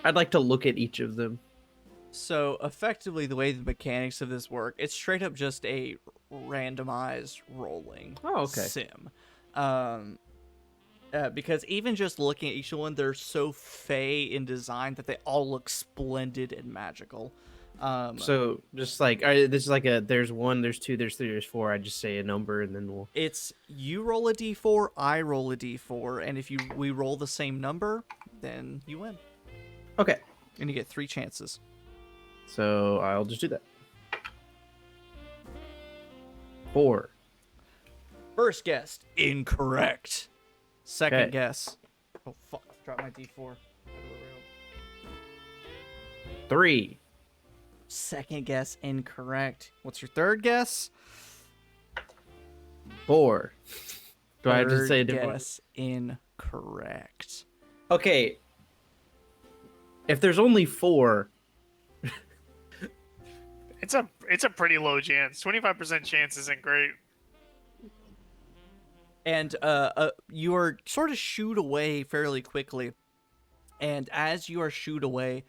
D: I'd like to look at each of them.
A: So effectively, the way the mechanics of this work, it's straight up just a randomized rolling sim. Because even just looking at each one, they're so fey in design that they all look splendid and magical.
D: So just like this is like there's 1, there's 2, there's 3, there's 4. I just say a number and then we'll.
A: It's you roll a d4, I roll a d4, and if we roll the same number, then you win,
D: Okay.
A: and you get 3 chances.
D: So I'll just do that. 4.
A: First guess, incorrect. Second
D: Okay.
A: guess. Oh fuck! Drop my d4.
D: 3.
A: Second guess, incorrect. What's your third guess?
D: 4. Do I have to say a
A: Third
D: different?
A: guess, incorrect.
D: Okay. If there's only 4,
B: It's a pretty low chance. 25% chance isn't great.
A: And you are sort of shooed away fairly quickly. And as you are shooed away,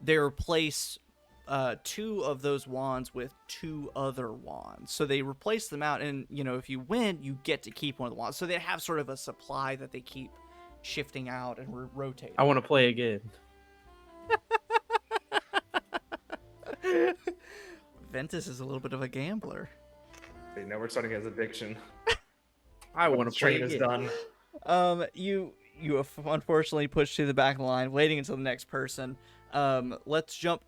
A: they replace 2 of those wands with 2 other wands. So they replace them out, and if you win, you get to keep one of the wands. So they have sort of a supply that they keep shifting out and rotating.
D: I want to play again.
A: Ventus is a little bit of a gambler.
C: See, now we're starting his addiction.
D: I want to play
C: Train is
D: again.
C: done.
A: You have unfortunately pushed to the back of the line, waiting until the next person. Let's jump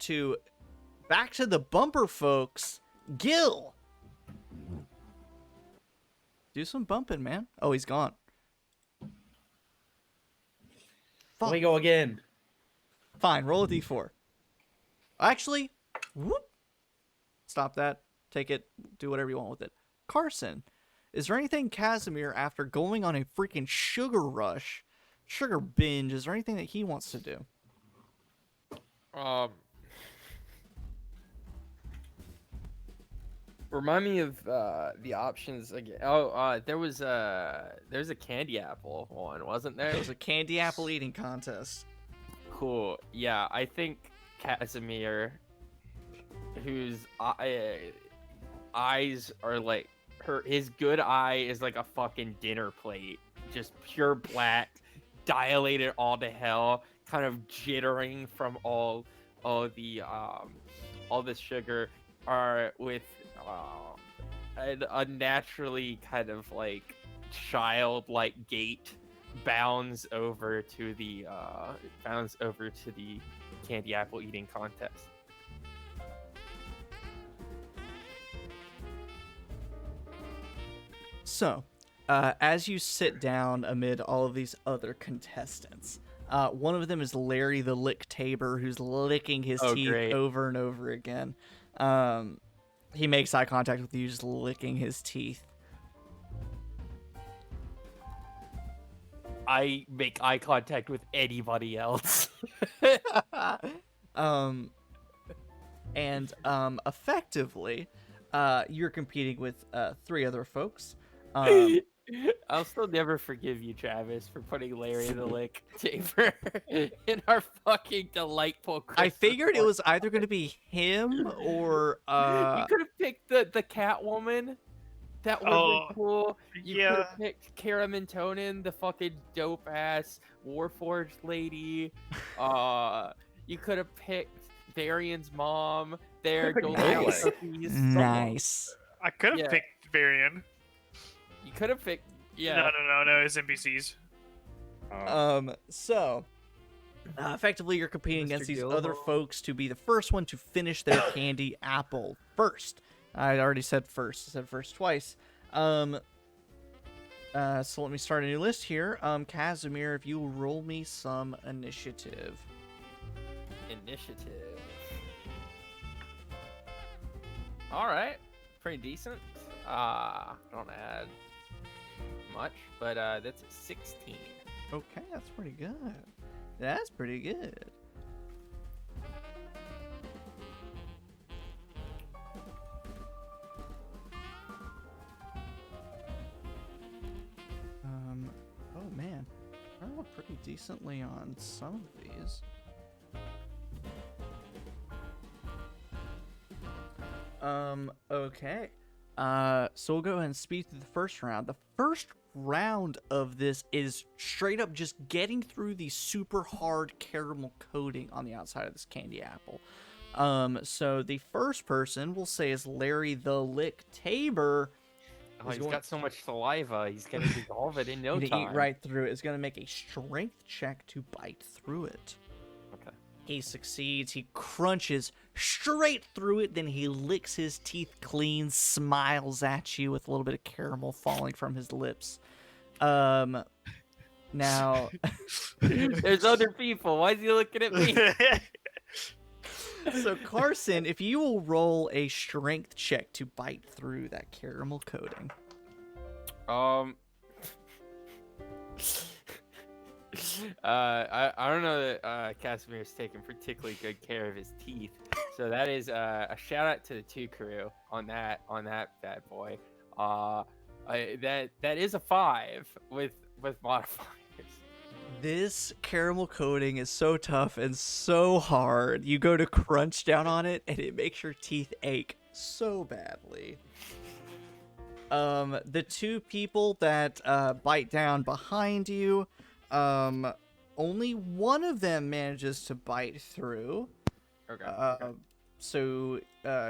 A: back to the bumper folks. Gil, do some bumping, man. Oh, he's gone.
D: Let me go again.
A: Fine, roll a d4. Actually, whoop. Stop that. Take it. Do whatever you want with it. Carson, is there anything Casimir, after going on a freaking sugar binge, is there anything that he wants to do?
E: Remind me of the options again. Oh, there's a candy apple one, wasn't there?
A: It was a candy apple eating contest.
E: Cool. Yeah, I think Casimir, whose eyes are like his good eye is like a fucking dinner plate, just pure black, dilated all to hell, kind of jittering from all the sugar, are with an unnaturally kind of like childlike gait bounds over to the candy apple eating contest.
A: So, as you sit down amid all of these other contestants, one of them is Larry the Lick Tabor, who's licking his teeth
E: great.
A: over and over again. He makes eye contact with you, just licking his teeth.
E: I make eye contact with anybody else.
A: Effectively, you're competing with 3 other folks.
E: I'll still never forgive you, Travis, for putting Larry the Lick Tabor in our fucking delightful Christmas
A: I figured it
E: one.
A: was either going to be him or
E: You could have picked the Catwoman. That would have been cool. You could
B: yeah.
E: have picked Cara Mintonen, the fucking dope ass Warforged lady. You could have picked Varian's mom. Their
C: Pick
E: golden
C: Melee.
E: cookies.
A: nice.
B: I could have
E: Yeah.
B: picked Varian.
E: You could have picked. Yeah.
B: No, it's NPCs.
A: So effectively, you're competing
F: Mr.
A: against these
F: Gilmore.
A: other folks to be the first one to finish their candy apple first. I already said first. I said first twice. So let me start a new list here. Casimir, if you will roll me some initiative.
E: Initiative. All right, pretty decent. I don't add much, but that's a 16.
A: Okay, that's pretty good. That's pretty good. Oh man, I rolled pretty decently on some of these. Okay. So we'll go ahead and speed through the first round. The first round of this is straight up just getting through the super hard caramel coating on the outside of this candy apple. So the first person we'll say is Larry the Lick Tabor.
E: Oh, he's got so much saliva. He's gonna dissolve it in no
A: Gonna
E: time.
A: eat right through it. It's gonna make a strength check to bite through it.
E: Okay.
A: He succeeds. He crunches straight through it. Then he licks his teeth clean, smiles at you with a little bit of caramel falling from his lips. Now,
E: There's other people. Why is he looking at me?
A: so Carson, if you will roll a strength check to bite through that caramel coating.
E: I don't know that Casimir's taking particularly good care of his teeth, so that is a shout out to the 2 crew on that bad boy. That is a 5 with modifiers.
A: This caramel coating is so tough and so hard. You go to crunch down on it, and it makes your teeth ache so badly. The 2 people that bite down behind you, only one of them manages to bite through.
E: Okay.
A: So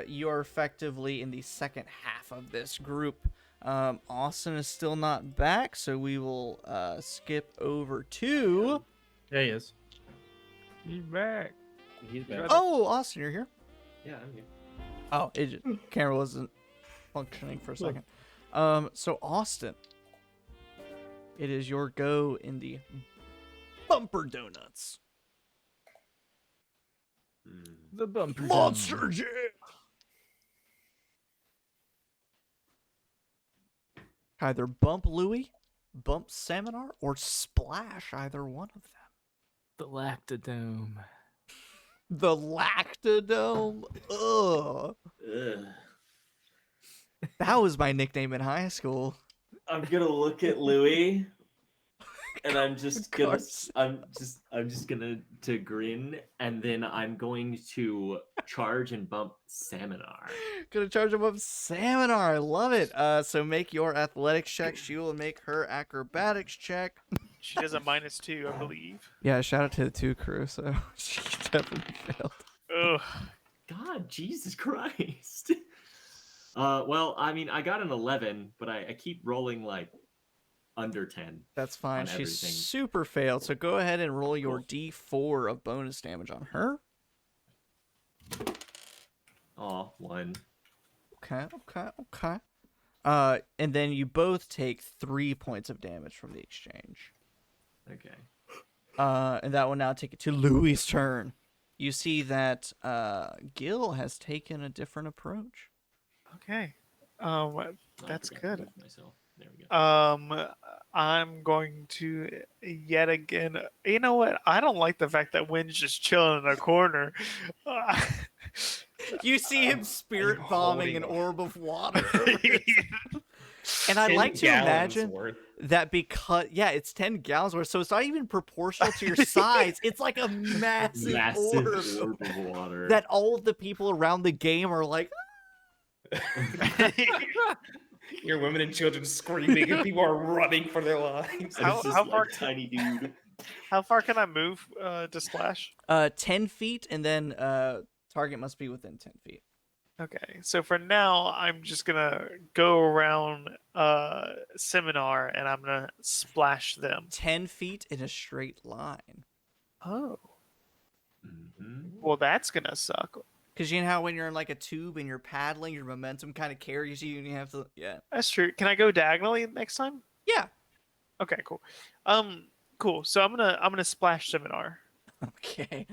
A: you are effectively in the second half of this group. Austin is still not back, so we will skip over to...
D: There he is.
F: He's back.
D: He's back.
A: Oh, Austin, you're here?
G: Yeah, I'm here.
A: Oh, camera wasn't functioning for a second. So Austin, it is your go in the bumper donuts.
F: The bumper.
A: Monster Jam! Either bump Louie, bump Seminar, or splash either one of them.
F: The lactodome.
A: The Lactodome? Ugh.
G: Ugh.
A: That was my nickname in high school.
G: I'm gonna look at Louie, and I'm just gonna,
A: course.
G: I'm just gonna to grin, and then I'm going to charge and bump Saminar.
A: Gonna charge him up Seminar. I love it. So make your athletics check. She will make her acrobatics check.
B: She does a -2, I believe.
A: Yeah, shout out to the 2 crew. So she definitely failed.
B: Ugh.
G: God, Jesus Christ. Well, I mean, I got an 11, but I keep rolling like under 10.
A: That's fine.
G: On
A: She's
G: everything.
A: super failed. So go ahead and roll your
G: Cool.
A: D4 of bonus damage on her.
G: Aw, 1.
A: Okay. And then you both take 3 points of damage from the exchange.
G: Okay.
A: And that will now take it to Louie's turn. You see that Gil has taken a different approach.
B: Okay.
G: I
B: That's
G: forgot to
B: good.
G: move myself. There we go.
B: I'm going to yet again. You know what? I don't like the fact that Wynn's just chilling in a corner.
A: You see him spirit
C: I'm
A: bombing an
C: holding
A: orb of water. And I'd
C: 10
A: like to
C: gallons
A: imagine
C: worth.
A: that because, yeah, it's 10 gallons worth, so it's not even proportional to your size. It's like a massive orb
G: orb of water.
A: that all of the people around the game are like,
C: Your women and children screaming, and people are running for their lives.
G: And
B: How-
G: it's just
B: how
G: like
B: far-
G: tiny dude.
B: How far can I move to splash?
A: 10 feet, and then target must be within 10 feet.
B: Okay, so for now, I'm just gonna go around Seminar and I'm gonna splash them.
A: 10 feet in a straight line.
B: Oh,
G: Mhm.
B: well, that's gonna suck.
A: Because you know how when you're in like a tube and you're paddling, your momentum kind of carries you and you have to, yeah.
B: That's true. Can I go diagonally next time?
A: Yeah.
B: Okay, cool. Cool. So I'm gonna splash Seminar.
A: Okay.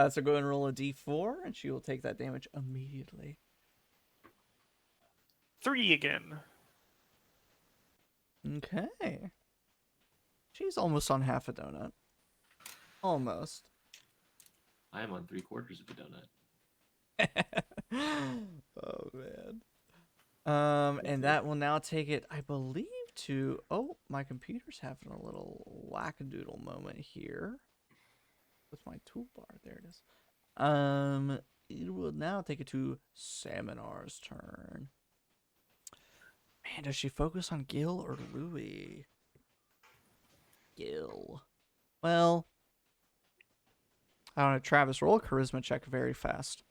A: So go and roll a d4 and she will take that damage immediately.
B: 3 again.
A: Okay. She's almost on half a donut. Almost.
G: I am on 3/4 of a donut.
A: Oh man. And that will now take it, I believe, to my computer's having a little wackadoodle moment here. With my toolbar, there it is. It will now take it to Seminar's turn. Man, does she focus on Gil or Louie? Gil. Well, I don't know. Travis, roll a charisma check very fast.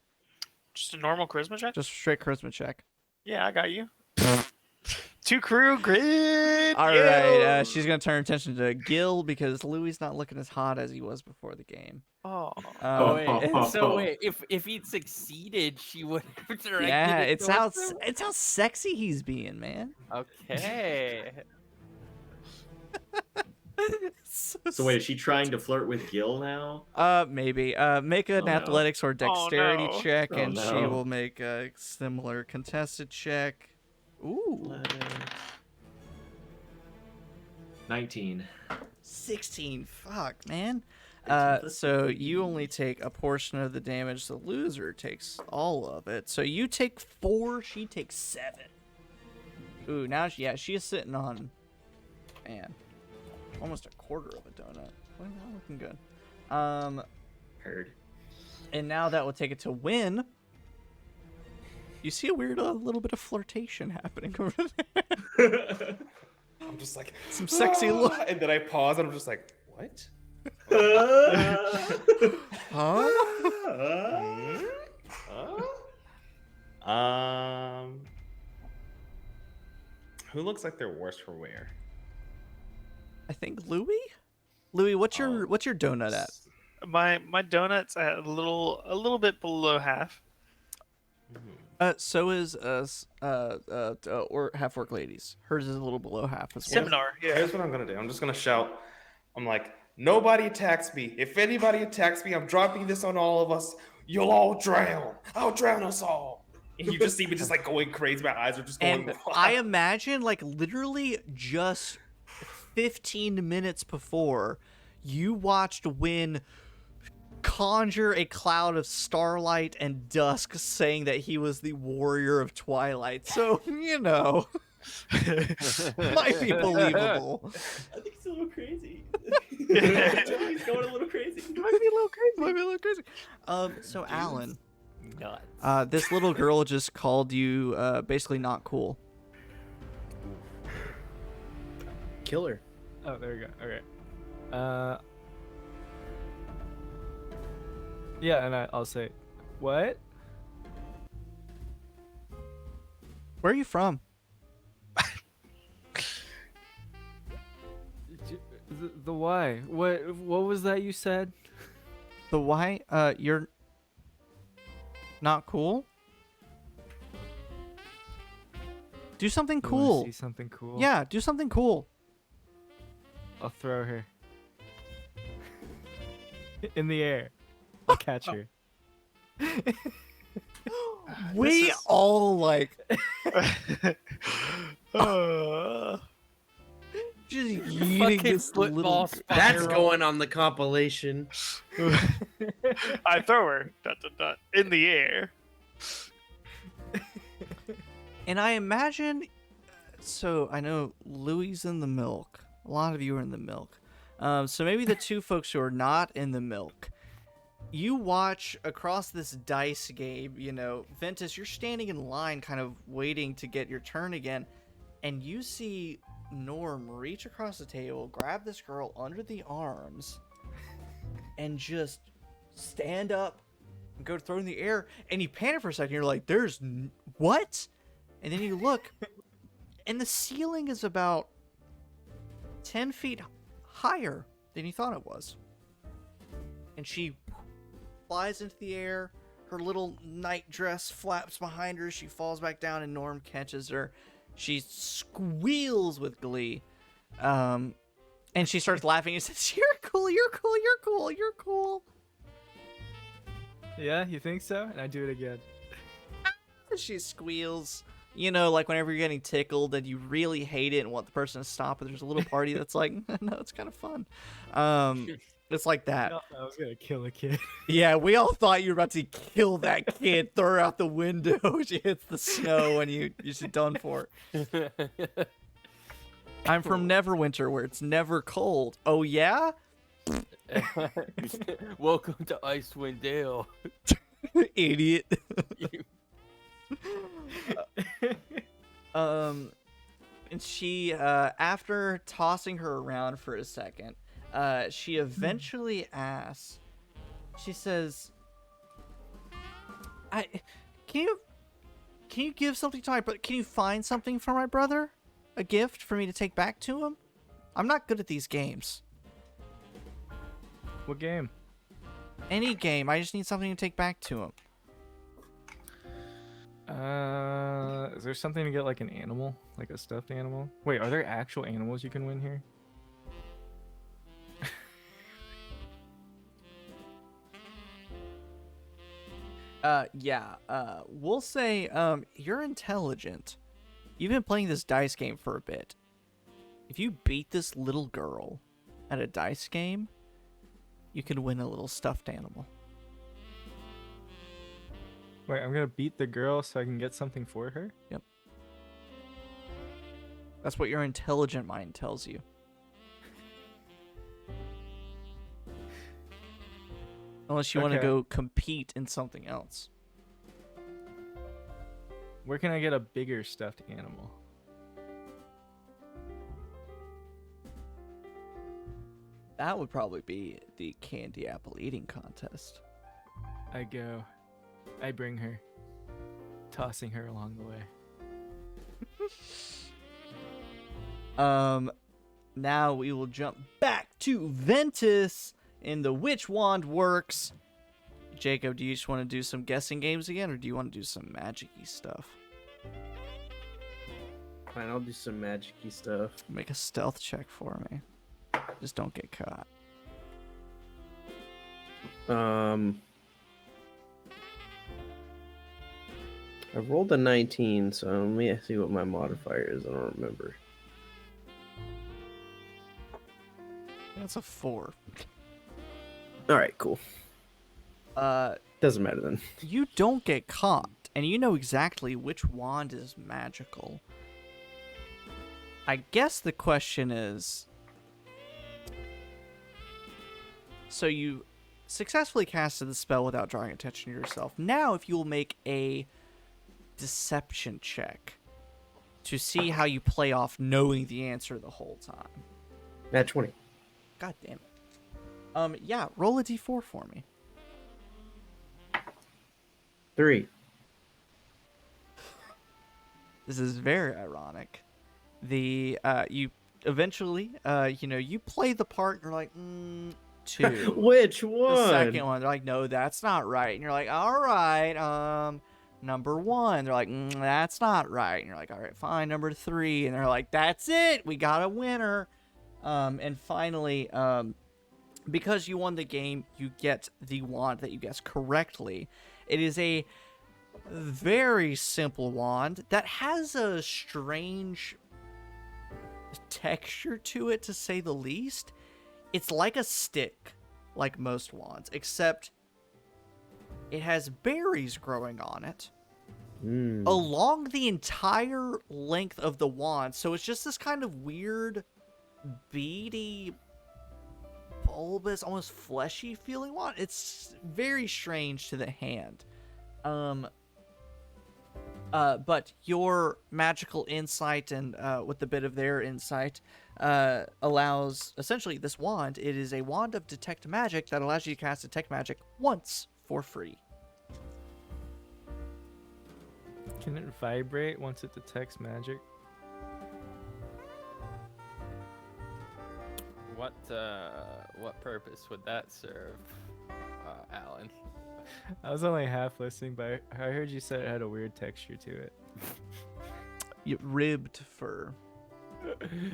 B: Just a normal charisma check?
A: Just straight charisma check.
B: Yeah, I got you. 2 crew, grid.
A: All right, she's gonna turn attention to Gil because Louie's not looking as hot as he was before the game.
B: Oh.
E: Wait, if he'd succeeded, she would have directed
A: Yeah,
E: it
A: it's how
E: towards him?
A: it's how sexy he's being, man.
E: Okay.
G: So wait, is she trying to flirt with Gil now?
A: Maybe. Make an
G: Oh, no.
A: athletics or dexterity
B: no.
A: check,
G: Oh,
A: and she
G: no.
A: will make a similar contested check. Ooh,
G: 19.
A: 16. Fuck, man. So you only take a portion of the damage. The loser takes all of it. So you take 4. She takes 7. Ooh, now she is sitting on, man, almost a quarter of a donut. Well, not looking good.
G: Heard.
A: And now that will take it to Win. You see a weird little bit of flirtation happening over there.
C: I'm just like
A: Some sexy look.
C: and then I pause and I'm just like, what?
A: Huh?
C: Who looks like they're worse for wear?
A: I think Louie. Louie, what's your donut at?
B: My donut's at a little bit below half.
A: So is or half orc ladies. Hers is a little below half as well.
B: Seminar, yeah.
C: Here's what I'm gonna do. I'm just gonna shout. I'm like, nobody attacks me. If anybody attacks me, I'm dropping this on all of us. You'll all drown. I'll drown us all. And you just see me just like going crazy. My eyes are just going.
A: And I imagine like literally just 15 minutes before, you watched Win conjure a cloud of starlight and dusk saying that he was the warrior of twilight. So, you know, might be believable.
I: I think it's a little crazy.
B: Yeah.
I: He's going a little crazy.
A: Might be a little crazy. So Alan,
E: Nuts.
A: this little girl just called you basically not cool.
D: Killer.
F: Oh, there we go. Okay. Yeah, and I'll say, what?
A: Where are you from?
F: The why? What was that you said?
A: The why? You're not cool? Do something
F: You wanna
A: cool.
F: See something cool?
A: Yeah, do something cool.
F: I'll throw her in the air. I'll catch her.
A: We all like just eating
E: Fucking
A: this little.
E: football
D: That's
E: spiral.
D: going on the compilation.
B: I throw her in the air.
A: And I imagine. So I know Louie's in the milk. A lot of you are in the milk. So maybe the two folks who are not in the milk. You watch across this dice game, you know, Ventus, you're standing in line kind of waiting to get your turn again, and you see Norm reach across the table, grab this girl under the arms, and just stand up and go to throw it in the air, and you panic for a second. You're like, what? And then you look, and the ceiling is about 10 feet higher than you thought it was. And she flies into the air. Her little night dress flaps behind her. She falls back down, and Norm catches her. She squeals with glee. And she starts laughing and says, "You're cool, you're cool, you're cool, you're cool."
F: Yeah, you think so? And I do it again.
A: She squeals. You know, like whenever you're getting tickled and you really hate it and want the person to stop, but there's a little party that's like, no, it's kind of fun. It's like that.
F: I was gonna kill a kid.
A: Yeah, we all thought you were about to kill that kid, throw her out the window. She hits the snow and you're just done for. I'm from Neverwinter, where it's never cold. Oh, yeah?
H: Welcome to Icewind Dale.
A: Idiot. And she, after tossing her around for a second, she eventually asks, she says, can you give something to my brother? Can you find something for my brother? A gift for me to take back to him? I'm not good at these games.
F: What game?
A: Any game. I just need something to take back to him.
F: Is there something to get like an animal? Like a stuffed animal? Wait, are there actual animals you can win here?
A: Yeah. We'll say, you're intelligent. You've been playing this dice game for a bit. If you beat this little girl at a dice game, you can win a little stuffed animal.
F: Wait, I'm gonna beat the girl so I can get something for her?
A: Yep. That's what your intelligent mind tells you. Unless you want to
F: Okay.
A: go compete in something else.
F: Where can I get a bigger stuffed animal?
A: That would probably be the candy apple eating contest.
F: I go. I bring her. Tossing her along the way.
A: Now we will jump back to Ventus in the Witch Wand Works. Jacob, do you just want to do some guessing games again, or do you want to do some magic-y stuff?
D: Fine, I'll do some magic-y stuff.
A: Make a stealth check for me. Just don't get caught.
D: I rolled a 19, so let me see what my modifier is. I don't remember.
A: That's a 4.
D: All right, cool.
A: Uh,
D: Doesn't matter then.
A: you don't get caught, and you know exactly which wand is magical. I guess the question is... So you successfully casted the spell without drawing attention to yourself. Now, if you'll make a deception check to see how you play off knowing the answer the whole time.
D: Nat 20.
A: God damn it. Yeah, roll a d4 for me.
D: 3.
A: This is very ironic. You eventually, you play the part and you're like, 2.
D: Which one?
A: The second one, they're like, no, that's not right. And you're like, all right, number 1. They're like, that's not right. And you're like, all right, fine, number 3. And they're like, that's it. We got a winner. And finally, because you won the game, you get the wand that you guessed correctly. It is a very simple wand that has a strange texture to it, to say the least. It's like a stick, like most wands, except it has berries growing on it along the entire length of the wand. So it's just this kind of weird, beady, bulbous, almost fleshy feeling wand. It's very strange to the hand. But your magical insight and with a bit of their insight allows, essentially, this wand, it is a wand of detect magic that allows you to cast detect magic once for free.
F: Can it vibrate once it detects magic?
E: What purpose would that serve, Alan?
F: I was only half listening, but I heard you said it had a weird texture to it.
A: Ribbed for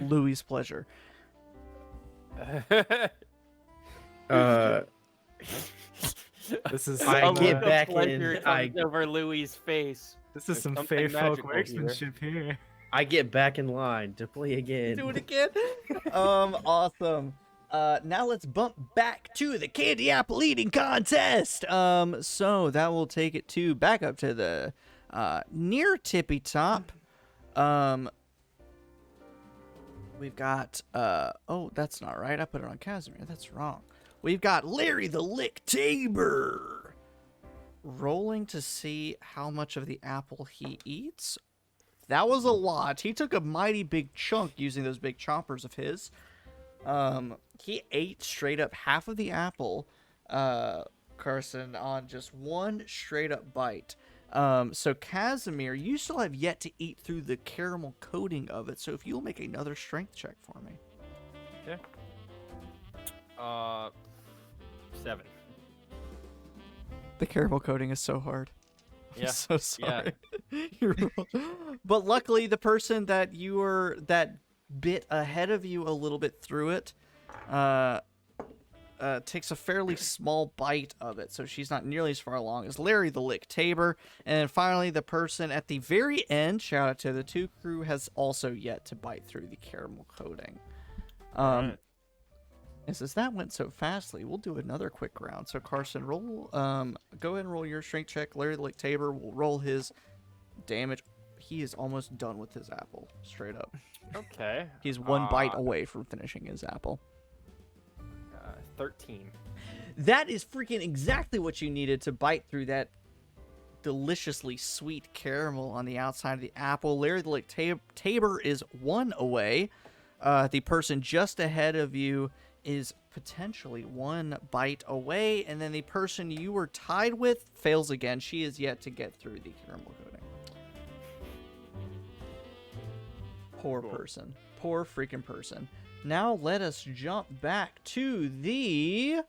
A: Louie's pleasure.
F: This is
D: I
F: some,
D: get back
E: pleasure
D: in.
E: comes over Louie's face.
F: This is some
E: something
F: Fey folk
E: magical here.
F: marksmanship here.
D: I get back in line to play again.
A: Do it again. Awesome. Now let's bump back to the candy apple eating contest. So that will take it back up to the near tippy top. We've got oh, that's not right. I put it on Casimir. That's wrong. We've got Larry the Lick Tabor rolling to see how much of the apple he eats. That was a lot. He took a mighty big chunk using those big chompers of his. He ate straight up half of the apple, Carson, on just one straight up bite. So Casimir, you still have yet to eat through the caramel coating of it. So if you'll make another strength check for me.
E: Okay. 7.
A: The caramel coating is so hard. I'm
E: Yeah,
A: so sorry. But luckily, the person that that bit ahead of you a little bit through it, takes a fairly small bite of it, so she's not nearly as far along as Larry the Lick Tabor. And then finally, the person at the very end, shout out to the 2 crew, has also yet to bite through the caramel coating.
E: Alright.
A: And since that went so fastly, we'll do another quick round. So Carson, roll. Go ahead and roll your strength check. Larry the Lick Tabor will roll his damage. He is almost done with his apple, straight up.
E: Okay.
A: He's one bite away from finishing his apple.
E: 13.
A: That is freaking exactly what you needed to bite through that deliciously sweet caramel on the outside of the apple. Larry the Lick Tabor is 1 away. The person just ahead of you is potentially 1 bite away, and then the person you were tied with fails again. She is yet to get through the caramel coating. Poor person. Poor freaking person. Now let us jump back to the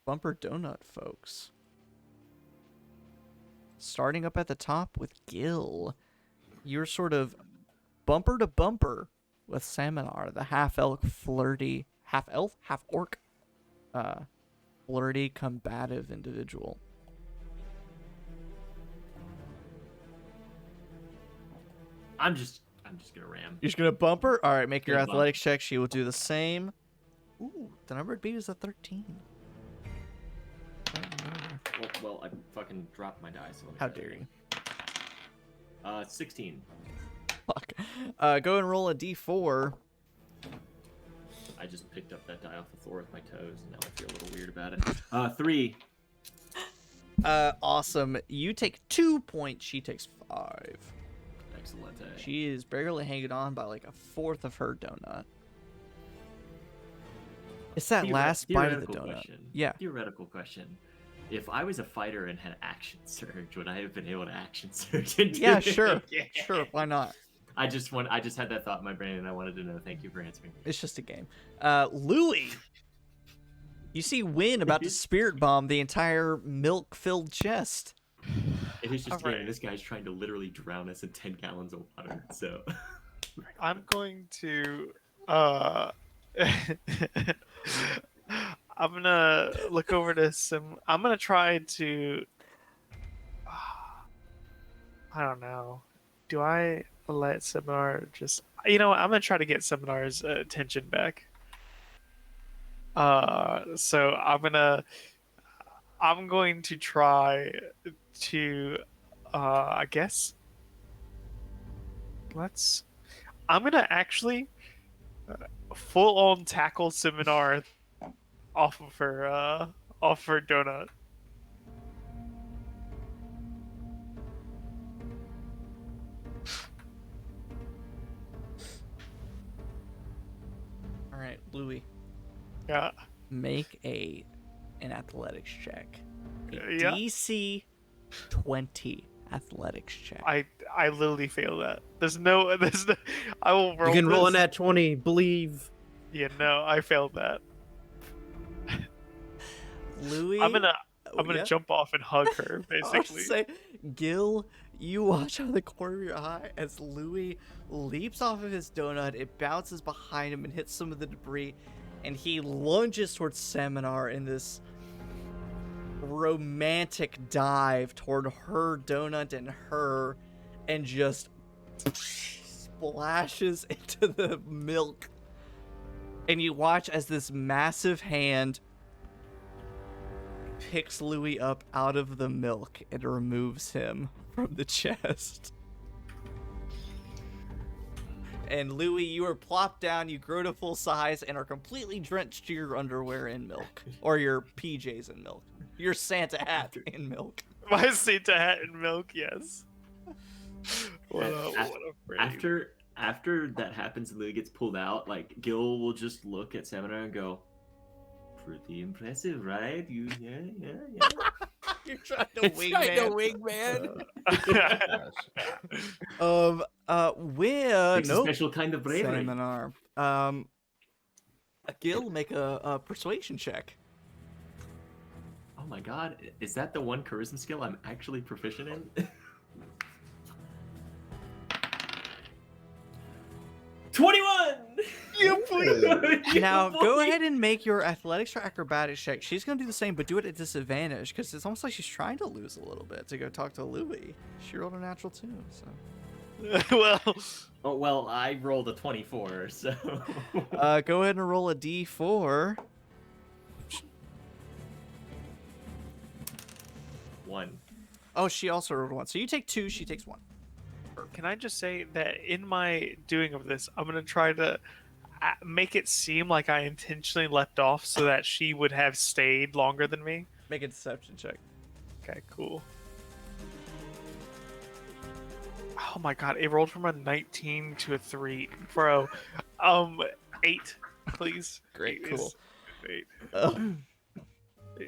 A: bumper donut, folks. Starting up at the top with Gil. You're sort of bumper to bumper with Shaeomar, the half-elf, flirty, half-elf, half-orc, flirty, combative individual.
G: I'm just gonna ram.
A: You're just gonna bump her? All right, make your
G: Gonna bump.
A: athletics check. She will do the same. Ooh, the number it beat is a 13.
G: Well, I fucking dropped my dice. So let me
A: How
G: try
A: dare
G: it
A: you?
G: again. 16.
A: Fuck. Go and roll a d4.
G: I just picked up that die off the floor with my toes, and now I feel a little weird about it. 3.
A: Awesome. You take 2 points. She takes 5.
G: Excellent.
A: She is barely hanging on by like a fourth of her donut. It's that last bite of the donut.
G: Question.
A: Yeah.
G: Theoretical question. If I was a fighter and had action surge, would I have been able to action surge into
A: Yeah,
G: it?
A: sure. Sure, why not?
G: I just had that thought in my brain, and I wanted to know. Thank you for answering.
A: It's just a game. Louie, you see Win about to spirit bomb the entire milk-filled chest.
G: It is just a game,
B: Alright.
G: and this guy's trying to literally drown us in 10 gallons of water. So
B: I'm going to I'm gonna look over to some. I'm gonna try to. I don't know. Do I let Seminar just? You know what? I'm gonna try to get Seminar's attention back. So I'm going to try to. I guess. I'm gonna actually full on tackle Seminar off of her donut.
A: All right, Louie,
B: Yeah.
A: make an athletics check. A
B: Yeah.
A: DC 20. athletics check.
B: I literally fail that. There's no. I will roll.
D: You can roll
B: this.
D: in that 20. Believe.
B: Yeah, no, I failed that.
A: Louie,
B: I'm gonna
A: yeah?
B: jump off and hug her,
A: I was
B: basically.
A: to say, Gil, you watch out of the corner of your eye as Louie leaps off of his donut. It bounces behind him and hits some of the debris, and he lunges towards Seminar in this romantic dive toward her donut and her, and just splashes into the milk. And you watch as this massive hand picks Louie up out of the milk and removes him from the chest. And Louie, you are plopped down, you grow to full size, and are completely drenched to your underwear in milk. Or your PJs in milk. Your Santa hat in milk.
B: My Santa hat and milk, yes. What a phrase.
G: After that happens and Louie gets pulled out, like Gil will just look at Seminar and go, "Pretty impressive, right? You, yeah.
A: You're trying to
H: wingman.
A: We're
G: Takes a special kind of bravery."
A: Seminar. Gil, make a persuasion check.
G: Oh my god, is that the one charisma skill I'm actually proficient in? 21!
A: Now, go ahead and make your athletics or acrobatics check. She's going to do the same, but do it at disadvantage, because it's almost like she's trying to lose a little bit to go talk to Louie. She rolled a natural 2, so...
G: well, I rolled a 24, so...
A: Go ahead and roll a d4.
G: 1.
A: Oh, she also rolled 1. So you take 2, she takes 1.
B: Can I just say that in my doing of this, I'm going to try to make it seem like I intentionally left off so that she would have stayed longer than me?
A: Make a deception check.
B: Okay, cool. Oh my god, it rolled from a 19 to a 3. Bro, 8, please.
A: Great,
B: 8
A: cool.
B: 8. Yeah,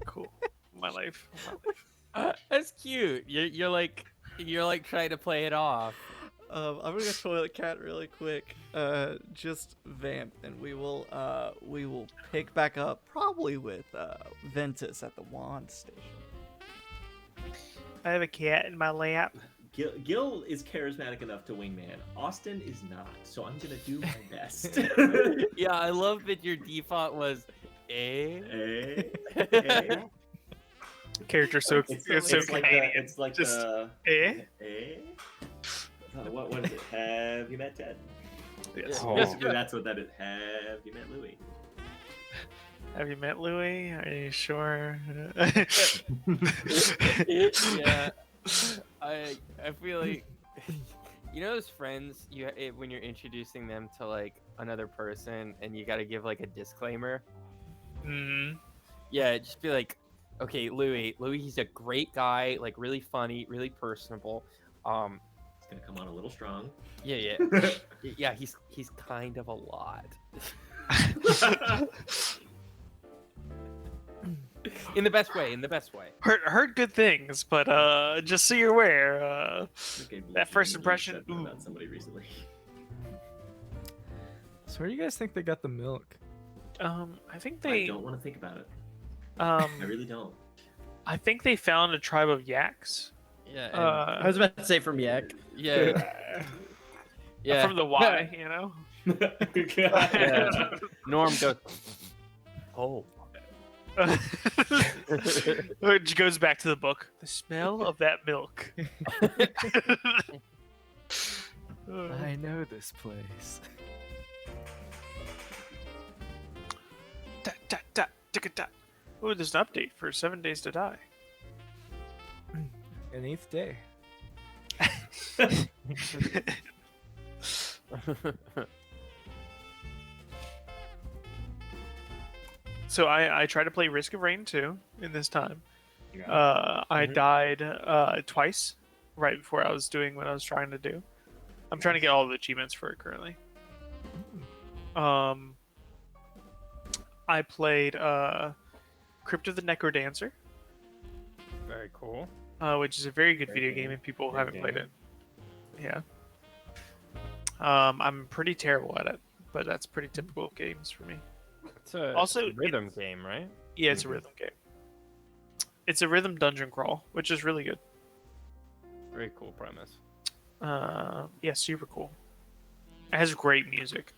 B: cool. My life.
E: That's cute. You're like trying to play it off.
A: I'm gonna go toilet cat really quick. Just vamp, and we will pick back up probably with Ventus at the wand station.
B: I have a cat in my lap.
G: Gil is charismatic enough to wingman. Austin is not, so I'm gonna do my best.
E: Yeah, I love that your default was
B: Character so Canadian.
G: It's like
B: just
G: what is it? Have you met Ted?
B: Yes.
G: Oh. Yes, that's what that is. Have you met Louie?
B: Have you met Louie? Are you sure?
E: Yeah. I feel like you know those friends when you're introducing them to like another person and you got to give like a disclaimer.
B: Mm-hmm.
E: Yeah, just be like, okay, Louie, he's a great guy, like really funny, really personable.
G: He's gonna come on a little strong.
E: Yeah. Yeah, he's kind of a lot. In the best way.
B: Heard good things, but just so you're aware, that first impression.
G: About somebody recently.
F: So where do you guys think they got the milk?
B: I think they.
G: I don't want to think about it. I really don't.
B: I think they found a tribe of yaks.
E: Yeah.
D: I was about to say from Yak.
E: Yeah. Yeah.
B: From the Y, you know.
E: Yeah. Norm goes. Oh.
B: Which goes back to the book. The smell of that milk.
F: I know this place.
B: Oh, there's an update for 7 Days to Die.
F: An 8th day.
B: So I tried to play Risk of Rain 2 in this time. I died twice right before I was doing what I was trying to do. I'm trying to get all the achievements for it currently. I played Crypt of the Necrodancer.
E: Very cool.
B: which is a very good
C: Very
B: video
C: good.
B: game, and people
C: Very
B: haven't played
C: good.
B: it. Yeah. I'm pretty terrible at it, but that's pretty typical of games for me.
E: It's a
B: Also,
E: rhythm
B: it's-
E: game, right?
B: Yeah, it's a rhythm game. It's a rhythm dungeon crawl, which is really good.
E: Very cool premise.
B: Yeah, super cool. It has great music.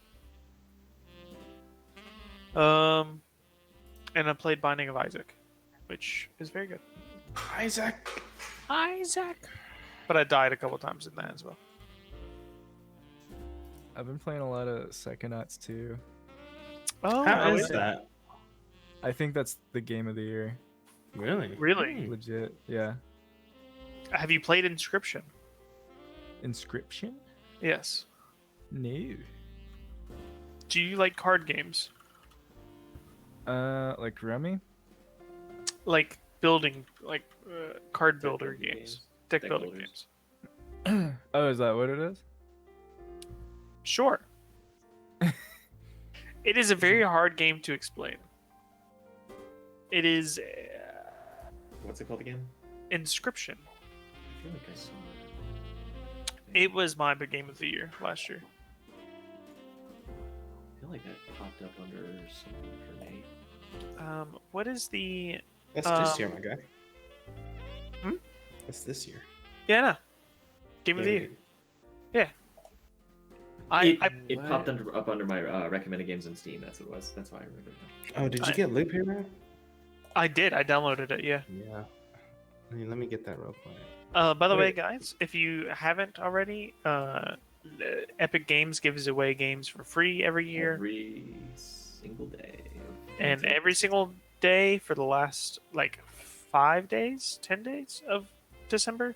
B: And I played Binding of Isaac, which is very good.
C: Isaac.
B: But I died a couple times in that as well.
F: I've been playing a lot of Psychonauts too.
B: Oh,
C: How is
B: really?
C: that?
F: I think that's the game of the year.
C: Really?
B: Really?
F: Legit, yeah.
B: Have you played Inscription?
F: Inscription?
B: Yes.
F: No.
B: Do you like card games?
F: Like Rummy?
B: Like building, like card builder
G: building
B: games,
G: games.
B: deck
G: Deck
B: building
G: builders.
B: games.
F: Oh, is that what it is?
B: Sure. It is a very hard game to explain. It is
G: What's it called again?
B: Inscription.
G: I feel like I saw it.
B: It was my big game of the year last year.
G: I feel like that popped up under something for me.
B: What is the?
C: That's this year, my guy.
B: Hmm?
C: That's this year.
B: Yeah, no. Game of the year. Yeah.
G: It popped up under my recommended games on Steam. That's what it was. That's why I remember that.
C: Oh, did you get Loop Hero?
B: I did. I downloaded it. Yeah.
C: Yeah. Let me get that real quick.
B: By the way,
C: Wait.
B: guys, if you haven't already, Epic Games gives away games for free every year,
G: Every single day.
B: and every single day for the last like 5 days, 10 days of December.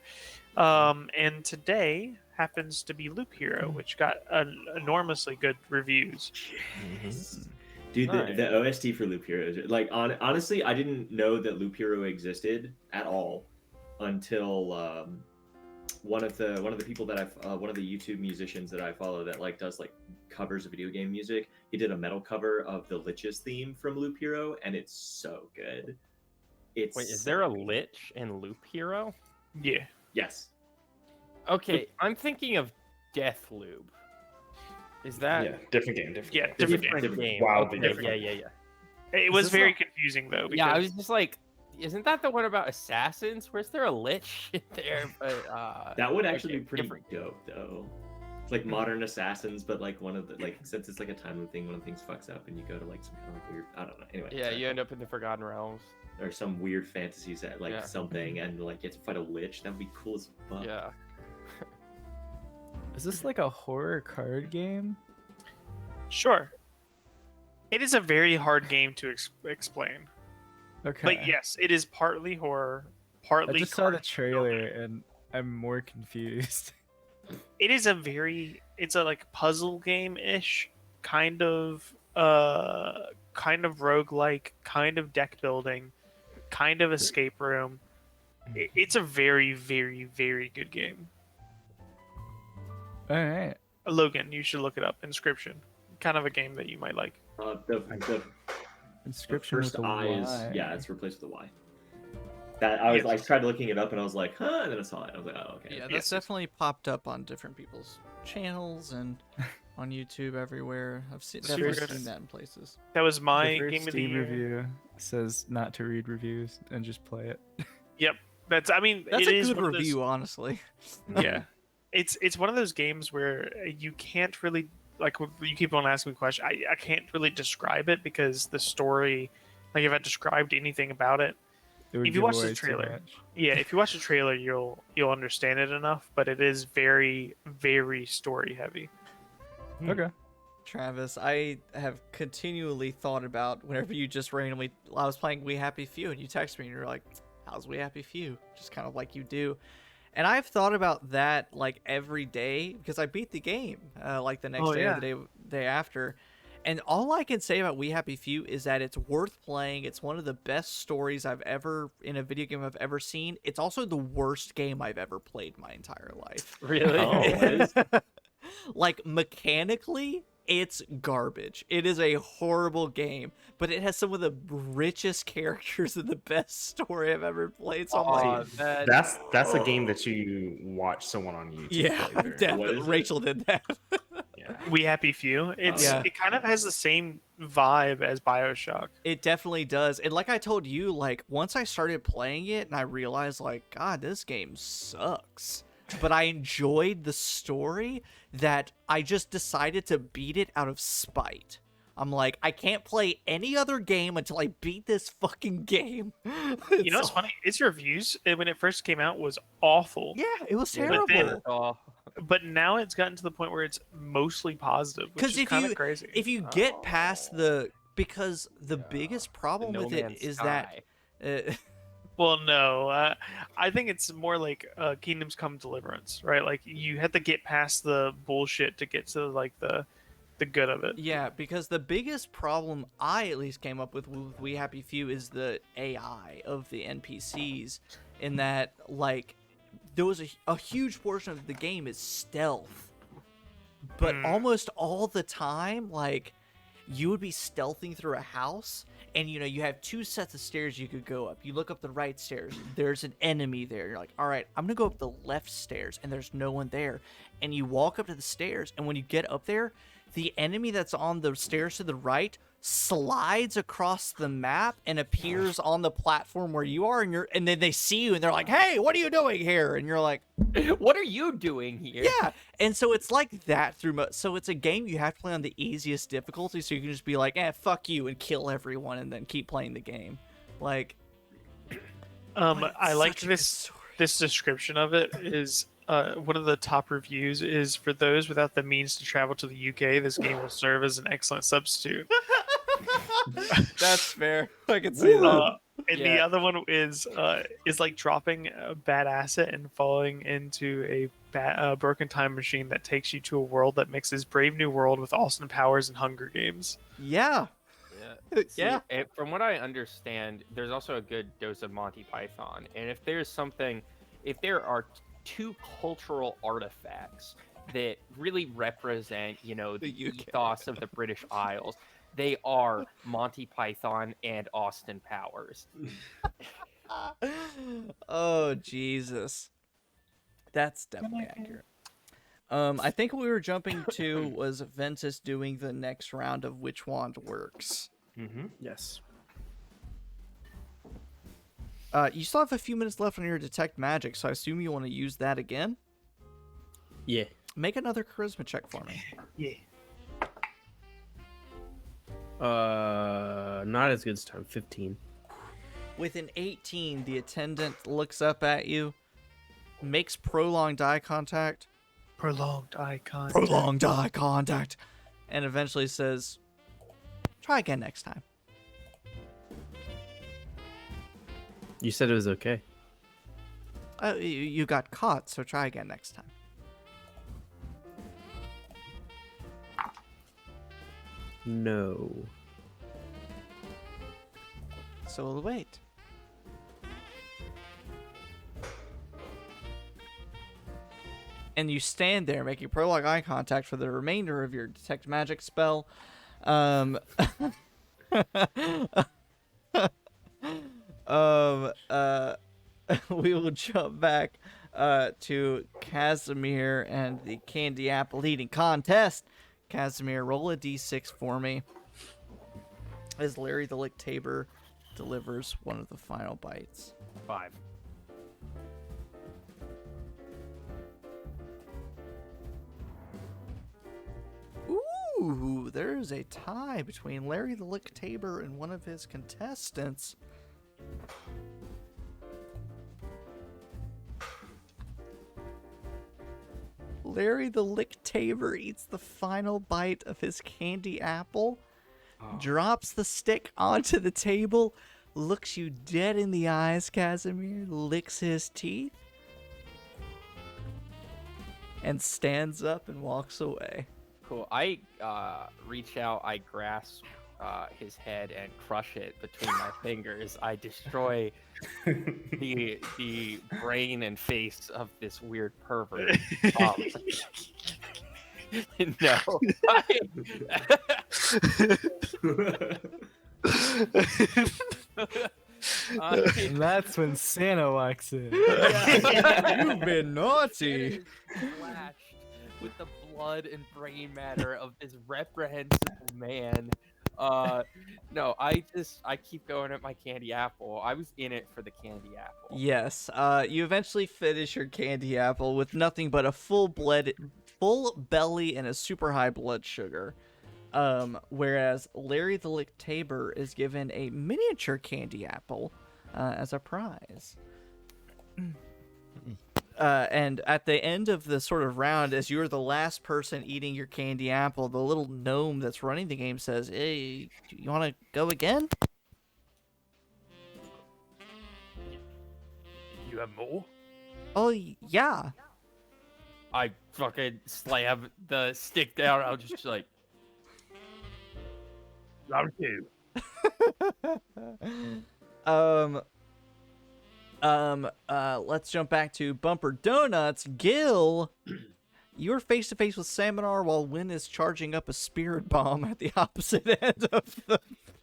B: And today happens to be Loop Hero, which got enormously good reviews.
G: Dude,
E: Nice.
G: the OST for Loop Hero is like honestly, I didn't know that Loop Hero existed at all until one of the people that one of the YouTube musicians that I follow that like does like covers of video game music. He did a metal cover of the Lich's theme from Loop Hero, and it's so good. It's
E: Wait, is
G: so
E: there a
G: good.
E: Lich in Loop Hero?
B: Yeah.
G: Yes.
E: Okay, I'm thinking of Deathloop. Is that
C: Yeah, different game. Different.
B: Yeah,
C: game.
B: different
E: different game?
C: Wildly
E: Okay,
C: different.
E: Yeah.
B: It
E: Is
B: was
E: this
B: very
E: not-
B: confusing though. Because
E: Yeah, I was just like, isn't that the one about assassins? Where's there a Lich in there? But
G: That would actually
E: okay,
G: be pretty
E: different.
G: dope though. It's like modern assassins, but like one of the like since it's like a time loop thing, one of the things fucks up and you go to like some kind of like weird I don't know. Anyway.
E: Yeah,
G: sorry.
E: you end up in the Forgotten Realms.
G: Or some weird fantasies that like
E: Yeah.
G: something and like you have to fight a lich. That would be cool as fuck.
E: Yeah.
F: Is this like a horror card game?
B: sure. It is a very hard game to explain.
F: Okay.
B: But yes, it is partly horror,
F: I
B: partly.
F: just saw the
B: card
F: trailer
B: building.
F: and I'm more confused.
B: It is it's a like puzzle game ish kind of roguelike, kind of deck building, kind of escape room. It's a very, very, very good game.
F: All right.
B: Logan, you should look it up. Inscription, kind of a game that you might like.
G: The
F: Inscription
G: first
F: with a
G: I is
F: Y.
G: yeah, it's replaced with a Y. That I was
B: Yes.
G: like tried looking it up and I was like, huh, and then I saw it. I was like, oh okay.
A: Yeah,
B: Yes.
A: that's definitely popped up on different people's channels and on YouTube everywhere. I've
B: Super
A: definitely
B: good.
A: seen that in places.
B: That was my
F: The first
B: game of the
F: Steam
B: year.
F: review says not to read reviews and just play it.
B: That's
A: That's
B: it
A: a
B: is
A: good
B: one of those-
A: review, honestly.
B: Yeah, it's one of those games where you can't really like you keep on asking me questions. I can't really describe it because the story, like if I described anything about it,
F: It would
B: If you
F: give
B: watch the
F: away too
B: trailer,
F: much.
B: yeah, if you watch the trailer, you'll understand it enough. But it is very, very story heavy.
F: Okay.
A: Travis, I have continually thought about whenever you just randomly. I was playing We Happy Few and you text me and you're like, "How's We Happy Few?" Just kind of like you do. And I've thought about that like every day because I beat the game like the next
B: Oh,
A: day
B: yeah.
A: or the day after. And all I can say about We Happy Few is that it's worth playing. It's one of the best stories I've ever in a video game I've ever seen. It's also the worst game I've ever played my entire life.
E: Really?
G: Oh, it is?
A: Like mechanically, It's garbage. It is a horrible game, but it has some of the richest characters and the best story I've ever played. So I'm like,
C: That's a game that you watch someone on YouTube
A: yeah,
C: play. There.
A: definitely.
G: is it?
A: Rachel did that.
C: Yeah.
B: We Happy Few.
A: Yeah.
B: It kind of has the same vibe as BioShock.
A: It definitely does. And like I told you, like once I started playing it and I realized like, God, this game sucks. But I enjoyed the story that I just decided to beat it out of spite. I'm like, I can't play any other game until I beat this fucking game.
B: You know what's funny? Its reviews when it first came out was awful.
A: Yeah, it was
E: Yeah,
A: terrible.
B: then-
E: Oh,
B: But now it's gotten to the point where it's mostly positive, which is
A: Because
B: kind of crazy.
A: if you get past because the biggest problem
E: No
A: with it
E: Man's
A: is
E: Sky.
A: that
B: Well, no, I think it's more like Kingdoms Come Deliverance, right? Like you have to get past the bullshit to get to like the good of it.
A: yeah, because the biggest problem I at least came up with We Happy Few is the AI of the NPCs, in that like there was a huge portion of the game is stealth, but almost all the time like you would be stealthing through a house and you have two sets of stairs you could go up. You look up the right stairs, there's an enemy there. You're like, all right, I'm gonna go up the left stairs and there's no one there. And you walk up to the stairs, and when you get up there, the enemy that's on the stairs to the right slides across the map and appears on the platform where you are, and then they see you and they're like, hey, what are you doing here? And you're like,
E: what are you doing here?
A: yeah. And so it's like that so it's a game you have to play on the easiest difficulty, so you can just be like, fuck you, and kill everyone and then keep playing the game. Like
B: I like
A: such a good
B: this
A: story.
B: this description of it is one of the top reviews is, for those without the means to travel to the UK, this game will serve as an excellent substitute.
A: That's fair. I can see that.
B: And the
E: Yeah.
B: other one is like dropping a bad asset and falling into a broken time machine that takes you to a world that mixes Brave New World with Austin Powers and Hunger Games.
A: Yeah.
E: Yeah.
A: Yeah.
E: From what I understand, there's also a good dose of Monty Python. And if there are two cultural artifacts that really represent, the
A: UK.
E: ethos of the British Isles, they are Monty Python and Austin Powers.
A: Oh, Jesus. That's definitely accurate. I think what we were jumping to was Ventus doing the next round of Which Wand Works.
C: Mm-hmm.
D: Yes.
A: You still have a few minutes left on your Detect Magic, so I assume you want to use that again?
D: Yeah.
A: Make another Charisma check for me.
B: Yeah.
D: Not as good as time. 15.
A: With an 18, the attendant looks up at you, makes prolonged eye contact,
B: Prolonged eye contact.
A: and eventually says, try again next time.
D: You said it was okay.
A: You got caught, so try again next time.
D: No.
A: So we'll wait. And you stand there making prolonged eye contact for the remainder of your Detect Magic spell. We will jump back to Casimir and the Candy Apple eating contest. Casimir, roll a d6 for me as Larry the Lick Tabor delivers one of the final bites.
E: 5.
A: Ooh, there's a tie between Larry the Lick Tabor and one of his contestants. Larry the Lick Tabor eats the final bite of his candy apple, drops the stick onto the table, looks you dead in the eyes, Casimir, licks his teeth, and stands up and walks away.
E: Cool. I reach out, I grasp his head and crush it between my fingers. I destroy the brain and face of this weird pervert. No.
F: And that's when Santa walks in.
A: You've been naughty.
E: Splashed with the blood and brain matter of this reprehensible man. No, I keep going at my candy apple. I was in it for the candy apple.
A: Yes. You eventually finish your candy apple with nothing but a full belly and a super high blood sugar. Whereas Larry the Lick Tabor is given a miniature candy apple as a prize. And at the end of the sort of round, as you're the last person eating your candy apple, the little gnome that's running the game says, "Hey, you want to go again?"
H: You have more?
A: Oh, yeah.
H: I fucking slam the stick down. I'll just like. Love you.
A: Let's jump back to Bumper Donuts. Gil, you're face to face with Saminar while Wynn is charging up a spirit bomb at the opposite end of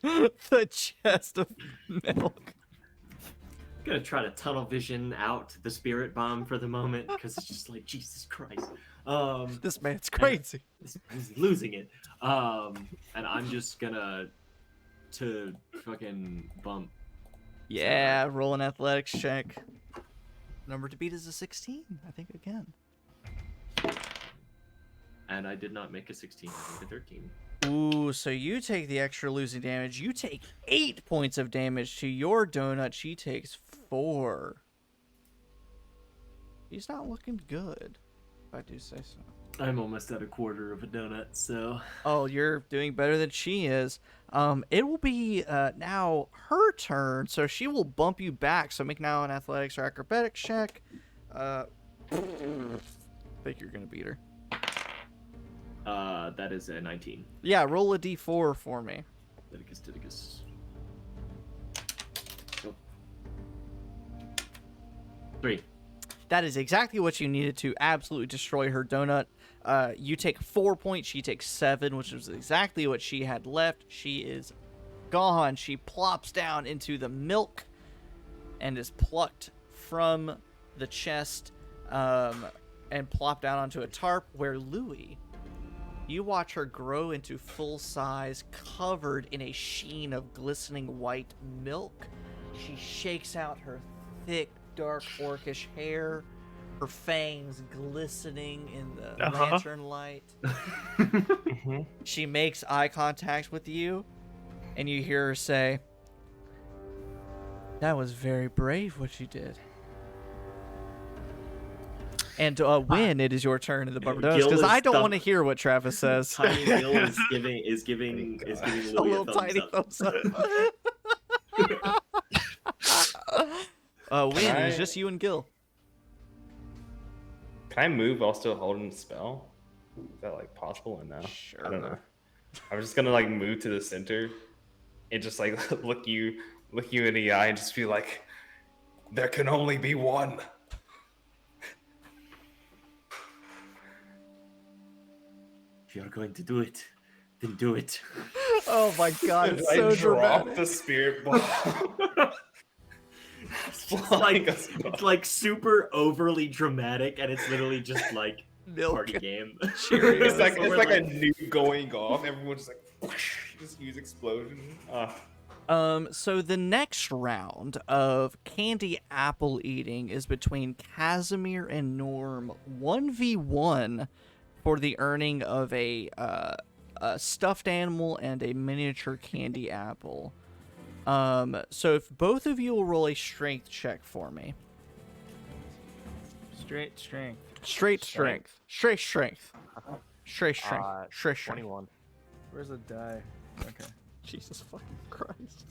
A: the chest of milk.
G: I'm gonna try to tunnel vision out the spirit bomb for the moment because it's just like Jesus Christ.
A: This man's crazy.
G: He's losing it. And I'm just gonna to fucking bump.
A: Yeah, roll an athletics check. Number to beat is a 16, I think, again.
G: And I did not make a 16, I made a 13.
A: Ooh, so you take the extra losing damage. You take 8 points of damage to your donut. She takes 4. He's not looking good, if I do say so.
G: I'm almost at a quarter of a donut, so...
A: Oh, you're doing better than she is. It will be now her turn, so she will bump you back. So make now an athletics or acrobatics check. I think you're going to beat her.
G: That is a 19.
A: Yeah, roll a d4 for me.
G: Titicus. Oh. 3.
A: That is exactly what you needed to absolutely destroy her donut. You take 4 points, she takes 7, which is exactly what she had left. She is gone. She plops down into the milk and is plucked from the chest and plopped down onto a tarp where Louie, you watch her grow into full size, covered in a sheen of glistening white milk. She shakes out her thick, dark, orcish hair, her fangs glistening in the lantern light. She makes eye contact with you, and you hear her say, "That was very brave what you did." And Win, it is your turn in the Bumper Donuts, because I don't want to hear what Travis says.
G: Tiny Gil is giving Louie
A: a little tiny thumbs up. Win, it's just you and Gil.
C: Can I move while still holding the spell? Is that like possible or no?
A: Sure.
C: I don't know. I'm just gonna like move to the center and just like look you in the eye and just be like, there can only be one.
G: If you're going to do it, then do it.
A: Oh my god, it's
C: I
A: so
C: drop
A: dramatic.
C: the spirit bomb.
G: It's like super overly dramatic, and it's literally just like
A: Milk.
G: party game.
A: Cheerios.
C: It's like
G: Or,
C: a nuke going off. Everyone's just like whoosh, just use explosion.
A: So the next round of candy apple eating is between Casimir and Norm, 1v1 for the earning of a stuffed animal and a miniature candy apple. So if both of you will roll a strength check for me.
F: Straight strength.
A: Straight strength.
E: 21.
F: Where's the die? Okay.
A: Jesus fucking Christ.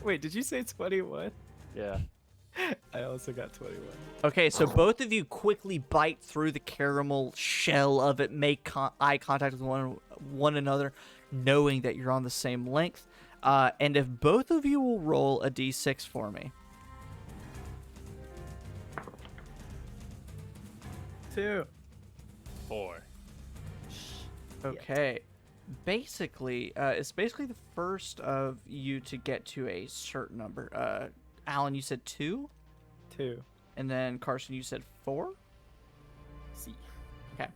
F: Wait, did you say 21?
E: Yeah.
F: I also got 21.
A: Okay, so both of you quickly bite through the caramel shell of it, make eye contact with one another, knowing that you're on the same length. And if both of you will roll a d6 for me.
F: 2.
H: 4.
A: Okay. Basically, it's basically the first of you to get to a certain number. Alan, you said 2?
F: 2.
A: And then Carson, you said 4?
E: See.
A: Okay.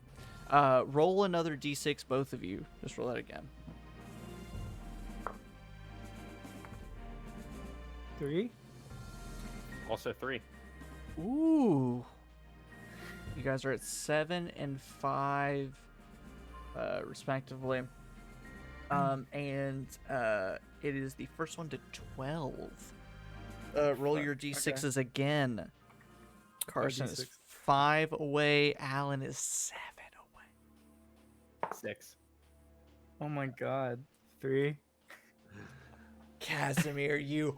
A: Roll another d6, both of you. Just roll that again.
F: 3.
E: Also 3.
A: Ooh. You guys are at 7 and 5, respectively. And it is the first one to 12. Roll your d6s again. Carson is 5 away. Alan is 7 away.
E: 6.
F: Oh my god. 3.
A: Casimir, you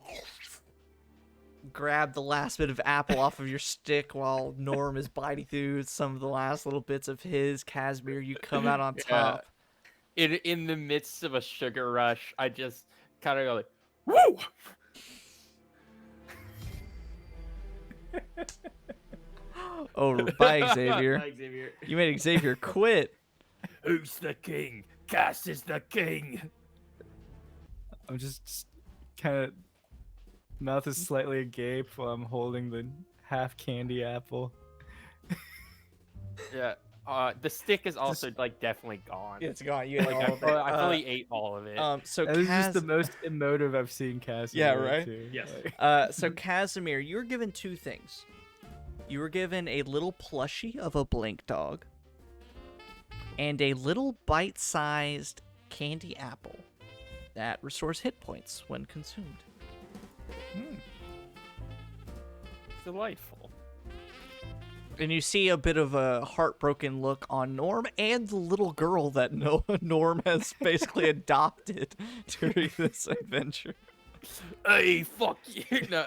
A: grab the last bit of apple off of your stick while Norm is biting through some of the last little bits of his. Casimir, you come out on top.
E: In the midst of a sugar rush, I just kind of go like, woo!
A: Oh, bye, Xavier.
G: Bye, Xavier.
A: You made Xavier quit.
H: Who's the king? Cass is the king.
F: I'm just kind of mouth is slightly agape while I'm holding the half candy apple.
E: Yeah. The stick is also like definitely gone.
A: It's gone. You ate
E: Like,
A: all of it.
E: I fully ate all of it.
A: So
F: That is just the most emotive I've seen Casimir.
A: Yeah, right?
F: Too.
G: Yes.
A: So Casimir, you were given 2 things. You were given a little plushie of a blink dog and a little bite-sized candy apple that restores hit points when consumed.
E: Delightful.
A: And you see a bit of a heartbroken look on Norm and the little girl that Norm has basically adopted during this adventure.
H: Hey, fuck you. No,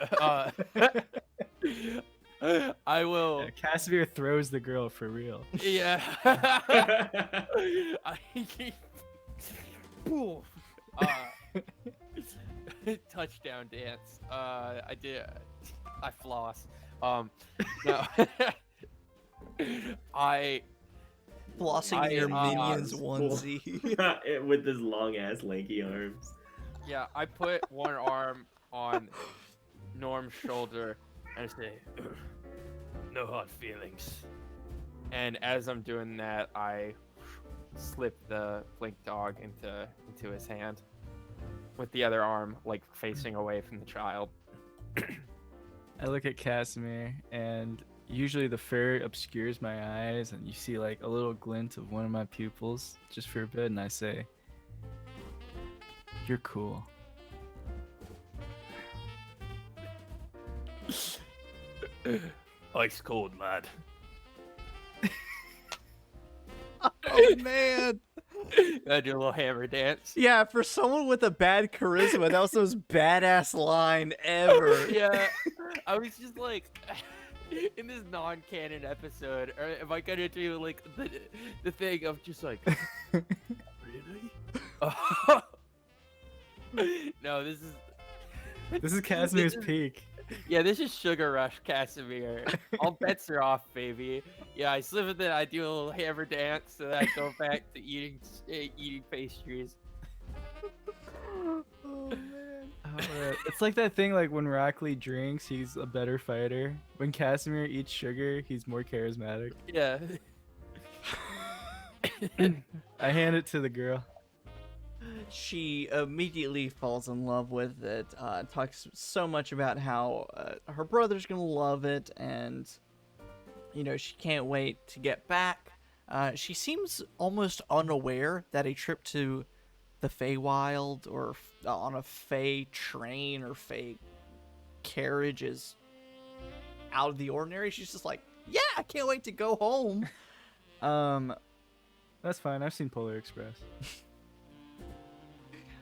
E: I will.
F: Yeah, Casimir throws the girl for real.
E: Yeah. Boom. Touchdown dance. I did. I floss. No.
A: Flossing your minions
G: Cool.
A: onesie.
G: With his long ass lanky arms.
E: Yeah, I put one arm on Norm's shoulder and say,
H: no hard feelings.
E: and as I'm doing that, I slip the blink dog into his hand, with the other arm like facing away from the child.
F: I look at Casimir, and usually the fur obscures my eyes, and you see like a little glint of one of my pupils just for a bit, and I say, "You're cool."
H: Ice cold, lad.
A: Oh man.
E: I do a little hammer dance.
A: Yeah, for someone with a bad charisma, that was the most badass line ever.
E: Yeah, I was just like, in this non-canon episode, or am I gonna do like the thing of just like, really? No, this
F: This is Casimir's peak.
E: yeah, this is Sugar Rush Casimir. All bets are off, baby. Yeah, I slip it, then I do a little hammer dance, so then I go back to eating pastries.
A: Oh man.
F: It's like that thing, like when Rockley drinks, he's a better fighter. When Casimir eats sugar, he's more charismatic.
E: Yeah.
A: I
F: hand it to the girl.
A: She immediately falls in love with it, talks so much about how her brother's gonna love it, and you know, she can't wait to get back. She seems almost unaware that a trip to the Feywild or on a Fey train or Fey carriage is out of the ordinary. She's just like, yeah, I can't wait to go home.
F: That's fine. I've seen Polar Express.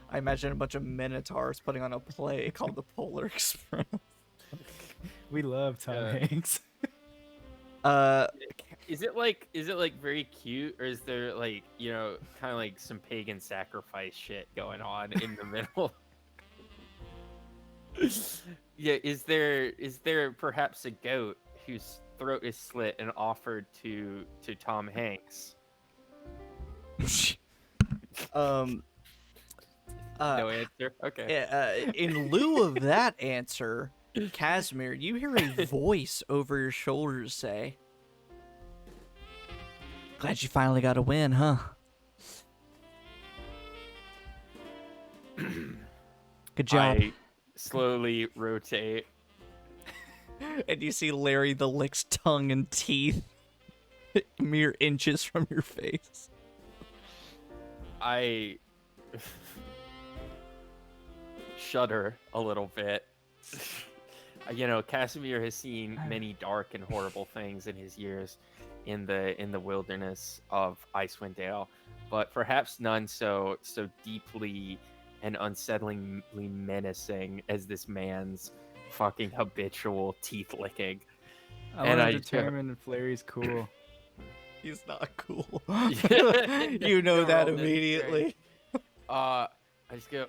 A: I imagine a bunch of minotaurs putting on a play called the Polar Express.
F: We love Tom Hanks.
E: Is it like very cute, or is there like, you know, kind of like some pagan sacrifice shit going on in the middle? Yeah, is there perhaps a goat who's throat is slit and offered to Tom Hanks.
A: No
E: answer. Okay.
A: In lieu of that answer, Casimir, you hear a voice over your shoulders say, "Glad you finally got a win, huh? Good job."
E: I slowly rotate.
A: And you see Larry the Lick's tongue and teeth mere inches from your face.
E: I shudder a little bit. Casimir has seen many dark and horrible things in his years in the wilderness of Icewind Dale, but perhaps none so deeply and unsettlingly menacing as this man's fucking habitual teeth licking.
F: I want to determine if Larry's cool.
A: He's not cool.
E: You
A: You know that
E: rolled it,
A: immediately.
E: I just go,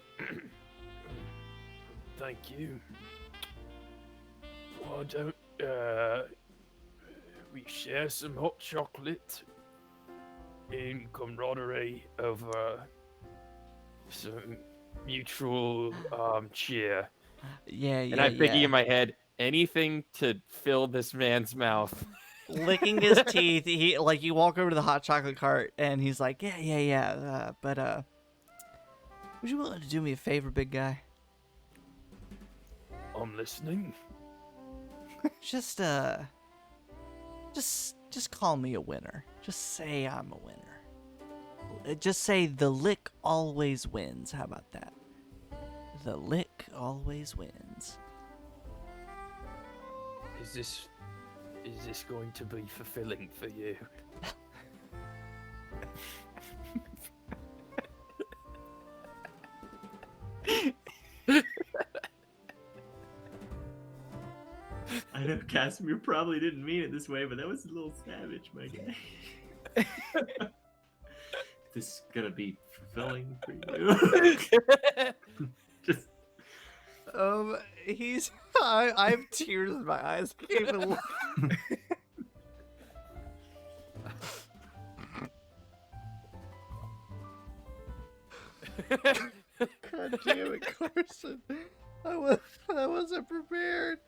H: Thank you. Why don't we share some hot chocolate in camaraderie over some mutual cheer?
A: Yeah.
E: and I'm thinking in my head, anything to fill this man's mouth.
A: Licking his teeth. He you walk over to the hot chocolate cart and he's like, yeah. But would you willing to do me a favor, big guy?
H: I'm listening.
A: Just call me a winner. Just say I'm a winner. Just say the lick always wins. How about that? The lick always wins.
H: Is this going to be fulfilling for you?
G: I know Casimir probably didn't mean it this way, but that was a little savage, my guy. This is gonna be fulfilling for you. Just
A: I have tears in my eyes. I can't even look. God damn it, Carson. I wasn't prepared.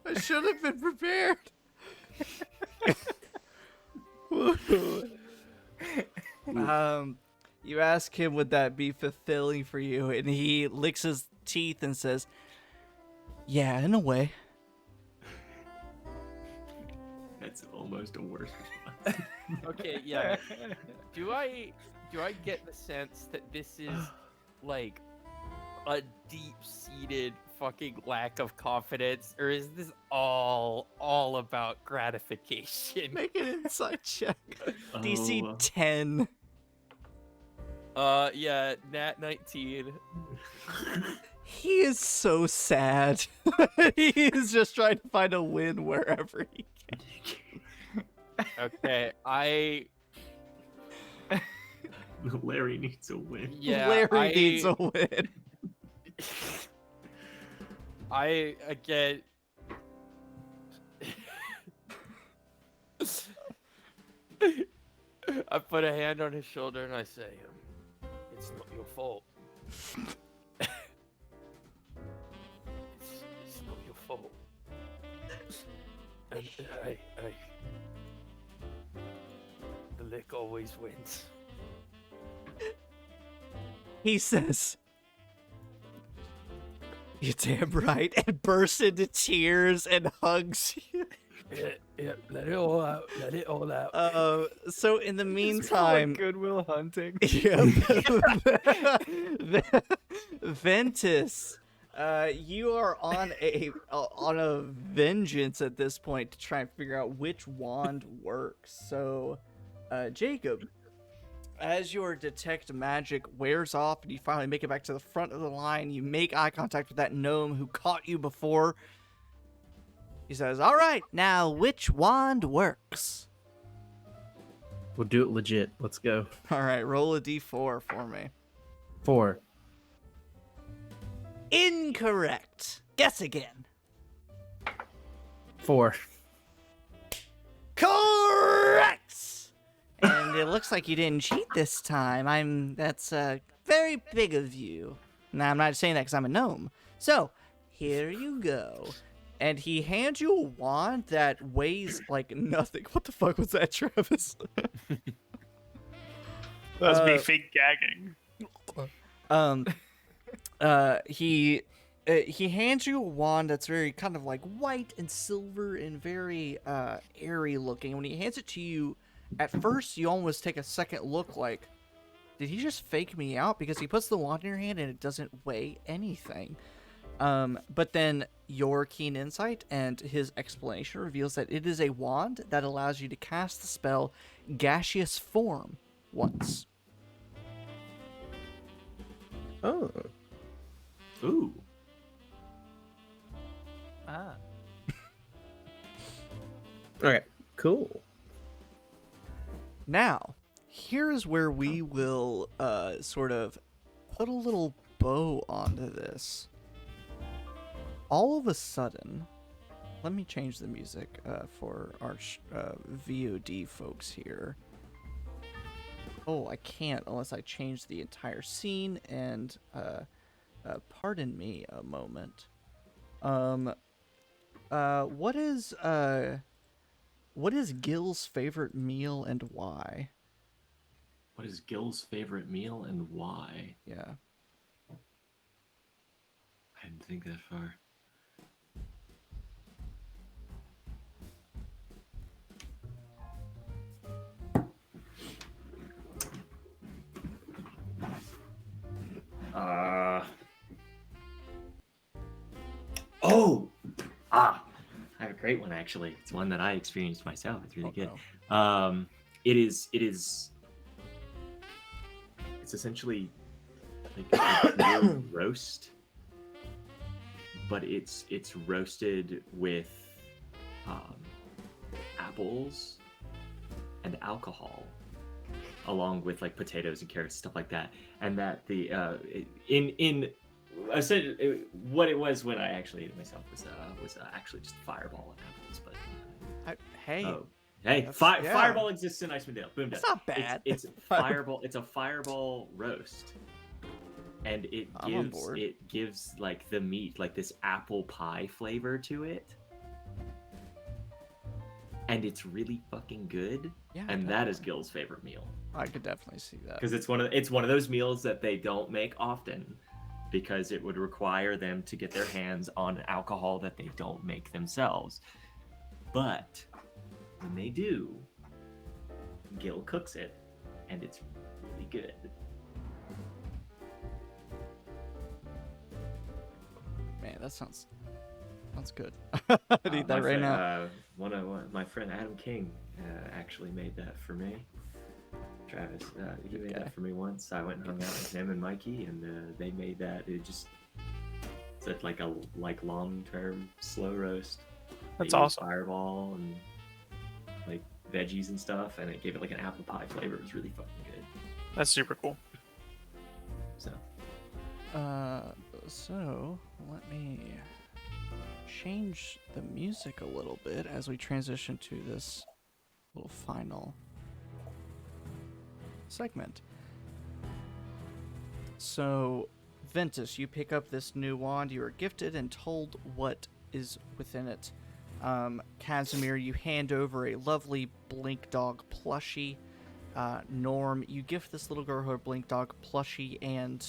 A: I should have been prepared. You ask him, would that be fulfilling for you? And he licks his teeth and says, yeah, in a way.
G: That's almost a worse response.
E: Okay, yeah. Do I get the sense that this is like a deep-seated fucking lack of confidence, or is this all about gratification?
A: Make an insight check. DC 10.
E: Yeah, Nat 19.
A: He is so sad. He is just trying to find a win wherever he can.
E: Okay,
G: Larry needs a win.
E: Yeah,
A: Larry needs a win.
E: I put a hand on his shoulder and I say, it's not your fault. It's not your fault. And the lick always wins.
A: He says, you're damn right, and bursts into tears and hugs you.
H: Yeah, let it all out. Let it all out.
A: So in the meantime,
F: Goodwill Hunting.
A: Ventus, you are on a vengeance at this point to try and figure out which wand works. So, Jacob, as your detect magic wears off and you finally make it back to the front of the line, you make eye contact with that gnome who caught you before. He says, all right, now which wand works?
D: We'll do it legit. Let's go.
A: All right, roll a d4 for me.
D: 4.
A: Incorrect. Guess again.
D: 4.
A: it looks like you didn't cheat this time. That's very big of you. Now, I'm not saying that because I'm a gnome. So, here you go. And he hands you a wand that weighs like nothing. What the fuck was that, Travis?
B: That's me fake gagging.
A: He hands you a wand that's very kind of like white and silver and very airy looking. When he hands it to you, at first you almost take a second look like, did he just fake me out? Because he puts the wand in your hand and it doesn't weigh anything. But then your keen insight and his explanation reveals that it is a wand that allows you to cast the spell Gaseous Form once.
D: Oh.
G: Ooh.
F: Ah.
D: Okay. Cool.
A: Now, here's where we will sort of put a little bow onto this. All of a sudden, let me change the music for our VOD folks here. Oh, I can't unless I change the entire scene, and pardon me a moment. What is Gil's favorite meal and why?
G: What is Gil's favorite meal and why?
A: Yeah.
G: I didn't think that far. I have a great one actually. It's one that I experienced myself. It's really good.
A: No.
G: It's essentially like a pure roast, but it's roasted with apples and alcohol, along with like potatoes and carrots, stuff like that. And that the I said what it was when I actually ate it myself was actually just Fireball and apples. But Fireball exists in Icewind Dale. Boom,
A: That's not bad.
G: It's Fireball. It's a Fireball roast, and it gives like the meat like this apple pie flavor to it, and it's really fucking good.
A: Yeah,
G: and that is Gil's favorite meal.
A: I could definitely see that.
G: Because it's one of those meals that they don't make often, because it would require them to get their hands on alcohol that they don't make themselves. But when they do, Gil cooks it, and it's really good.
A: Man, that sounds good. I need that right now.
G: One of my friend Adam King actually made that for me. Travis, he made that for me once. I went and hung out with him and Mikey, and they made that. It's like a long-term slow roast.
B: That's
G: They used
B: awesome.
G: Fireball and like veggies and stuff, and it gave it like an apple pie flavor. It was really fucking good.
B: That's super cool.
G: So.
A: So let me change the music a little bit as we transition to this little final segment. So, Ventus, you pick up this new wand. You are gifted and told what is within it. Casimir, you hand over a lovely Blink Dog plushie. Norm, you gift this little girl her Blink Dog plushie and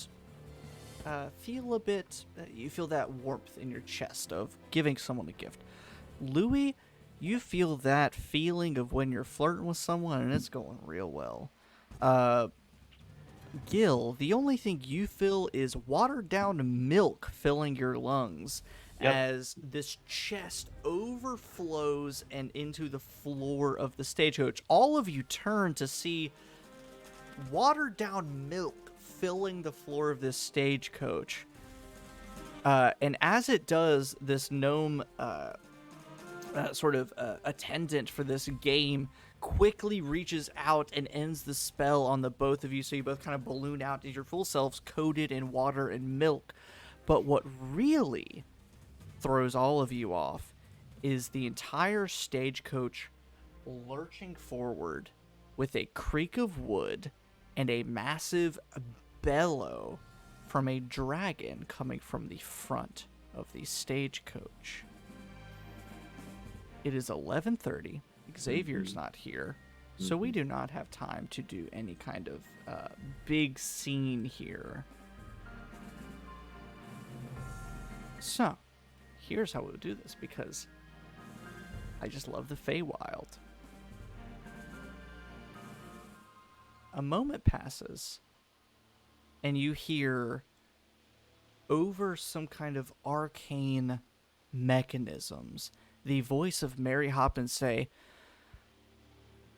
A: feel a bit, you feel that warmth in your chest of giving someone a gift. Louie, you feel that feeling of when you're flirting with someone and it's going real well. Gil, the only thing you feel is watered down milk filling your lungs as this chest overflows and into the floor of the stagecoach. All of you turn to see watered down milk filling the floor of this stagecoach. And as it does, this gnome attendant for this game quickly reaches out and ends the spell on the both of you, so you both kind of balloon out as your full selves coated in water and milk. But what really throws all of you off is the entire stagecoach lurching forward with a creak of wood and a massive bellow from a dragon coming from the front of the stagecoach. It is 11:30. Xavier's not here, so we do not have time to do any kind of big scene here. So, here's how we'll do this, because I just love the Feywild. A moment passes, and you hear over some kind of arcane mechanisms the voice of Mary Hoppins say,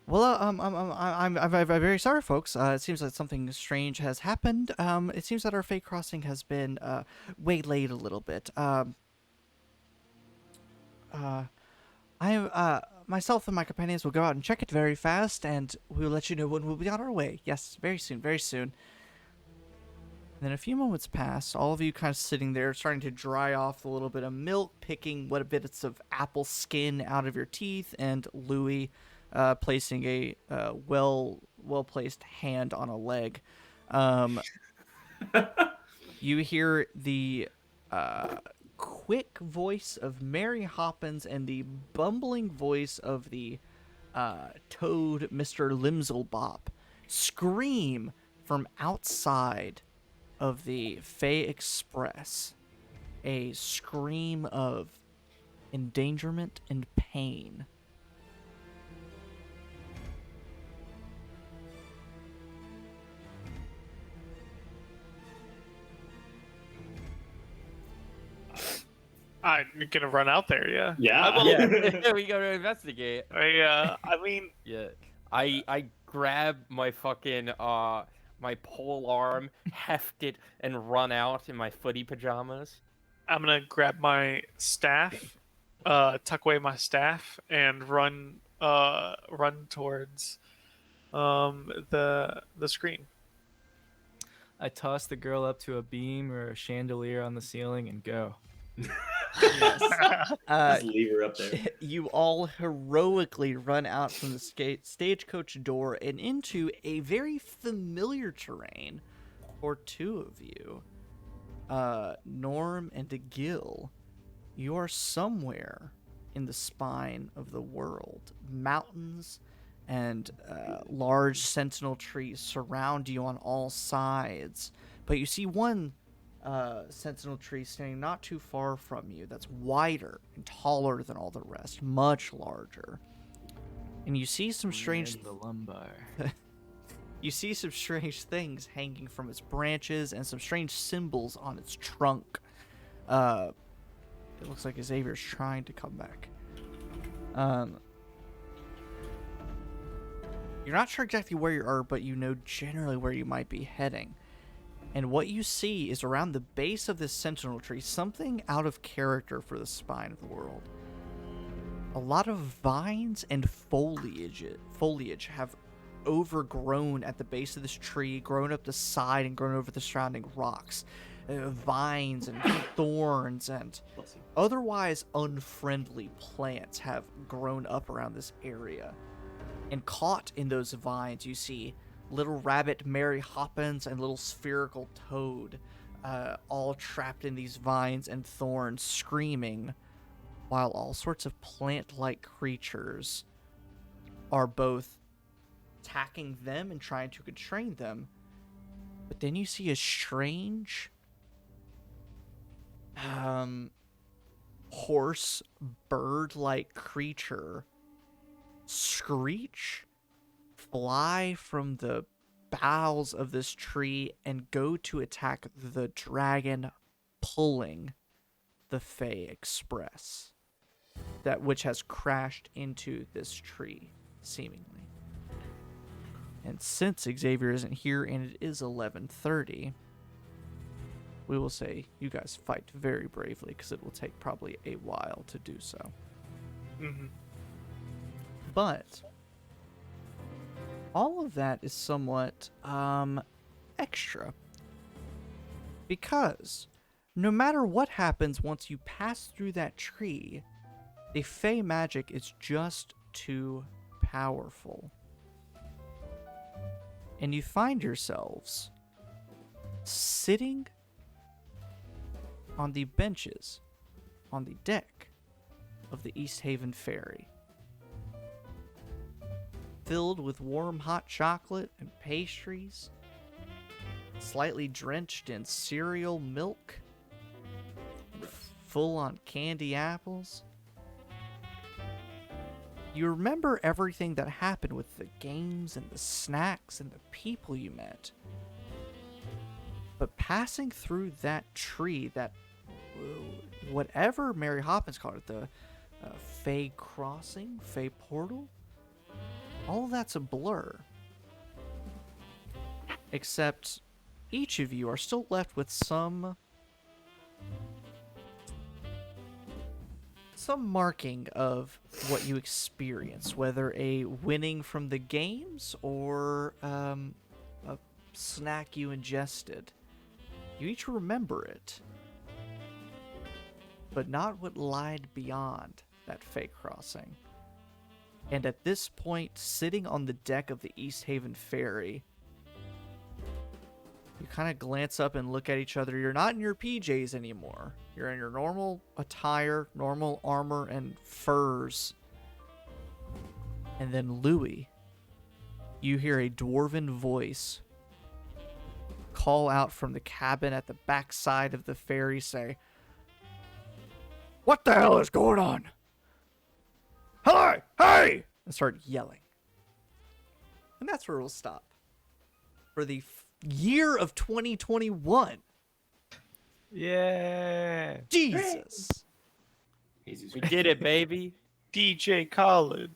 A: "Well, I'm very sorry, folks. It seems that something strange has happened. It seems that our Fey crossing has been waylaid a little bit. Myself and my companions will go out and check it very fast, and we'll let you know when we'll be on our way. Yes, very soon, very soon." And then a few moments pass, all of you kind of sitting there, starting to dry off a little bit of milk, picking what bits of apple skin out of your teeth, and Louie placing a well-placed hand on a leg. You hear the quick voice of Mary Hoppins and the bumbling voice of the toad, Mr. Limselbop, scream from outside of the Fey Express, a scream of endangerment and pain.
B: I'm gonna run out there, yeah.
E: Yeah, we go to investigate.
B: I mean,
E: Yeah, I grab my fucking my pole arm, heft it, and run out in my footy pajamas.
B: I'm gonna grab my staff, tuck away my staff, and run towards the screen.
F: I toss the girl up to a beam or a chandelier on the ceiling and go.
G: Just leave her up there.
A: You all heroically run out from the stagecoach door and into a very familiar terrain for two of you. Norm and Gil, you are somewhere in the spine of the world. Mountains and large sentinel trees surround you on all sides, but you see one sentinel tree standing not too far from you that's wider and taller than all the rest, much larger. And you see some strange
F: the lumbar.
A: You see some strange things hanging from its branches and some strange symbols on its trunk. It looks like Xavier's trying to come back. You're not sure exactly where you are, but you know generally where you might be heading. And what you see is around the base of this sentinel tree, something out of character for the spine of the world. A lot of vines and foliage have overgrown at the base of this tree, grown up the side and grown over the surrounding rocks. Vines and thorns and otherwise unfriendly plants have grown up around this area. And caught in those vines, you see little rabbit Mary Hoppins and little spherical toad, all trapped in these vines and thorns, screaming, while all sorts of plant-like creatures are both attacking them and trying to constrain them. But then you see a strange horse bird-like creature screech, fly from the boughs of this tree, and go to attack the dragon pulling the Fey Express, that which has crashed into this tree, seemingly. And since Xavier isn't here and it is 11:30, we will say you guys fight very bravely, because it will take probably a while to do so.
B: Mm-hmm.
A: But all of that is somewhat extra, because no matter what happens once you pass through that tree, the Fey magic is just too powerful. and you find yourselves sitting on the benches on the deck of the Easthaven Ferry, filled with warm hot chocolate and pastries, slightly drenched in cereal milk, full on candy apples. You remember everything that happened with the games and the snacks and the people you met. But passing through that tree, that whatever Mary Hoppins called it, the Fey Crossing, Fey Portal, all of that's a blur. Except each of you are still left with some marking of what you experienced, whether a winning from the games or a snack you ingested. You each remember it, but not what lied beyond that Fey Crossing. And at this point, sitting on the deck of the Easthaven Ferry, you kind of glance up and look at each other. You're not in your PJs anymore. You're in your normal attire, normal armor, and furs. And then Louie, you hear a dwarven voice call out from the cabin at the backside of the ferry, say, "What the hell is going on? Hello! Hey!" And start yelling. And that's where we'll stop for the year of 2021.
F: Yeah.
A: Jesus.
G: Jesus
E: We did it, baby.
B: DJ Colin,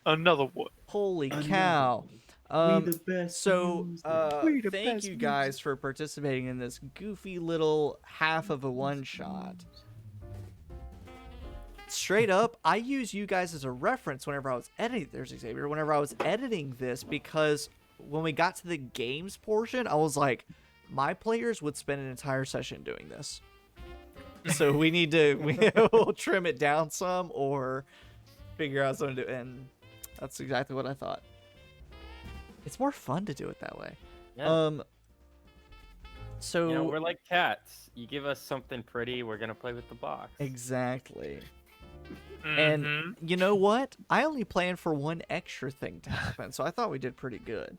B: another one.
A: Holy cow.
G: the best
A: So,
G: music.
B: We the
A: thank
B: best
A: you guys for participating in this goofy little half of a one-shot. Straight up, I use you guys as a reference whenever I was editing. There's Xavier. Whenever I was editing this, because when we got to the games portion, I was like, my players would spend an entire session doing this. So we'll trim it down some or figure out something to do. And that's exactly what I thought. It's more fun to do it that way.
E: Yeah.
A: So
E: You know, we're like cats. You give us something pretty, we're gonna play with the box.
A: exactly.
B: Mhm.
A: And you know what? I only planned for one extra thing to happen, so I thought we did pretty good.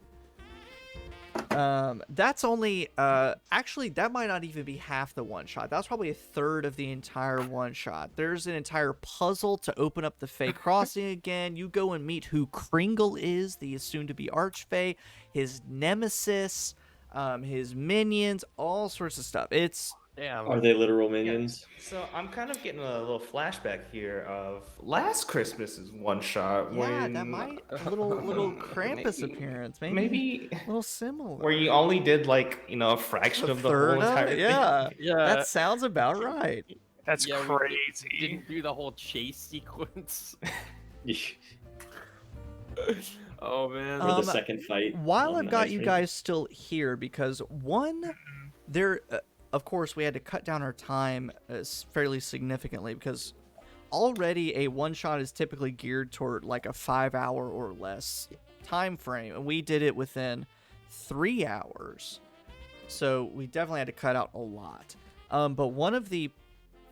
A: That's only actually that might not even be half the one shot. That's probably a third of the entire one shot. There's an entire puzzle to open up the Fey Crossing again. You go and meet who Kringle is, the soon to be Archfey, his nemesis, his minions, all sorts of stuff. It's
E: Damn.
I: Are they literal minions?
C: So I'm kind of getting a little flashback here of last Christmas's one shot.
A: yeah,
C: when,
A: that might little Krampus appearance, maybe a little similar.
C: where you only did like a fraction of the whole
A: third of
C: entire
A: it?
C: thing.
A: Yeah,
E: Yeah.
A: that sounds about right.
B: That's
E: Yeah, we
B: crazy.
E: Didn't do the whole chase sequence. Oh man.
I: Or the second fight.
A: While
I: on
A: I've got
I: Ice
A: you
I: Rink.
A: guys still here, because there, of course, we had to cut down our time fairly significantly because already a one shot is typically geared toward like a 5-hour or less time frame, and we did it within 3 hours. So we definitely had to cut out a lot. But one of the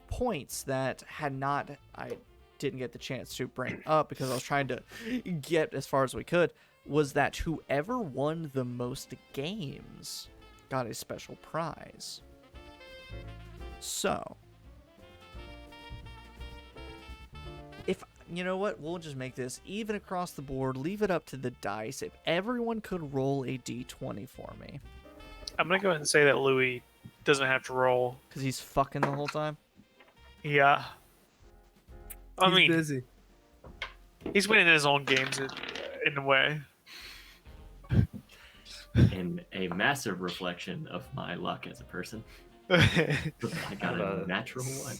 A: points that I didn't get the chance to bring up because I was trying to get as far as we could was that whoever won the most games got a special prize. So, if you know what, we'll just make this even across the board, leave it up to the dice. If everyone could roll a d20 for me,
B: I'm gonna go ahead and say that Louie doesn't have to roll.
A: because he's fucking the whole time.
B: Yeah. I mean,
F: busy.
B: he's winning his own games in a way.
G: And a massive reflection of my luck as a person. I got a natural one.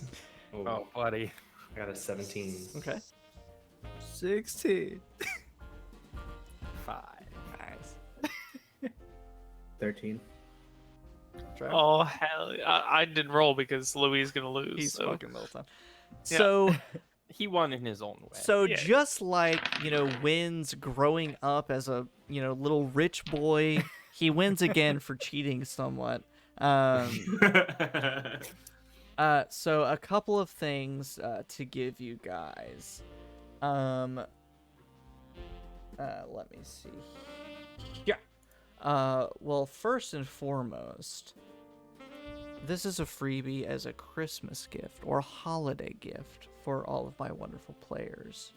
E: Oh, buddy.
C: I got a 17.
A: Okay.
F: 16.
E: 5.
A: Nice.
D: 13.
B: Oh hell! I didn't roll because Louie is gonna lose.
A: He's
B: so.
A: fucking the whole time.
B: Yeah.
A: So,
E: he won in his own way.
A: So
B: Yeah.
A: just like, Wynn's growing up as a, little rich boy, he wins again for cheating somewhat. So a couple of things to give you guys. Let me see. Yeah. Well, first and foremost, this is a freebie as a Christmas gift or holiday gift for all of my wonderful players.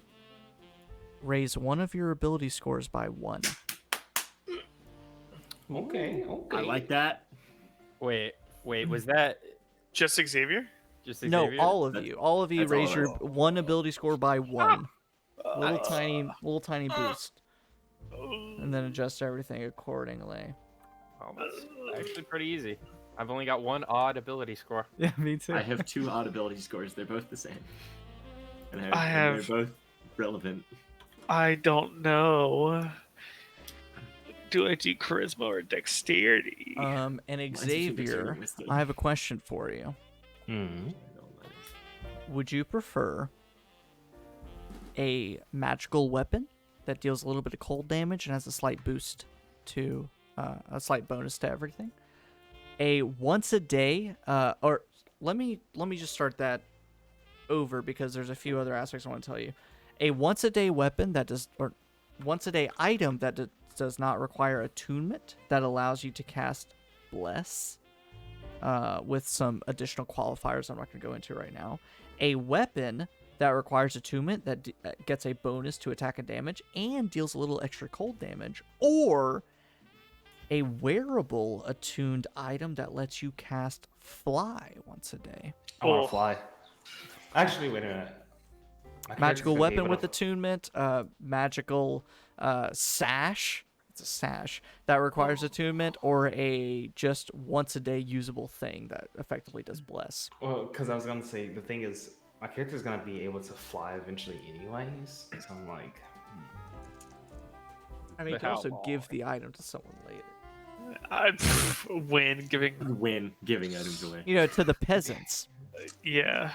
A: Raise one of your ability scores by 1.
G: Okay.
I: I like that.
E: Wait, was that
B: Just Xavier?
E: just
A: No,
E: Xavier?
A: all of you. All of you
G: that's all
A: raise
G: of
A: your
G: us.
A: one ability score by 1. Little tiny boost. And then adjust everything accordingly.
E: Oh, that's actually pretty easy. I've only got one odd ability score.
F: Yeah, me too.
G: I have 2 odd ability scores. They're both the same. And
B: I have-
G: they're both relevant.
B: I don't know. Do I do charisma or dexterity?
A: And
G: Mine's
A: Xavier,
G: between wisdom.
A: I have a question for you.
C: Hmm.
A: Would you prefer a magical weapon that deals a little bit of cold damage and has a slight boost to a slight bonus to everything? A once a day, or let me just start that over because there's a few other aspects I want to tell you. A once a day weapon that does, or once a day item that does not require attunement that allows you to cast Bless with some additional qualifiers I'm not going to go into right now. A weapon that requires attunement that gets a bonus to attack and damage and deals a little extra cold damage, or a wearable attuned item that lets you cast Fly once a day.
C: I want
B: Oh.
C: to fly. Actually, wait a minute. My character's
A: Magical
C: gonna be
A: weapon
C: able
A: with
C: to-
A: attunement, magical sash. It's a sash that requires attunement, or a just once a day usable thing that effectively does Bless.
C: Well, because I was gonna say the thing is, my character's gonna be able to fly eventually, anyways. So I'm like,
A: I mean, you
E: But
A: can
E: how
A: also
E: long?
A: give the item to someone later.
B: I'd win giving.
G: Win giving items away.
A: To the peasants.
B: Yeah.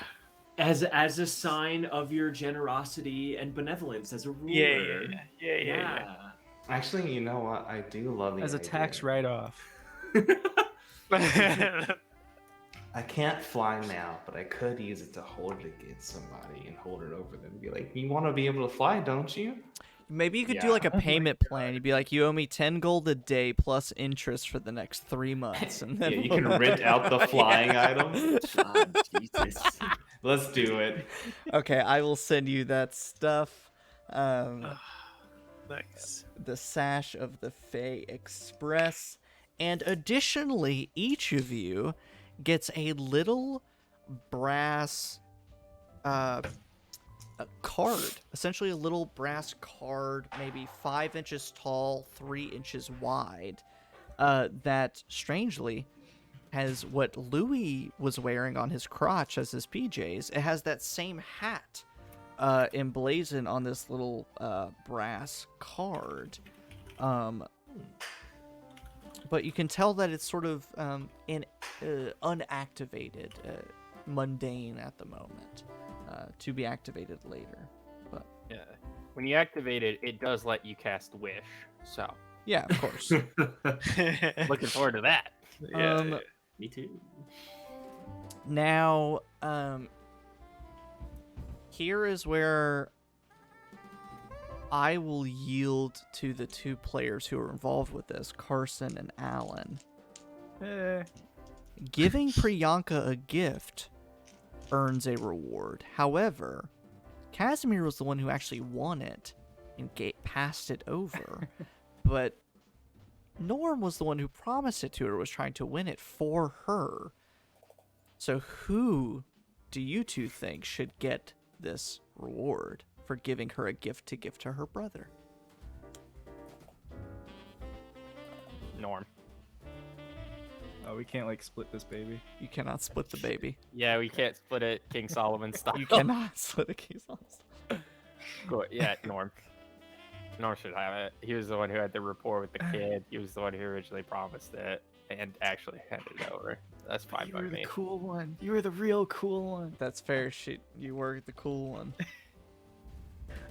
G: As a sign of your generosity and benevolence as a ruler.
B: Yeah.
C: actually, you know what? I do love the
F: As a
C: idea.
F: tax write-off.
C: I can't fly now, but I could use it to hold it against somebody and hold it over them and be like, you want to be able to fly, don't you?
A: Maybe you could do
C: Yeah.
A: like a payment plan. You'd be like, you owe me 10 gold a day plus interest for the next 3 months. And
C: Yeah,
A: then
C: you can rent out the flying item.
G: Ah, Jesus.
C: Let's do it.
A: Okay, I will send you that stuff.
B: Nice.
A: The sash of the Fey Express. And additionally, each of you gets a little brass a card, essentially a little brass card, maybe 5 inches tall, 3 inches wide, that strangely has what Louie was wearing on his crotch as his PJs. It has that same hat emblazoned on this little brass card. But you can tell that it's sort of unactivated, mundane at the moment, to be activated later. But
E: Yeah. When you activate it, it does let you cast Wish. So
A: yeah, of course.
E: looking forward to that.
B: Yeah.
G: Me too.
A: Now, here is where I will yield to the 2 players who are involved with this, Carson and Alan. Giving Priyanka a gift earns a reward. However, Casimir was the one who actually won it and passed it over. But Norm was the one who promised it to her, was trying to win it for her. So who do you 2 think should get this reward for giving her a gift to give to her brother?
E: Norm.
F: Oh, we can't like split this baby.
A: You cannot split the baby.
E: Yeah, we can't split it King Solomon style.
A: You cannot split a case on.
E: Cool. Yeah, Norm. Norm should have it. He was the one who had the rapport with the kid. He was the one who originally promised it and actually handed it over. That's fine
F: You
E: by
F: were the
E: me.
F: cool one. You were the real cool one.
A: That's fair. You were the cool one.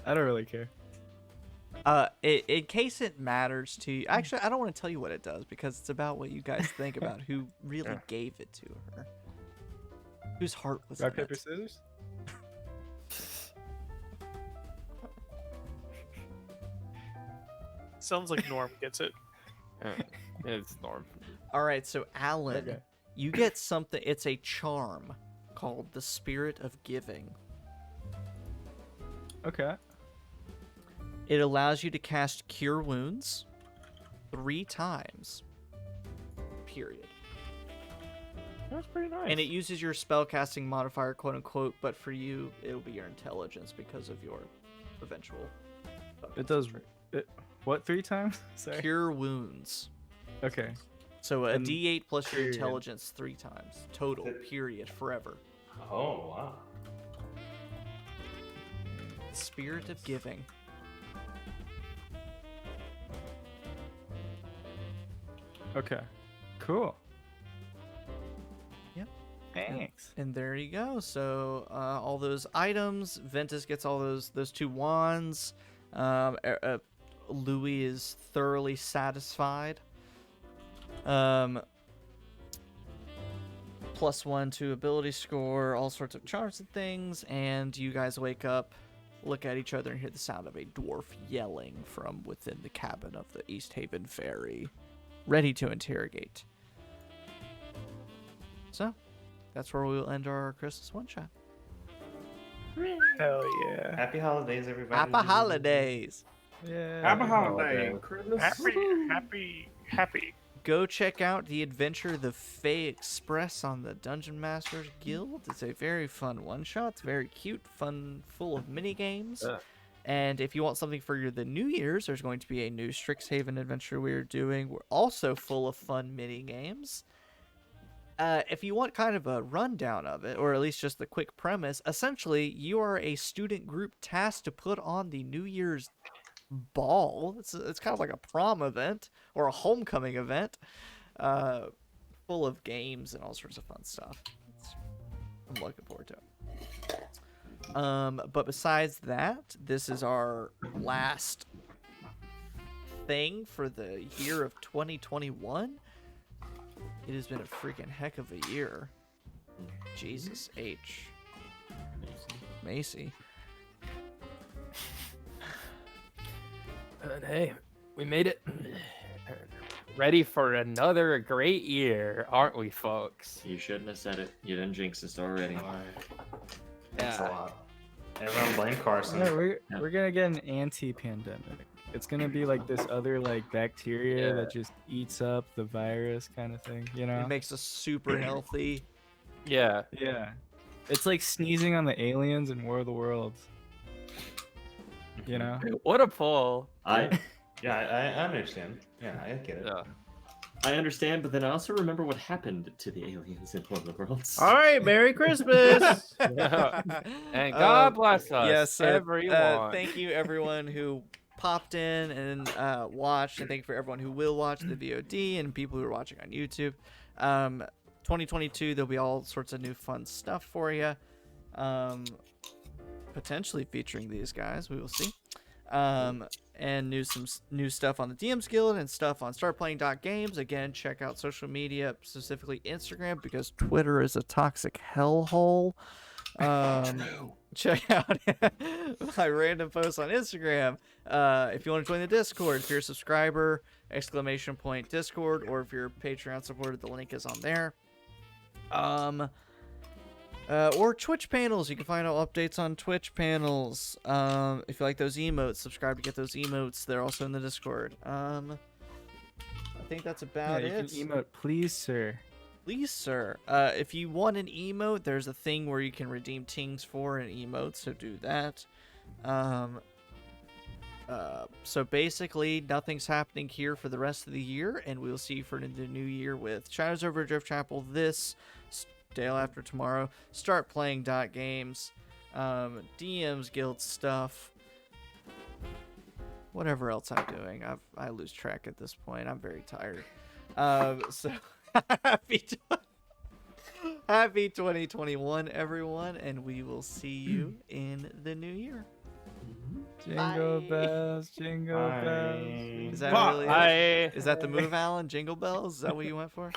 F: I don't really care.
A: In case it matters to you, actually, I don't want to tell you what it does because it's about what you guys think about who really gave it to her. Whose heart was
F: Rock,
A: in
F: paper,
A: it.
F: scissors?
B: Sounds like Norm gets it.
E: It's Norm.
A: All right, so Alan,
F: Okay.
A: you get something. It's a charm called the Spirit of Giving.
F: Okay.
A: It allows you to cast Cure Wounds 3 times. Period.
E: That's pretty nice.
A: And it uses your spellcasting modifier, quote unquote, but for you, it'll be your intelligence because of your eventual.
F: It does. What, 3 times? Sorry.
A: Cure Wounds.
F: Okay.
A: So a
F: And
A: D8 plus your
F: period.
A: intelligence 3 times. Total, period, forever.
C: Oh wow.
A: Spirit of Giving.
F: Okay. Cool.
A: Yep.
F: Thanks.
A: And there you go. So all those items. Ventus gets all those 2 wands. Louie is thoroughly satisfied. +1 to ability score, all sorts of charms and things, and you guys wake up, look at each other, and hear the sound of a dwarf yelling from within the cabin of the Easthaven Ferry, ready to interrogate. So, that's where we'll end our Christmas one-shot.
B: Hell yeah.
C: Happy holidays, everybody.
A: Happy holidays!
F: Yeah.
I: Happy holiday, Christmas.
B: Happy.
A: Go check out the adventure The Fey Express on the Dungeon Masters Guild. It's a very fun one-shot. It's very cute, fun, full of mini-games. And if you want something for the New Year's, there's going to be a new Strixhaven adventure we're doing. We're also full of fun mini-games. If you want kind of a rundown of it, or at least just the quick premise, essentially, you are a student group tasked to put on the New Year's ball. It's kind of like a prom event or a homecoming event, full of games and all sorts of fun stuff. I'm looking forward to it. But besides that, this is our last thing for the year of 2021. It has been a freaking heck of a year. Jesus H. Macy.
E: And hey, we made it. Ready for another great year, aren't we, folks?
G: You shouldn't have said it. You done jinxed us already.
C: That's a
E: Yeah.
C: lot. Everyone blame Carson.
F: Yeah, we're gonna get an anti-pandemic. It's gonna be like this other like bacteria that just eats up the virus kind of thing, you know?
A: It makes us super healthy.
E: Yeah.
F: Yeah. It's like sneezing on the aliens in War of the Worlds. You know?
E: What a pull.
C: I understand. Yeah, I get it.
E: Yeah.
G: I understand, but then I also remember what happened to the aliens in War of the Worlds.
D: All right, Merry Christmas.
E: And God bless us,
A: Yes,
E: everyone.
A: thank you everyone who popped in and watched, and thank you for everyone who will watch the VOD and people who are watching on YouTube. 2022, there'll be all sorts of new fun stuff for you, potentially featuring these guys. We will see. And some new stuff on the DM's Guild and stuff on startplaying.games. Again, check out social media, specifically Instagram, because Twitter is a toxic hellhole. Check out my random posts on Instagram. If you want to join the Discord, if you're a subscriber, !Discord, or if you're a Patreon supporter, the link is on there. Or Twitch panels. You can find all updates on Twitch panels. If you like those emotes, subscribe to get those emotes. They're also in the Discord. I think that's about
F: You
A: it.
F: can emote, please, sir.
A: Please, sir. If you want an emote, there's a thing where you can redeem tings for an emote, so do that. So basically, nothing's happening here for the rest of the year, and we'll see you for the new year with Shadows over Drift Chapel this day after tomorrow. Start playing .games, DM's Guild stuff, whatever else I'm doing. I lose track at this point. I'm very tired. So happy Happy 2021, everyone, and we will see you in the new year.
F: Jingle bells, jingle
C: Bye.
F: bells.
A: Is that
B: Bye.
A: really it? Is that the move, Alan? Jingle bells? Is that what you went for?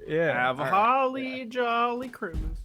F: Yeah.
J: Have a holly jolly Christmas.